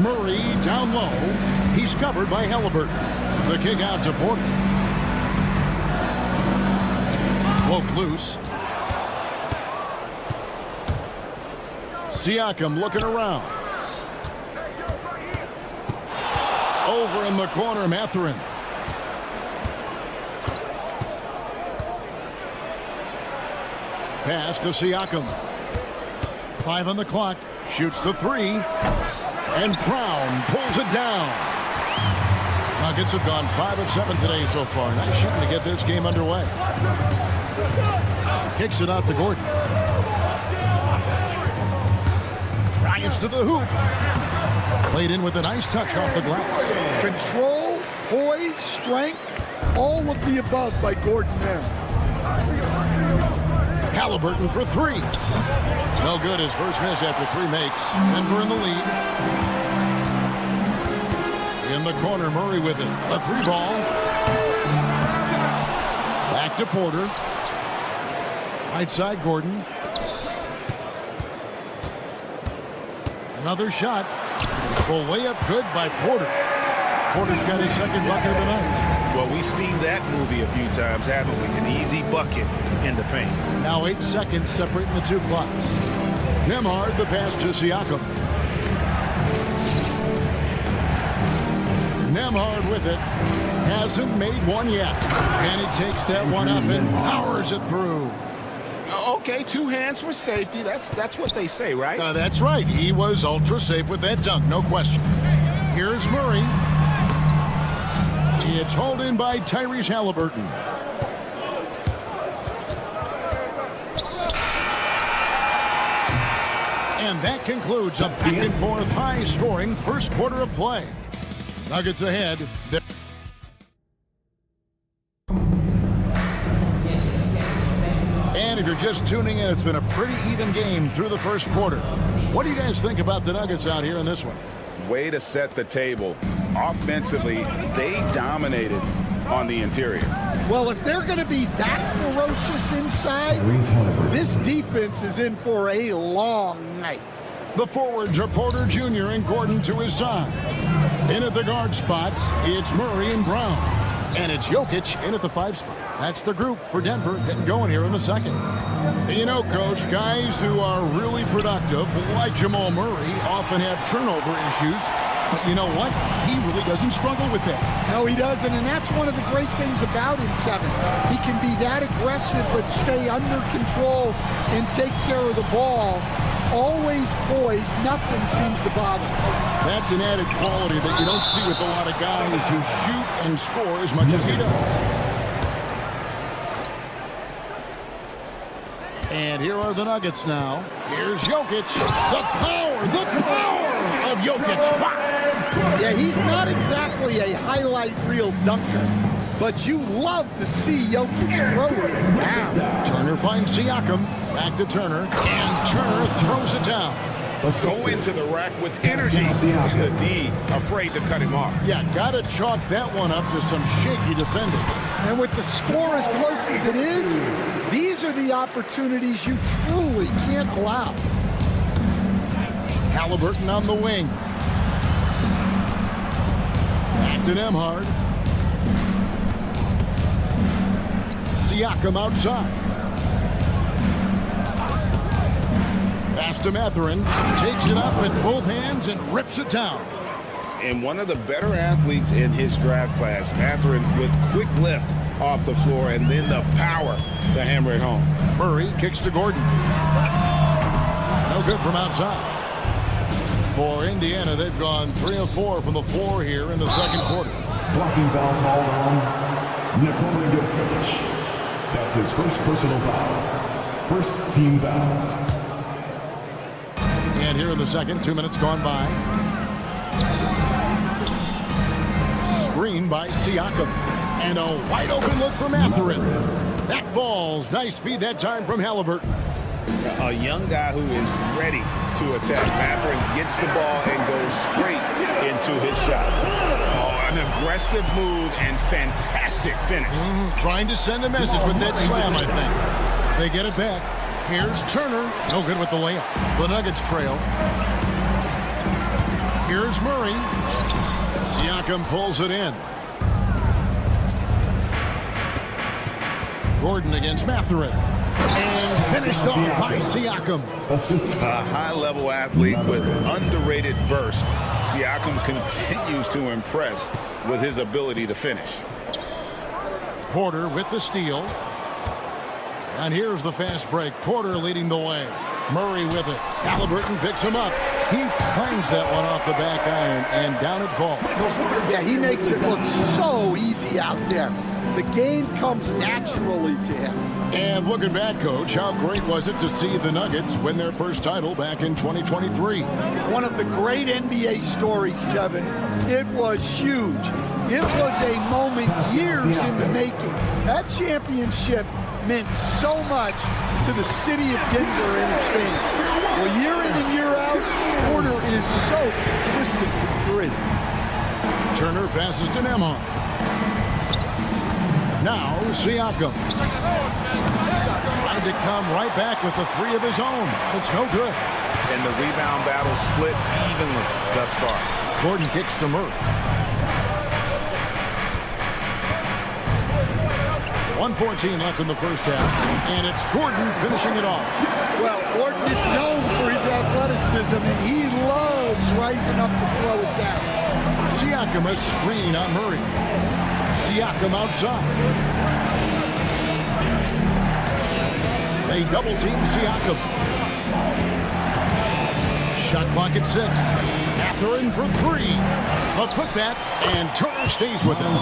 Murray down low. He's covered by Halliburton. The kick out to Porter. Woke loose. Siakam looking around. Over in the corner, Mathurin. Pass to Siakam. 5 on the clock. Shoots the 3. And Brown pulls it down. Nuggets have gone 5 of 7 today so far. Nice shooting to get this game underway. Kicks it out to Gordon. drives to the hoop. Played in with a nice touch off the glass. Control, poise, strength, all of the above by Gordon there. Halliburton for three. No good. His first miss after three makes. Denver in the lead. In the corner, Murray with it. A three ball. Back to Porter. Right side, Gordon. Another shot. Full layup good by Porter. Porter's got his second bucket of the night. Well, we've seen that movie a few times, haven't we? An easy bucket in the paint. Now 8 seconds separating the two clocks. Nembhard, the pass to Siakam. Nembhard with it. Hasn't made one yet. And he takes that one up and powers it through. Okay, 2 hands for safety. That's what they say, right? That's right. He was ultra safe with that dunk, no question. Here's Murray. It's hauled in by Tyrese Halliburton. And that concludes a back-and-forth, high-scoring first quarter of play. Nuggets ahead. And if you're just tuning in, it's been a pretty even game through the first quarter. What do you guys think about the Nuggets out here in this one? Way to set the table. Offensively, they dominated on the interior. Well, if they're going to be that ferocious inside, this defense is in for a long night. The forwards are Porter Jr. and Gordon to his side. In at the guard spots, it's Murray and Brown. And it's Jokic in at the 5 spot. That's the group for Denver getting going here in the second. You know, Coach, guys who are really productive, like Jamal Murray, often have turnover issues. But you know what? He really doesn't struggle with that. No, he doesn't, and that's one of the great things about him, Kevin. He can be that aggressive but stay under control and take care of the ball. Always poised, nothing seems to bother him. That's an added quality that you don't see with a lot of guys who shoot and score as much as he does. And here are the Nuggets now. Here's Jokic. The power of Jokic. Wow. Yeah, he's not exactly a highlight reel dunker, but you love to see Jokic throw it down. Turner finds Siakam. Back to Turner. And Turner throws it down. Go into the rack with energy. The D afraid to cut him off. Yeah, gotta chalk that one up to some shaky defending. And with the score as close as it is, these are the opportunities you truly can't allow. Halliburton on the wing. Back to Nembhard. Siakam outside. Pass to Mathurin. Takes it up with both hands and rips it down. And one of the better athletes in his draft class, Mathurin, with quick lift off the floor and then the power to hammer it home. Murray kicks to Gordon. No good from outside. For Indiana, they've gone 3 of 4 from the floor here in the second quarter. Blocking foul called on Nikola Jokic. That's his first personal foul. First team foul. And here in the second, 2 minutes gone by. Screen by Siakam. And a wide open look for Mathurin. That falls. Nice feed that time from Halliburton. A young guy who is ready to attack. Mathurin gets the ball and goes straight into his shot. Oh, an aggressive move and fantastic finish. Trying to send a message with that slam, I think. They get it back. Here's Turner. No good with the layup. The Nuggets trail. Here's Murray. Siakam pulls it in. Gordon against Mathurin. And finished off by Siakam. A high-level athlete with underrated burst. Siakam continues to impress with his ability to finish. Porter with the steal. And here's the fast break. Porter leading the way. Murray with it. Halliburton picks him up. He clangs that one off the back iron, and down it falls. Yeah, he makes it look so easy out there. The game comes naturally to him. And looking back, Coach, how great was it to see the Nuggets win their first title back in 2023? One of the great NBA stories, Kevin. It was huge. It was a moment years in the making. That championship meant so much to the city of Denver and its fans. Well, year in and year out, Porter is so consistent from three. Turner passes to Nembhard. Now Siakam. Trying to come right back with the three of his own. It's no good. And the rebound battle split evenly thus far. Gordon kicks to Murray. 1:14 left in the first half, and it's Gordon finishing it off. Well, Gordon is known for his athleticism, and he loves rising up to throw it down. Siakam a screen on Murray. Siakam outside. They double team Siakam. Shot clock at 6. After in for 3. A putback, and Turner stays with him.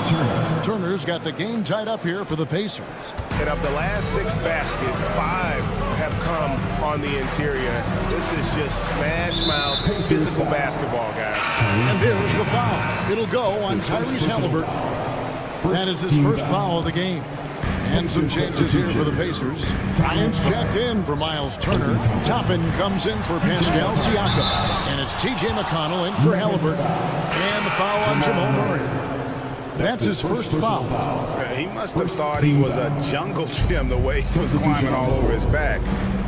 Turner's got the game tied up here for the Pacers. And of the last 6 baskets, 5 have come on the interior. This is just smash mouth, physical basketball, guys. And there's the foul. It'll go on Tyrese Haliburton. That is his first foul of the game. And some changes here for the Pacers. Bryant's checked in for Miles Turner. Toppin comes in for Pascal Siakam. And it's T.J. McConnell in for Haliburton. And the foul on Jamal Murray. That's his first foul. He must have thought he was a jungle gym the way he was climbing all over his back.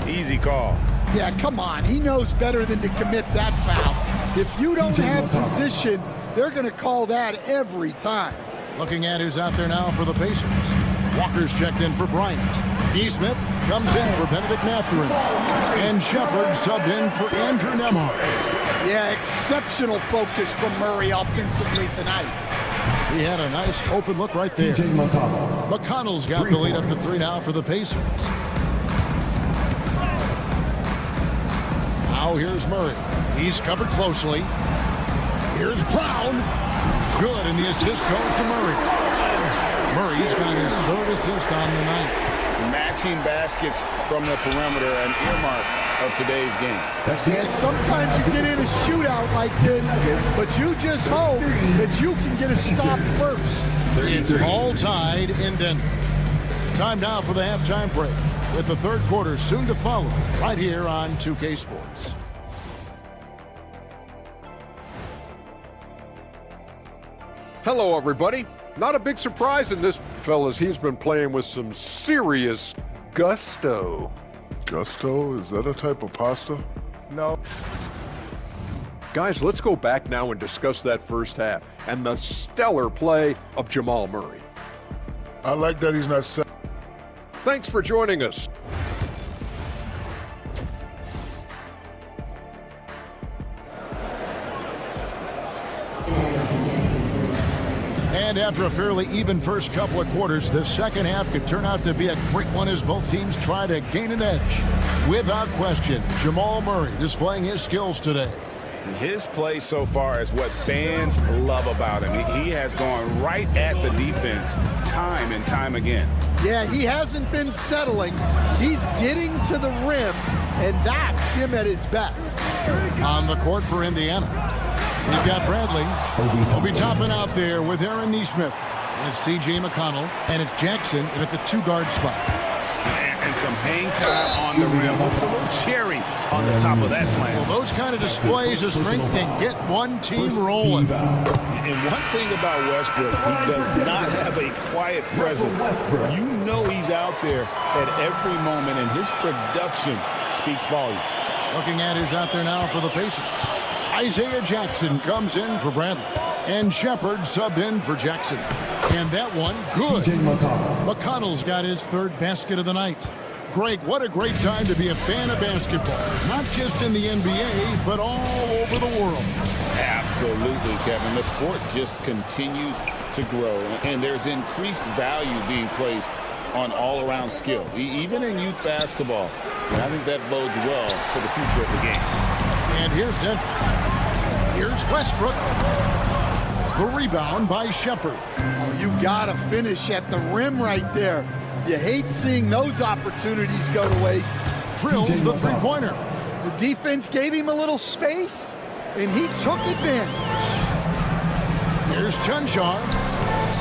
Easy call. Yeah, come on. He knows better than to commit that foul. If you don't have position, they're going to call that every time. Looking at who's out there now for the Pacers. Walker's checked in for Bryant. Smith comes in for Benedict Mathurin. And Shepard subbed in for Andrew Nembhard. Yeah, exceptional focus from Murray offensively tonight. He had a nice open look right there. McConnell's got the lead up to 3 now for the Pacers. Now here's Murray. He's covered closely. Here's Brown. Good, and the assist goes to Murray. Murray's got his 3rd assist on the night. Matching baskets from the perimeter, an earmark of today's game. Yeah, sometimes you get in a shootout like this, but you just hope that you can get a stop first. It's all tied in Denver. Time now for the halftime break, with the 3rd quarter soon to follow, right here on 2K Sports. Hello, everybody. Not a big surprise in this, fellas. He's been playing with some serious gusto. Gusto? Is that a type of pasta? No. Guys, let's go back now and discuss that first half and the stellar play of Jamal Murray. I like that he's not set. Thanks for joining us. And after a fairly even first couple of quarters, the second half could turn out to be a great one as both teams try to gain an edge. Without question, Jamal Murray displaying his skills today. His play so far is what fans love about him. He has gone right at the defense time and time again. Yeah, he hasn't been settling. He's getting to the rim, and that's him at his best. On the court for Indiana, we've got Bradley. He'll be topping out there with Aaron Nesmith. And it's T.J. McConnell, and it's Jackson at the 2-guard spot. And some hang time on the rim. Looks a little cherry on the top of that slam. Well, those kind of displays of strength can get one team rolling. And one thing about Westbrook, he does not have a quiet presence. You know he's out there at every moment, and his production speaks volumes. Looking at who's out there now for the Pacers. Isaiah Jackson comes in for Bradley. And Shepard subbed in for Jackson. And that one, good. McConnell's got his 3rd basket of the night. Greg, what a great time to be a fan of basketball. Not just in the NBA, but all over the world. Absolutely, Kevin. The sport just continues to grow. And there's increased value being placed on all-around skill, even in youth basketball. And I think that bodes well for the future of the game. And here's Denver. Here's Westbrook. The rebound by Shepherd. Oh, you got to finish at the rim right there. You hate seeing those opportunities go to waste. Drills the three-pointer. The defense gave him a little space, and he took advantage. Here's Chunchar.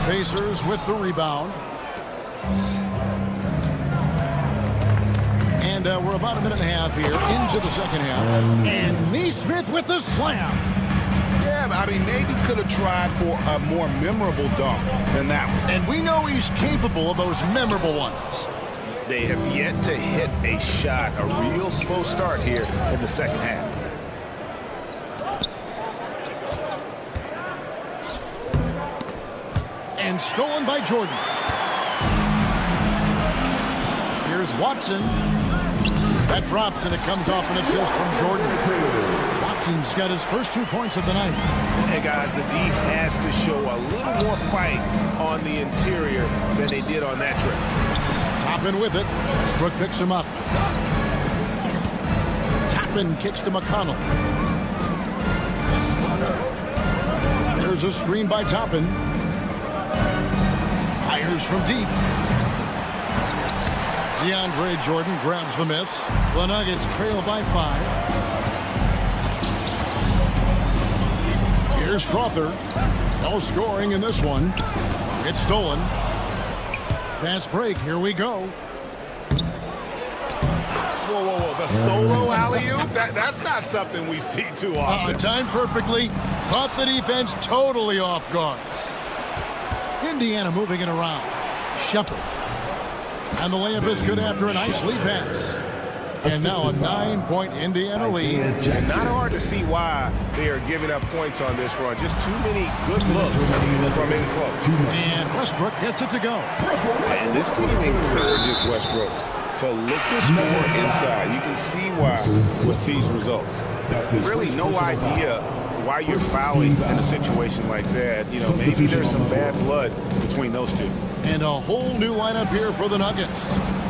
Pacers with the rebound. And we're about a minute and a half here into the second half. And Neesmith with the slam. Yeah, I mean, maybe could have tried for a more memorable dunk than that one. And we know he's capable of those memorable ones. They have yet to hit a shot, a real slow start here in the second half. And stolen by Jordan. Here's Watson. That drops, and it comes off an assist from Jordan. Watson's got his first 2 points of the night. Hey, guys, the D has to show a little more fight on the interior than they did on that trip. Toppin with it. Westbrook picks him up. Toppin kicks to McConnell. There's a screen by Toppin. Fires from deep. DeAndre Jordan grabs the miss. The Nuggets trail by 5. Here's Crowther. No scoring in this one. It's stolen. Fast break. Here we go. Whoa, whoa, whoa. The solo alley-oop? That's not something we see too often. Timed perfectly. Caught the defense totally off guard. Indiana moving it around. Shepherd. And the layup is good after a nice lead pass. And now a 9-point Indiana lead. And not hard to see why they are giving up points on this run. Just too many good looks from in close. And Westbrook gets it to go. And this team encourages Westbrook to look to score inside. You can see why with these results. Really no idea why you're fouling in a situation like that. You know, maybe there's some bad blood between those two. And a whole new lineup here for the Nuggets.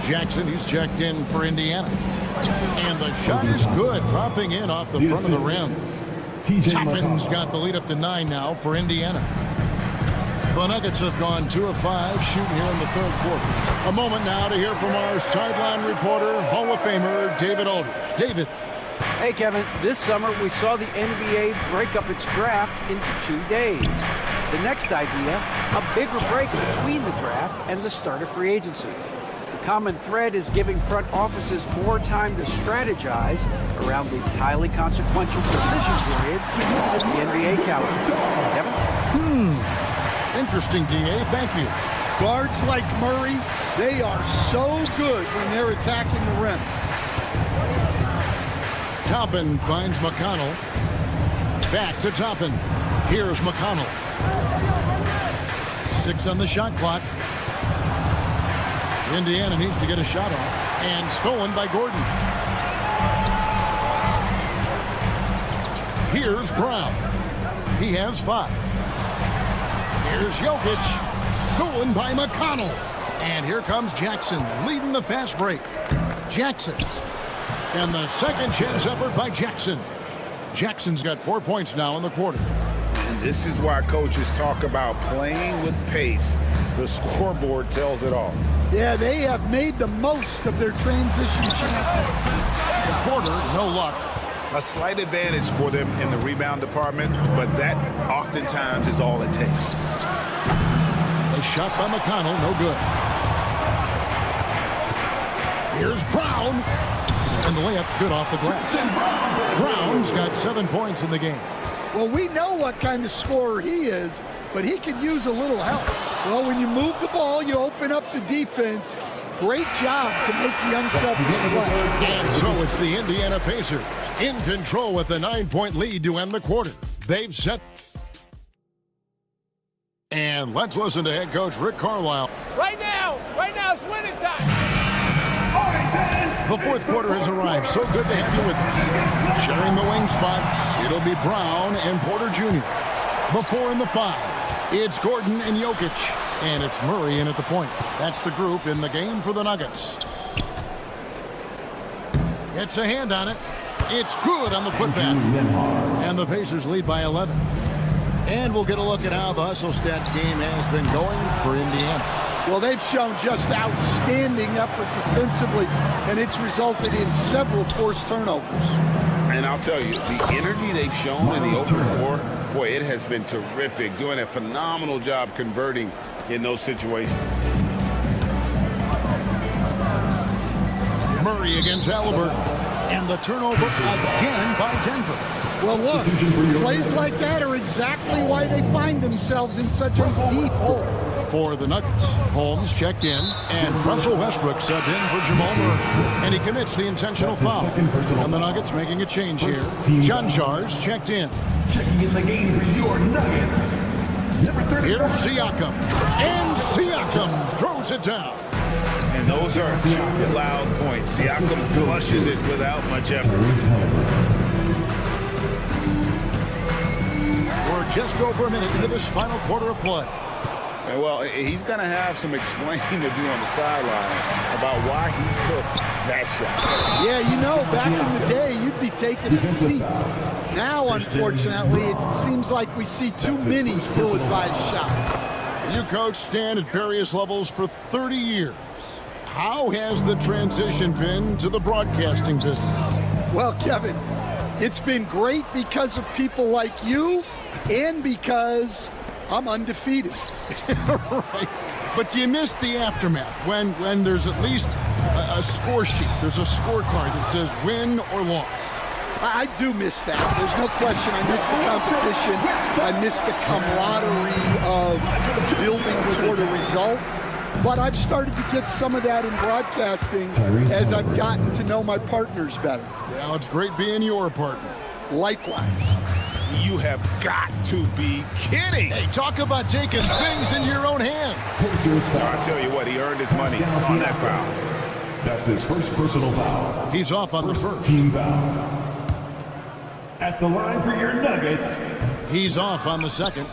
Jackson, he's checked in for Indiana. And the shot is good, dropping in off the front of the rim. Toppin's got the lead up to 9 now for Indiana. The Nuggets have gone 2 of 5 shooting here in the third quarter. A moment now to hear from our sideline reporter, Hall of Famer David Aldridge. David. Hey, Kevin, this summer we saw the NBA break up its draft into 2 days. The next idea, a bigger break between the draft and the start of free agency. The common thread is giving front offices more time to strategize around these highly consequential decision periods of the NBA calendar. Kevin? Interesting, DA. Thank you. Guards like Murray, they are so good when they're attacking the rim. Toppin finds McConnell. Back to Toppin. Here's McConnell. 6 on the shot clock. Indiana needs to get a shot off. And stolen by Gordon. Here's Brown. He has 5. Here's Jokic. Stolen by McConnell. And here comes Jackson leading the fast break. Jackson. And the second chance effort by Jackson. Jackson's got 4 points now in the quarter. And this is why coaches talk about playing with pace. The scoreboard tells it all. Yeah, they have made the most of their transition chances. Porter, no luck. A slight advantage for them in the rebound department, but that oftentimes is all it takes. A shot by McConnell, no good. Here's Brown. And the layup's good off the glass. Brown's got 7 points in the game. Well, we know what kind of scorer he is, but he could use a little help. Well, when you move the ball, you open up the defense. Great job to make the unselfish play. And so it's the Indiana Pacers in control with a 9-point lead to end the quarter. They've set. And let's listen to head coach Rick Carlisle. Right now is winning time. The fourth quarter has arrived. So good to have you with us. Sharing the wing spots, it'll be Brown and Porter Jr. The 4 and the 5. It's Gordon and Jokic. And it's Murray in at the point. That's the group in the game for the Nuggets. Gets a hand on it. It's good on the putback. And the Pacers lead by 11. And we'll get a look at how the hustle stat game has been going for Indiana. Well, they've shown just outstanding effort defensively, and it's resulted in several forced turnovers. And I'll tell you, the energy they've shown in the open floor, boy, it has been terrific. Doing a phenomenal job converting in those situations. Murray against Halliburton. And the turnover again by Denver. Well, look, plays like that are exactly why they find themselves in such a deep hole. For the Nuggets, Holmes checked in, and Russell Westbrook subbed in for Jamal Murray. And he commits the intentional foul. And the Nuggets making a change here. John Charles checked in. Checking in the game for your Nuggets. Here's Siakam. And Siakam throws it down. And those are two loud points. Siakam flushes it without much effort. We're just over a minute into this final quarter of play. And well, he's going to have some explaining to do on the sideline about why he took that shot. Yeah, you know, back in the day, you'd be taking a seat. Now, unfortunately, it seems like we see too many ill-advised shots. You coached Stan at various levels for 30 years. How has the transition been to the broadcasting business? Well, Kevin, it's been great because of people like you and because I'm undefeated. Right. But you missed the aftermath when there's at least a score sheet. There's a scorecard that says win or loss. I do miss that. There's no question. I miss the competition. I miss the camaraderie of building toward a result. But I've started to get some of that in broadcasting as I've gotten to know my partners better. Well, it's great being your partner. Likewise. You have got to be kidding. Hey, talk about taking things in your own hands. I'll tell you what, he earned his money on that foul. That's his first personal foul. He's off on the first. Team foul. At the line for your Nuggets. He's off on the second.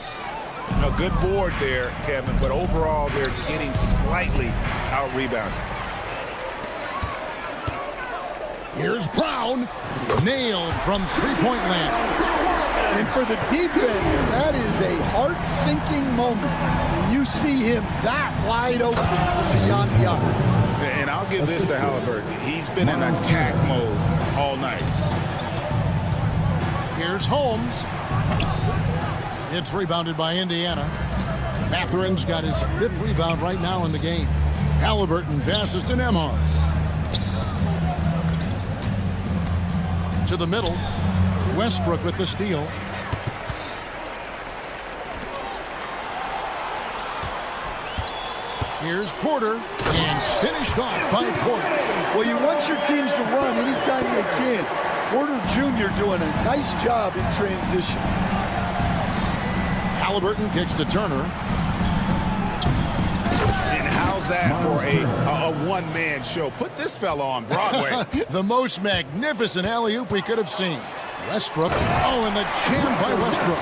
A good board there, Kevin, but overall they're getting slightly out-rebounded. Here's Brown. Nailed from three-point land. And for the defense, that is a heart-sinking moment. You see him that wide open from beyond the arc. And I'll give this to Halliburton. He's been in attack mode all night. Here's Holmes. It's rebounded by Indiana. Matherin's got his 5th rebound right now in the game. Halliburton passes to Nembhard. To the middle. Westbrook with the steal. Here's Porter, and finished off by Porter. Well, you want your teams to run anytime they can. Porter Jr. doing a nice job in transition. Halliburton kicks to Turner. And how's that for a one-man show? Put this fella on Broadway. The most magnificent alley-oop we could have seen. Westbrook. Oh, and the jam by Westbrook.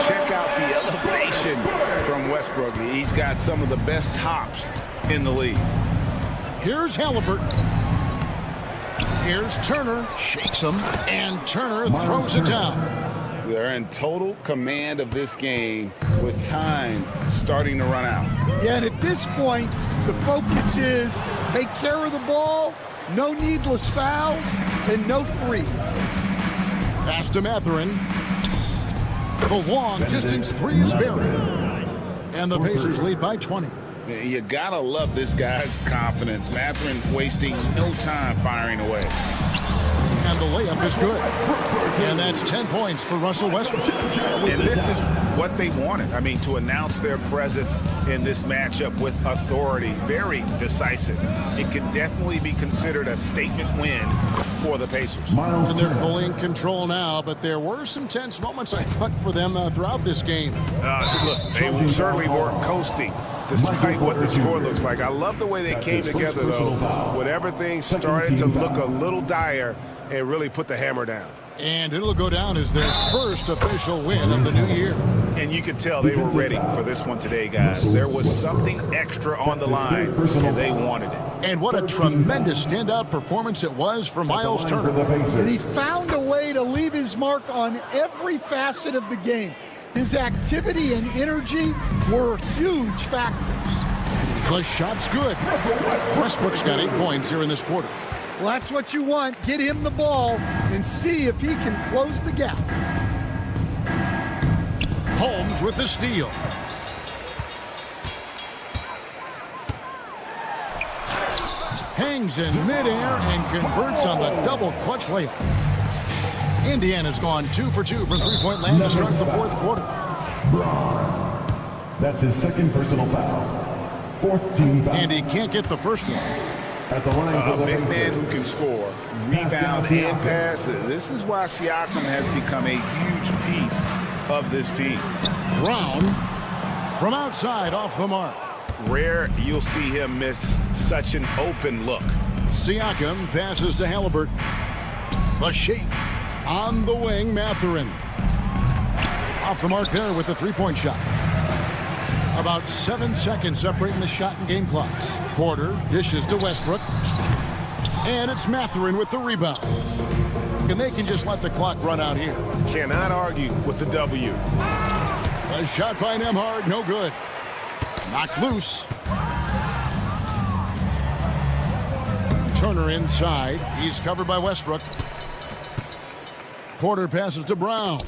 Check out the elevation from Westbrook. He's got some of the best hops in the league. Here's Halliburton. Here's Turner. Shakes him. And Turner throws it down. They're in total command of this game with time starting to run out. Yeah, and at this point, the focus is take care of the ball, no needless fouls, and no freeze. Pass to Matherin. The long distance three is buried. And the Pacers lead by 20. You gotta love this guy's confidence. Matherin wasting no time firing away. And the layup is good. And that's 10 points for Russell Westbrook. And this is what they wanted. I mean, to announce their presence in this matchup with authority. Very decisive. It can definitely be considered a statement win for the Pacers. And they're fully in control now, but there were some tense moments, I thought, for them throughout this game. Listen, they certainly weren't coasting despite what the score looks like. I love the way they came together, though. Whenever things started to look a little dire, and really put the hammer down. And it'll go down as their first official win of the new year. And you could tell they were ready for this one today, guys. There was something extra on the line, and they wanted it. And what a tremendous standout performance it was for Miles Turner. And he found a way to leave his mark on every facet of the game. His activity and energy were huge factors. The shot's good. Westbrook's got 8 points here in this quarter. Well, that's what you want. Get him the ball and see if he can close the gap. Holmes with the steal. Hangs in midair and converts on the double clutch layup. Indiana's gone 2 for 2 from three-point land to start the fourth quarter. Brown. That's his second personal foul. Fourth team foul. And he can't get the first one. At the line for the big man who can score, rebound, and pass. This is why Siakam has become a huge piece of this team. Brown from outside off the mark. Rare you'll see him miss such an open look. Siakam passes to Halliburton. The shake on the wing, Mathurin. Off the mark there with the three-point shot. About 7 seconds separating the shot and game clocks. Porter dishes to Westbrook. And it's Mathurin with the rebound. And they can just let the clock run out here. Cannot argue with the W. A shot by Nembhard, no good. Knocked loose. Turner inside. He's covered by Westbrook. Porter passes to Brown.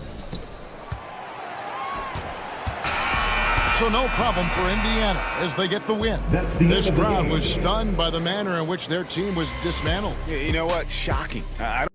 So no problem for Indiana as they get the win. This crowd was stunned by the manner in which their team was dismantled. You know what? Shocking. I don't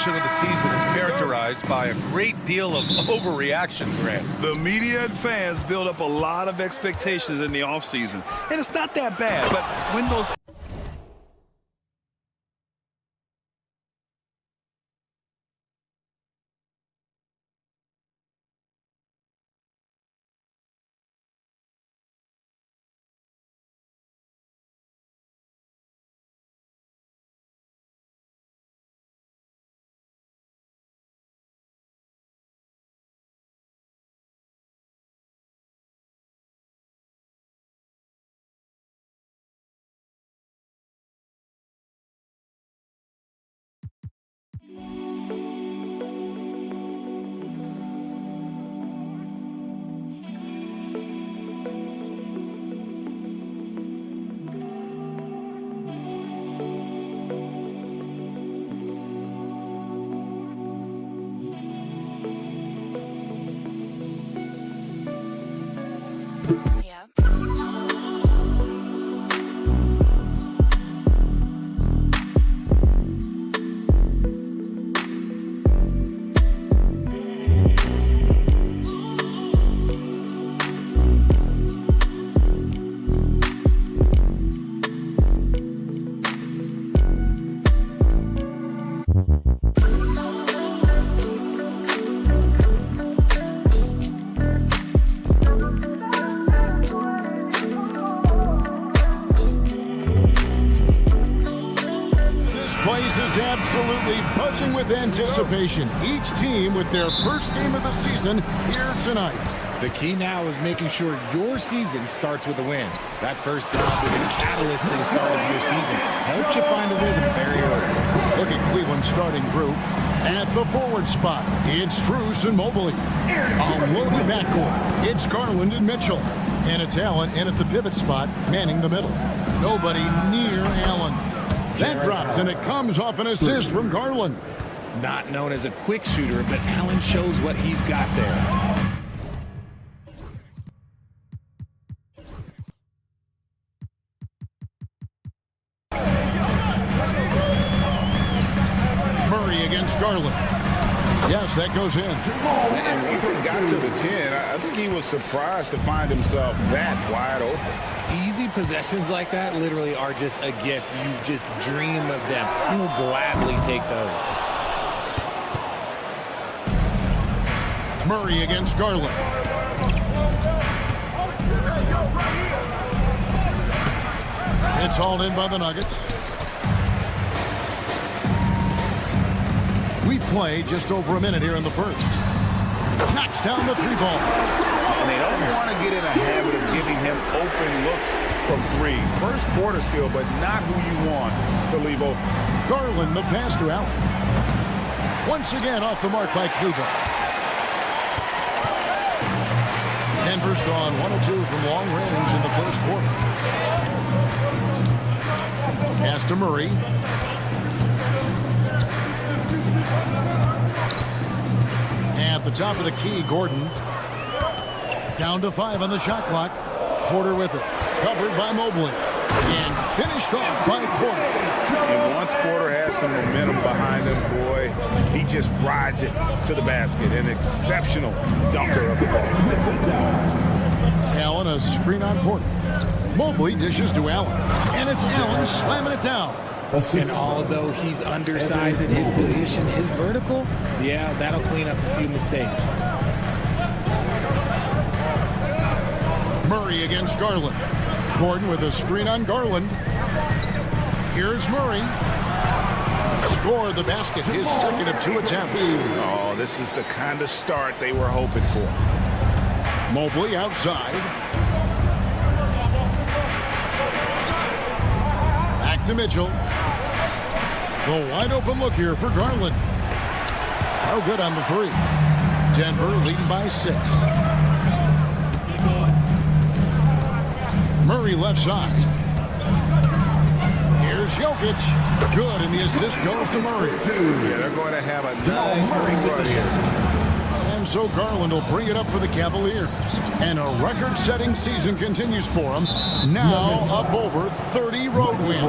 portion of the season is characterized by a great deal of overreaction, Grant. The media and fans build up a lot of expectations in the offseason, and it's not that bad. But when those absolutely buzzing with anticipation. Each team with their first game of the season here tonight. The key now is making sure your season starts with a win. That first drop is a catalyst to the start of your season. Helps you find a rhythm very early. Look at Cleveland's starting group. At the forward spot, it's Strus and Mobley. A loaded backcourt, it's Garland and Mitchell. And it's Allen in at the pivot spot, manning the middle. Nobody near Allen. That drops, and it comes off an assist from Garland. Not known as a quick shooter, but Allen shows what he's got there. Murray against Garland. Yes, that goes in. And once he got to the 10, I think he was surprised to find himself that wide open. Easy possessions like that literally are just a gift. You just dream of them. He'll gladly take those. Murray against Garland. It's hauled in by the Nuggets. We play just over a minute here in the first. Knocks down the three ball. And they don't want to get in a habit of giving him open looks from three. First quarter still, but not who you want to leave open. Garland, the pass to Allen. Once again off the mark by Cleveland. Denver's gone 1 of 2 from long range in the first quarter. Pass to Murray. At the top of the key, Gordon. Down to 5 on the shot clock. Porter with it. Covered by Mobley. And finished off by Porter. And once Porter has some momentum behind him, boy, he just rides it to the basket. An exceptional dunker of the ball. Allen, a screen on Porter. Mobley dishes to Allen. And it's Allen slamming it down. And although he's undersized at his position, his vertical, yeah, that'll clean up a few mistakes. Murray against Garland. Gordon with a screen on Garland. Here's Murray. Scored the basket, his second of 2 attempts. Oh, this is the kind of start they were hoping for. Mobley outside. Back to Mitchell. The wide open look here for Garland. No good on the 3. Denver leading by 6. Murray left side. Here's Jokic. Good, and the assist goes to Murray. Yeah, they're going to have a nice 3 run here. And so Garland will bring it up for the Cavaliers. And a record-setting season continues for him. Now up over 30 road wins.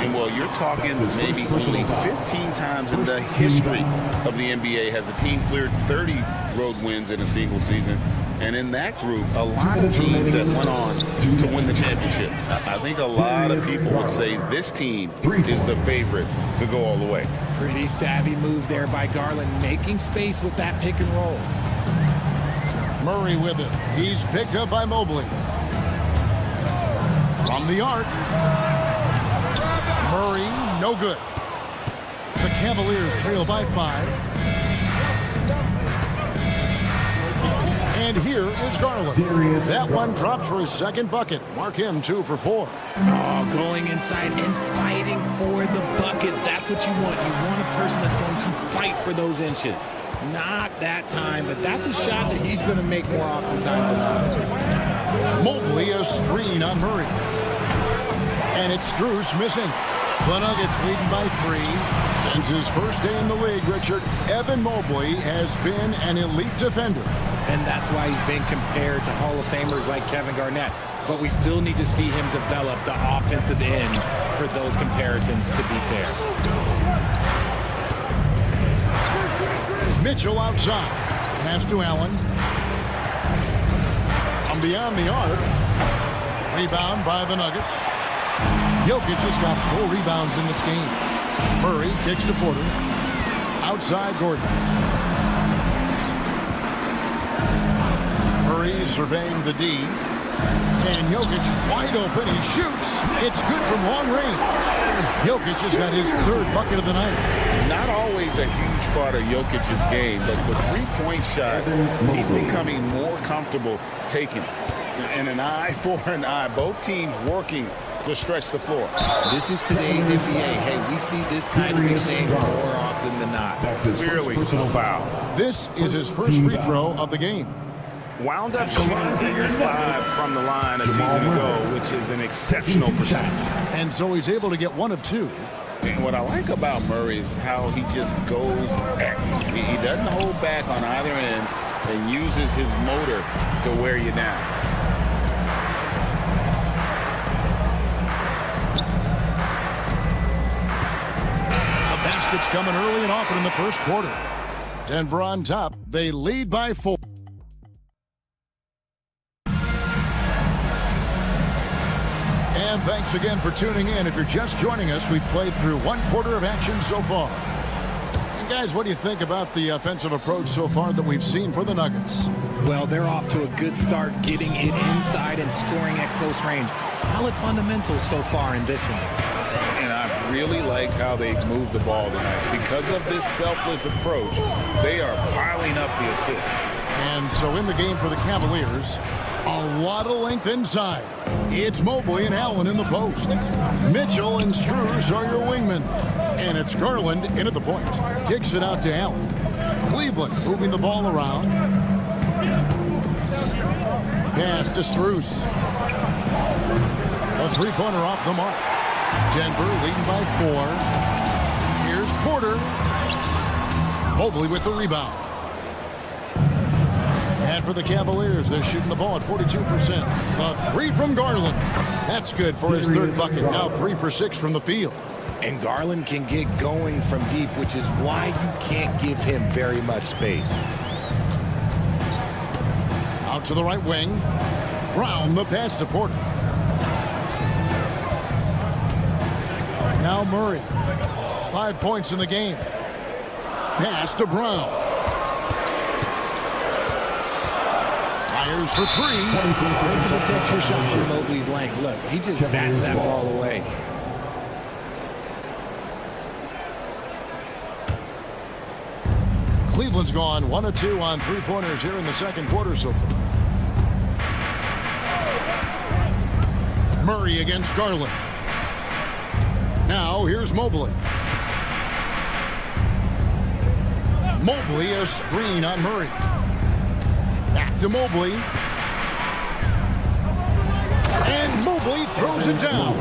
And well, you're talking maybe only 15 times in the history of the NBA has a team cleared 30 road wins in a single season. And in that group, a lot of teams that went on to win the championship. I think a lot of people would say this team is the favorite to go all the way. Pretty savvy move there by Garland, making space with that pick and roll. Murray with it. He's picked up by Mobley. From the arc. Murray, no good. The Cavaliers trail by 5. And here is Garland. That one drops for his second bucket. Mark him 2 for 4. Oh, going inside and fighting for the bucket. That's what you want. You want a person that's going to fight for those inches. Not that time, but that's a shot that he's going to make more oftentimes than not. Mobley, a screen on Murray. And it's Strus missing. The Nuggets leading by 3. Since his first day in the league, Richard, Evan Mobley has been an elite defender. And that's why he's been compared to Hall of Famers like Kevin Garnett. But we still need to see him develop the offensive end for those comparisons, to be fair. Mitchell outside. Pass to Allen. From beyond the arc. Rebound by the Nuggets. Jokic just got 4 rebounds in this game. Murray kicks to Porter. Outside Gordon. Murray surveying the D. And Jokic wide open. He shoots. It's good from long range. Jokic has got his 3rd bucket of the night. Not always a huge part of Jokic's game, but the three-point shot, he's becoming more comfortable taking it. And an eye for an eye. Both teams working to stretch the floor. This is today's NBA. Hey, we see this kind of exchange more often than not. Clearly a foul. This is his first free throw of the game. Wound up shooting 5 from the line a season ago, which is an exceptional percentage. And so he's able to get 1 of 2. And what I like about Murray is how he just goes at you. He doesn't hold back on either end and uses his motor to wear you down. The basket's coming early and often in the first quarter. Denver on top. They lead by 4. And thanks again for tuning in. If you're just joining us, we've played through 1 quarter of action so far. And guys, what do you think about the offensive approach so far that we've seen for the Nuggets? Well, they're off to a good start, getting it inside and scoring at close range. Solid fundamentals so far in this one. And I really liked how they moved the ball tonight. Because of this selfless approach, they are piling up the assists. And so in the game for the Cavaliers, a lot of length inside. It's Mobley and Allen in the post. Mitchell and Strus are your wingmen. And it's Garland in at the point. Kicks it out to Allen. Cleveland moving the ball around. Pass to Strus. A three-pointer off the mark. Denver leading by 4. Here's Porter. Mobley with the rebound. And for the Cavaliers, they're shooting the ball at 42%. The 3 from Garland. That's good for his 3rd bucket. Now 3 for 6 from the field. And Garland can get going from deep, which is why you can't give him very much space. Out to the right wing. Brown, the pass to Porter. Now Murray. 5 points in the game. Pass to Brown. Fires for 3. Trying to protect your shot from Mobley's length. Look, he just bats that ball away. Cleveland's gone 1 of 2 on 3-pointers here in the second quarter so far. Murray against Garland. Now here's Mobley. Mobley, a screen on Murray. Back to Mobley. And Mobley throws it down.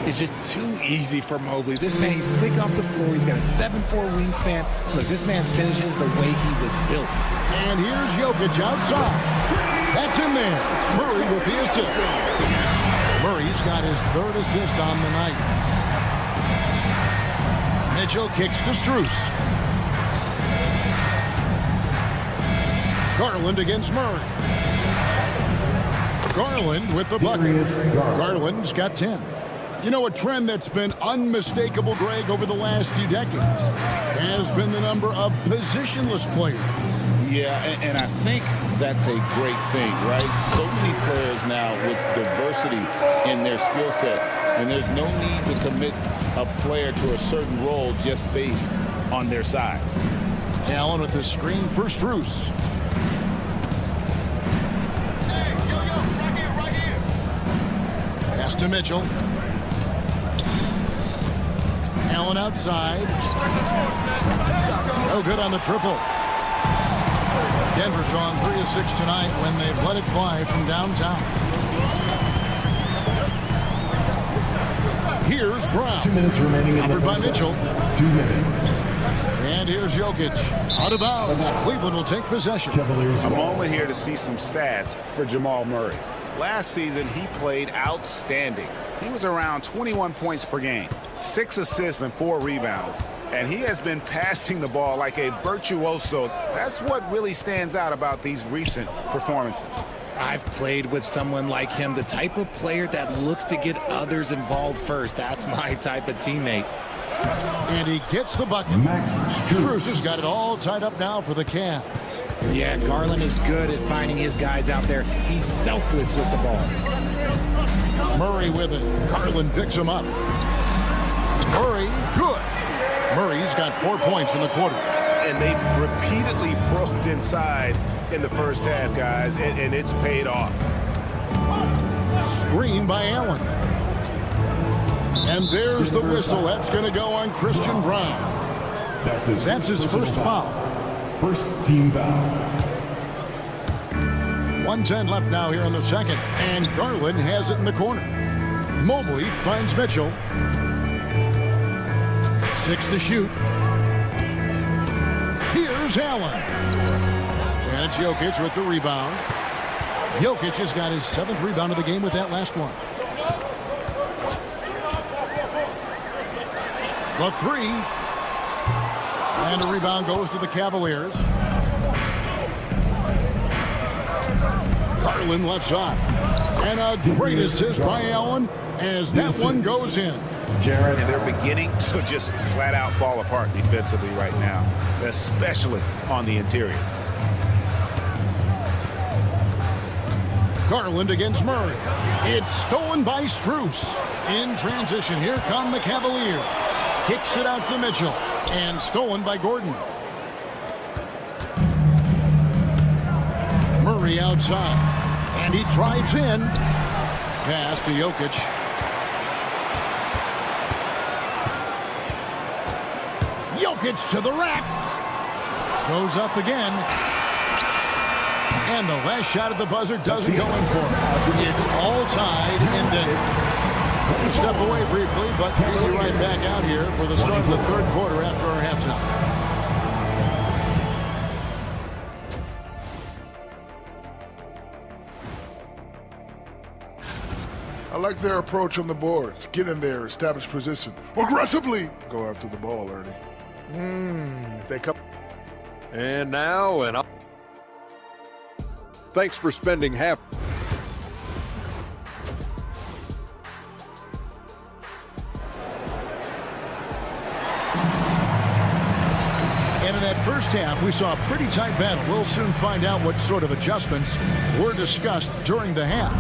It's just too easy for Mobley. This man, he's quick off the floor. He's got a 7'4" wingspan. Look, this man finishes the way he was built. And here's Jokic outside. That's in there. Murray with the assist. Murray's got his third assist on the night. Mitchell kicks to Strus. Garland against Murray. Garland with the bucket. Garland's got 10. You know, a trend that's been unmistakable, Greg, over the last few decades has been the number of positionless players. Yeah, and I think that's a great thing, right? So many players now with diversity in their skill set, and there's no need to commit a player to a certain role just based on their size. Allen with the screen for Strus. Pass to Mitchell. Allen outside. No good on the triple. Denver's gone 3 of 6 tonight when they've let it fly from downtown. Here's Brown. 2 minutes remaining. Covered by Mitchell. 2 minutes. And here's Jokic. Out of bounds. Cleveland will take possession. Cavaliers. A moment here to see some stats for Jamal Murray. Last season, he played outstanding. He was around 21 points per game, 6 assists and 4 rebounds. And he has been passing the ball like a virtuoso. That's what really stands out about these recent performances. I've played with someone like him, the type of player that looks to get others involved first. That's my type of teammate. And he gets the bucket. Strus has got it all tied up now for the Cavs. Yeah, Garland is good at finding his guys out there. He's selfless with the ball. Murray with it. Garland picks him up. Murray, good. Murray's got 4 points in the quarter. And they've repeatedly probed inside in the first half, guys, and it's paid off. Screen by Allen. And there's the whistle. That's going to go on Christian Brown. That's his first foul. First team foul. 1:10 left now here in the second. And Garland has it in the corner. Mobley finds Mitchell. 6 to shoot. Here's Allen. And it's Jokic with the rebound. Jokic has got his 7th rebound of the game with that last one. The 3. And the rebound goes to the Cavaliers. Garland left side. And a great assist by Allen as that one goes in. And they're beginning to just flat out fall apart defensively right now, especially on the interior. Garland against Murray. It's stolen by Strus. In transition, here come the Cavaliers. Kicks it out to Mitchell. And stolen by Gordon. Murray outside. And he drives in. Pass to Jokic. Jokic to the rack. Goes up again. And the last shot at the buzzer doesn't go in for him. It's all tied in Denver. Step away briefly, but we'll be right back out here for the start of the third quarter after our halftime. I like their approach on the boards. Get in there, establish position. Aggressively go after the ball early. They come. And now, thanks for spending half. And in that first half, we saw a pretty tight battle. We'll soon find out what sort of adjustments were discussed during the half.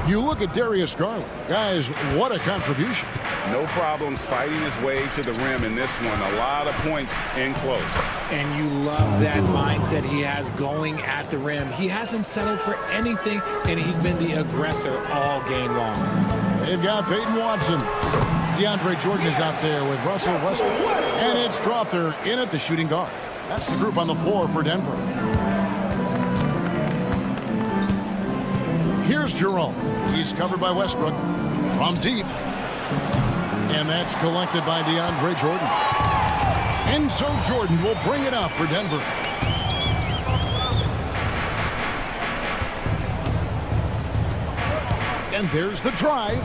You look at Darius Garland. Guys, what a contribution. No problems fighting his way to the rim in this one. A lot of points in close. And you love that mindset he has going at the rim. He hasn't settled for anything, and he's been the aggressor all game long. They've got Peyton Watson. DeAndre Jordan is out there with Russell Westbrook. And it's Strother in at the shooting guard. That's the group on the floor for Denver. Here's Jerome. He's covered by Westbrook from deep. And that's collected by DeAndre Jordan. And so Jordan will bring it up for Denver. And there's the drive.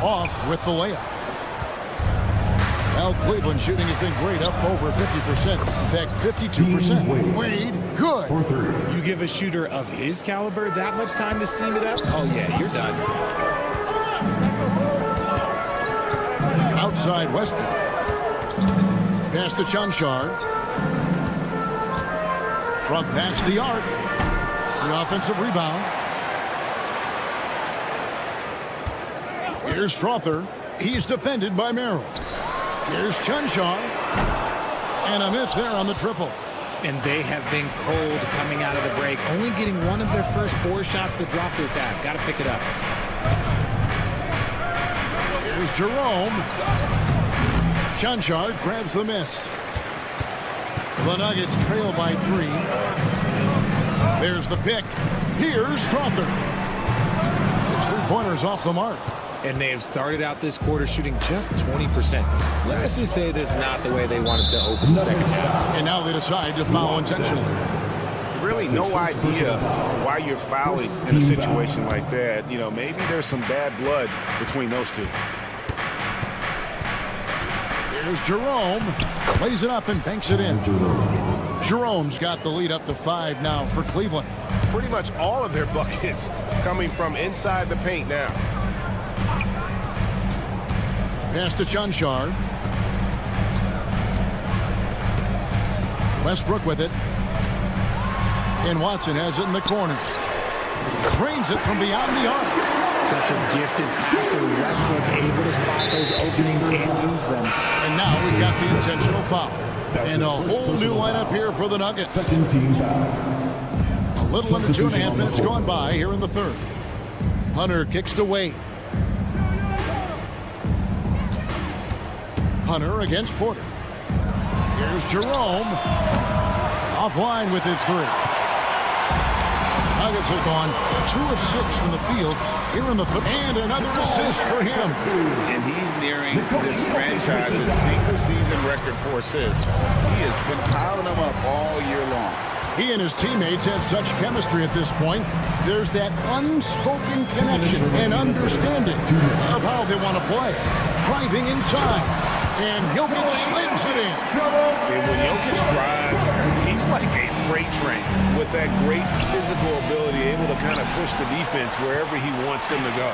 Off with the layup. Well, Cleveland shooting has been great, up over 50%. In fact, 52%. Wade, good. You give a shooter of his caliber that much time to seam it up? Oh, yeah, you're done. Outside Westbrook. Pass to Chanchar. Front pass the arc. The offensive rebound. Here's Strother. He's defended by Merrill. Here's Chanchar. And a miss there on the triple. And they have been cold coming out of the break. Only getting one of their first 4 shots to drop this half. Got to pick it up. Here's Jerome. Chanchar grabs the miss. The Nuggets trail by 3. There's the pick. Here's Strother. His 3-pointers off the mark. And they have started out this quarter shooting just 20%. Let's just say this is not the way they wanted to open the second half. And now they decide to foul intentionally. Really no idea why you're fouling in a situation like that. You know, maybe there's some bad blood between those two. Here's Jerome. Lays it up and banks it in. Jerome's got the lead up to 5 now for Cleveland. Pretty much all of their buckets coming from inside the paint now. Pass to Chanchar. Westbrook with it. And Watson has it in the corner. Drains it from beyond the arc. Such a gifted passer. Westbrook able to spot those openings and use them. And now we've got the intentional foul. And a whole new lineup here for the Nuggets. A little under 2.5 minutes gone by here in the third. Hunter kicks to Wade. Hunter against Porter. Here's Jerome. Offline with his 3. Nuggets have gone 2 of 6 from the field here in the third. And another assist for him. And he's nearing this franchise's single season record for assists. He has been piling them up all year long. He and his teammates have such chemistry at this point. There's that unspoken connection and understanding of how they want to play. Driving inside. And Jokic slams it in. And when Jokic drives, he's like a freight train with that great physical ability, able to kind of push the defense wherever he wants them to go.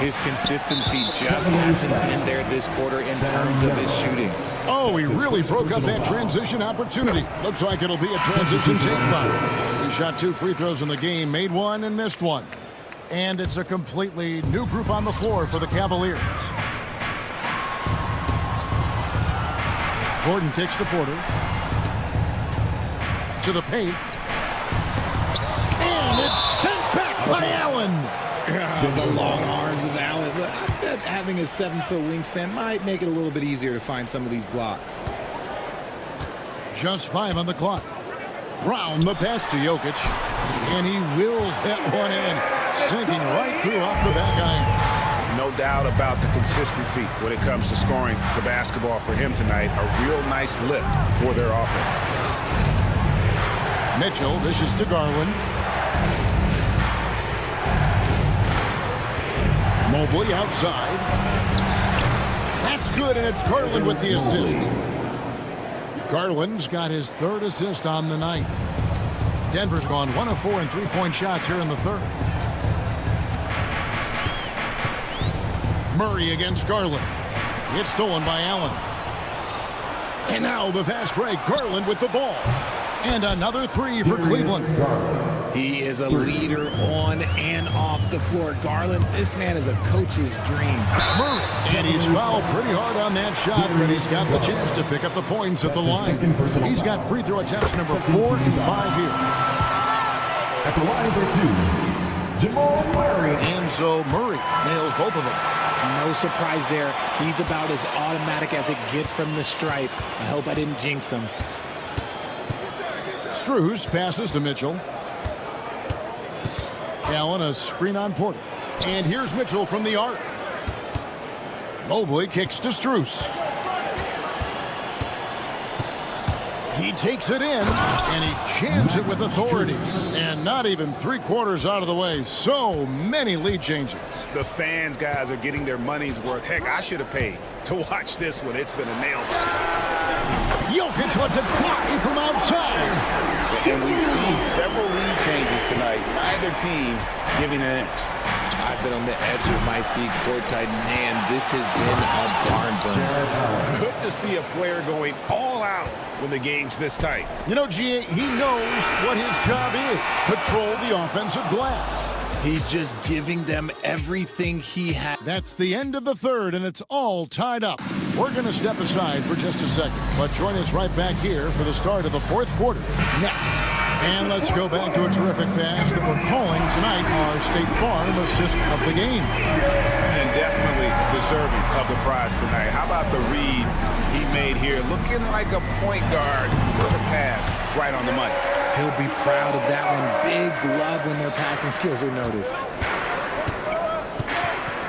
His consistency just hasn't been there this quarter in terms of his shooting. Oh, he really broke up that transition opportunity. Looks like it'll be a transition take foul. He shot 2 free throws in the game, made 1 and missed 1. And it's a completely new group on the floor for the Cavaliers. Gordon kicks to Porter. To the paint. And it's sent back by Allen. The long arms of Allen. I bet having a 7-foot wingspan might make it a little bit easier to find some of these blocks. Just 5 on the clock. Brown the pass to Jokic. And he wills that one in. Sinking right through off the back iron. No doubt about the consistency when it comes to scoring the basketball for him tonight. A real nice lift for their offense. Mitchell dishes to Garland. Mobley outside. That's good, and it's Garland with the assist. Garland's got his 3rd assist on the night. Denver's gone 1 of 4 in 3-point shots here in the third. Murray against Garland. It's stolen by Allen. And now the fast break. Garland with the ball. And another 3 for Cleveland. He is a leader on and off the floor. Garland, this man is a coach's dream. Murray. And he's fouled pretty hard on that shot, but he's got the chance to pick up the points at the line. He's got free throw attempts number 4 and 5 here. At the line for 2, Jamal Murray. And so Murray nails both of them. No surprise there. He's about as automatic as it gets from the stripe. I hope I didn't jinx him. Strus passes to Mitchell. Allen a screen on Porter. And here's Mitchell from the arc. Mobley kicks to Strus. He takes it in, and he jams it with authority. And not even 3/4 out of the way. So many lead changes. The fans, guys, are getting their money's worth. Heck, I should have paid to watch this one. It's been a nail biter. Jokic lets it fly from outside. And we've seen several lead changes tonight. Neither team giving an inch. I've been on the edge of my seat courtside. Man, this has been a barn burner. Good to see a player going all out when the game's this tight. You know, GA, he knows what his job is. Patrol the offensive glass. He's just giving them everything he has. That's the end of the third, and it's all tied up. We're going to step aside for just a second, but join us right back here for the start of the fourth quarter next. And let's go back to a terrific pass that we're calling tonight our State Farm assist of the game. And definitely deserving of the prize tonight. How about the read he made here? Looking like a point guard with a pass right on the money. He'll be proud of that one. Bigs love when their passing skills are noticed.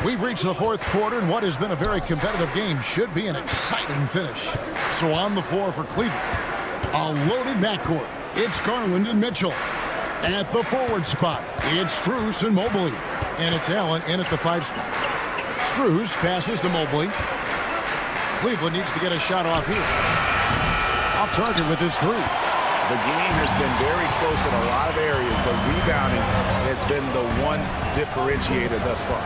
We've reached the fourth quarter, and what has been a very competitive game should be an exciting finish. So on the floor for Cleveland, a loaded backcourt. It's Garland and Mitchell. At the forward spot, it's Strus and Mobley. And it's Allen in at the 5 spot. Strus passes to Mobley. Cleveland needs to get a shot off here. Off target with his 3. The game has been very close in a lot of areas, but rebounding has been the one differentiator thus far.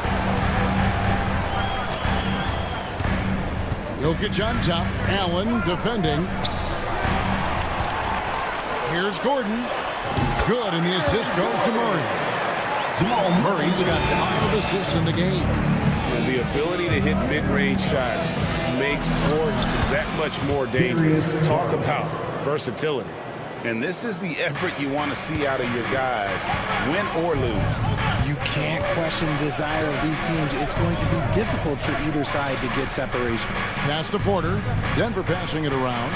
Jokic on top. Allen defending. Here's Gordon. Good, and the assist goes to Murray. Murray's got 5 assists in the game. And the ability to hit mid-range shots makes Gordon that much more dangerous. Talk about versatility. And this is the effort you want to see out of your guys, win or lose. You can't question the desire of these teams. It's going to be difficult for either side to get separation. Pass to Porter. Denver passing it around.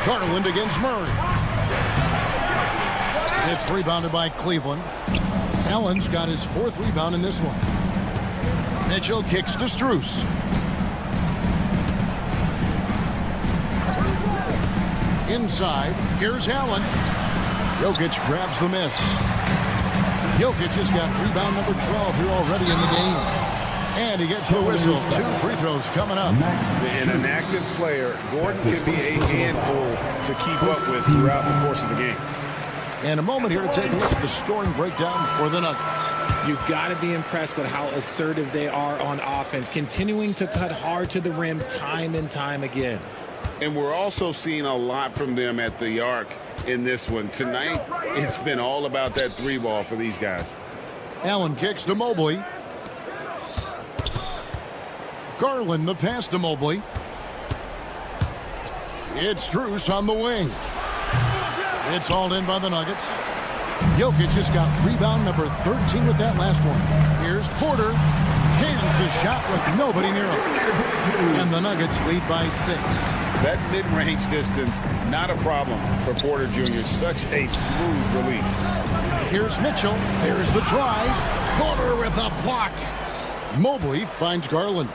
Garland against Murray. It's rebounded by Cleveland. Allen's got his 4th rebound in this one. Mitchell kicks to Strus. Inside, here's Allen. Jokic grabs the miss. Jokic has got rebound number 12 here already in the game. And he gets the whistle. 2 free throws coming up. And an active player, Gordon can be a handful to keep up with throughout the course of the game. And a moment here to take a look at the scoring breakdown for the Nuggets. You've got to be impressed with how assertive they are on offense, continuing to cut hard to the rim time and time again. And we're also seeing a lot from them at the arc in this one. Tonight, it's been all about that 3-ball for these guys. Allen kicks to Mobley. Garland the pass to Mobley. It's Strus on the wing. It's hauled in by the Nuggets. Jokic just got rebound number 13 with that last one. Here's Porter. Cans the shot with nobody near him. And the Nuggets lead by 6. That mid-range distance, not a problem for Porter Jr. Such a smooth release. Here's Mitchell. There's the drive. Porter with a block. Mobley finds Garland.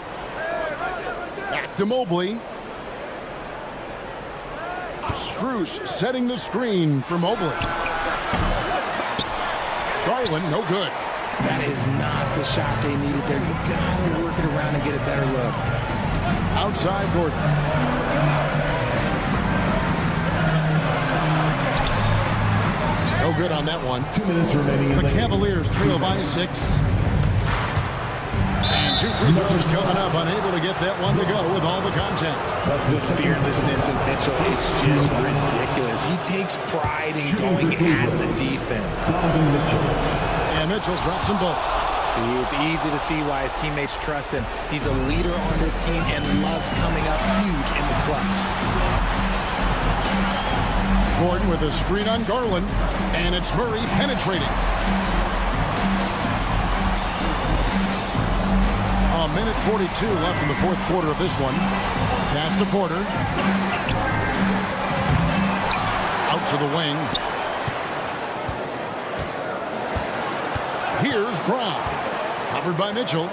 Back to Mobley. Strus setting the screen for Mobley. Garland, no good. That is not the shot they needed there. You've got to work it around and get a better look. Outside Gordon. No good on that one. 2 minutes remaining. The Cavaliers trail by 6. And 2 free throws coming up, unable to get that one to go with all the contact. The fearlessness of Mitchell is just ridiculous. He takes pride in going at the defense. And Mitchell drops them both. See, it's easy to see why his teammates trust him. He's a leader on this team and loves coming up huge in the clutch. Gordon with a screen on Garland, and it's Murray penetrating. A minute 42 left in the fourth quarter of this one. Pass to Porter. Out to the wing. Here's Brown. Covered by Mitchell.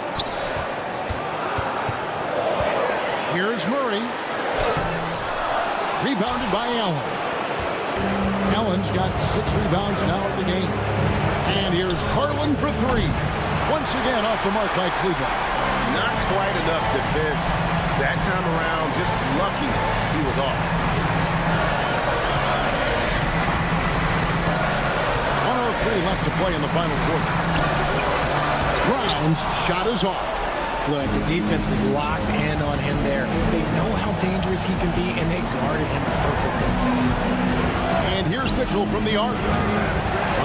Here's Murray. Rebounded by Allen. Allen's got 6 rebounds now in the game. And here's Garland for 3. Once again off the mark by Cleveland. Not quite enough defense that time around. Just lucky he was off. 1:03 left to play in the final quarter. Brown's shot is off. Look, the defense was locked in on him there. They know how dangerous he can be, and they guarded him perfectly. And here's Mitchell from the arc.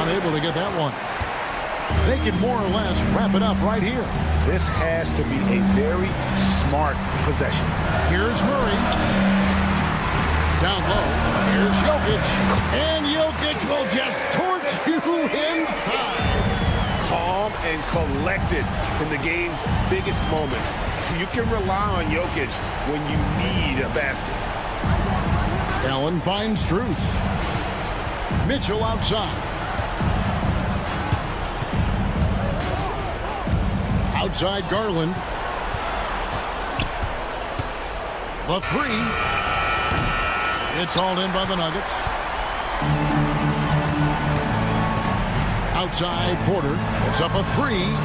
Unable to get that one. They can more or less wrap it up right here. This has to be a very smart possession. Here's Murray. Down low. Here's Jokic. And Jokic will just torch you inside. Calm and collected in the game's biggest moments. You can rely on Jokic when you need a basket. Allen finds Strus. Mitchell outside. Outside Garland. The 3. It's hauled in by the Nuggets. Outside Porter. It's up a 3.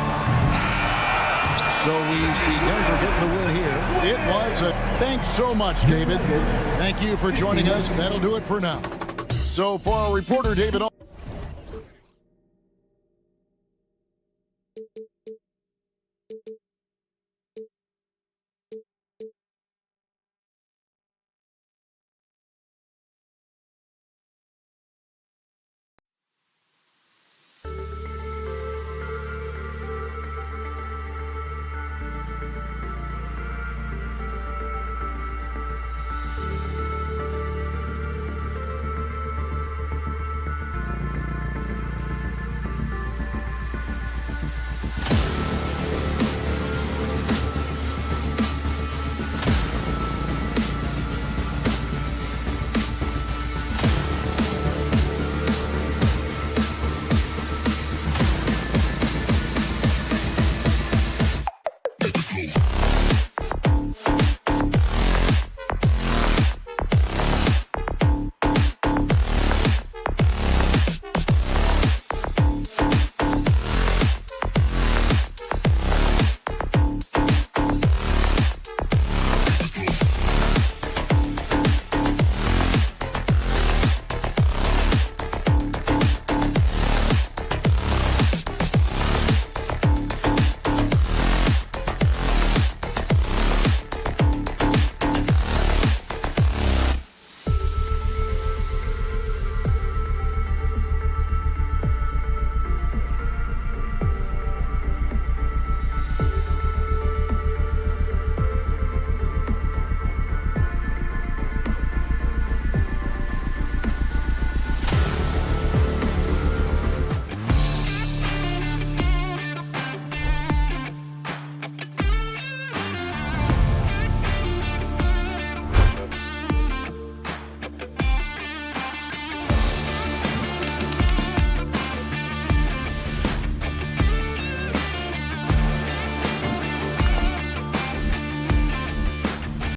So we see Denver get the win here. It was a thanks so much, David. Thank you for joining us. That'll do it for now. So for our reporter, David.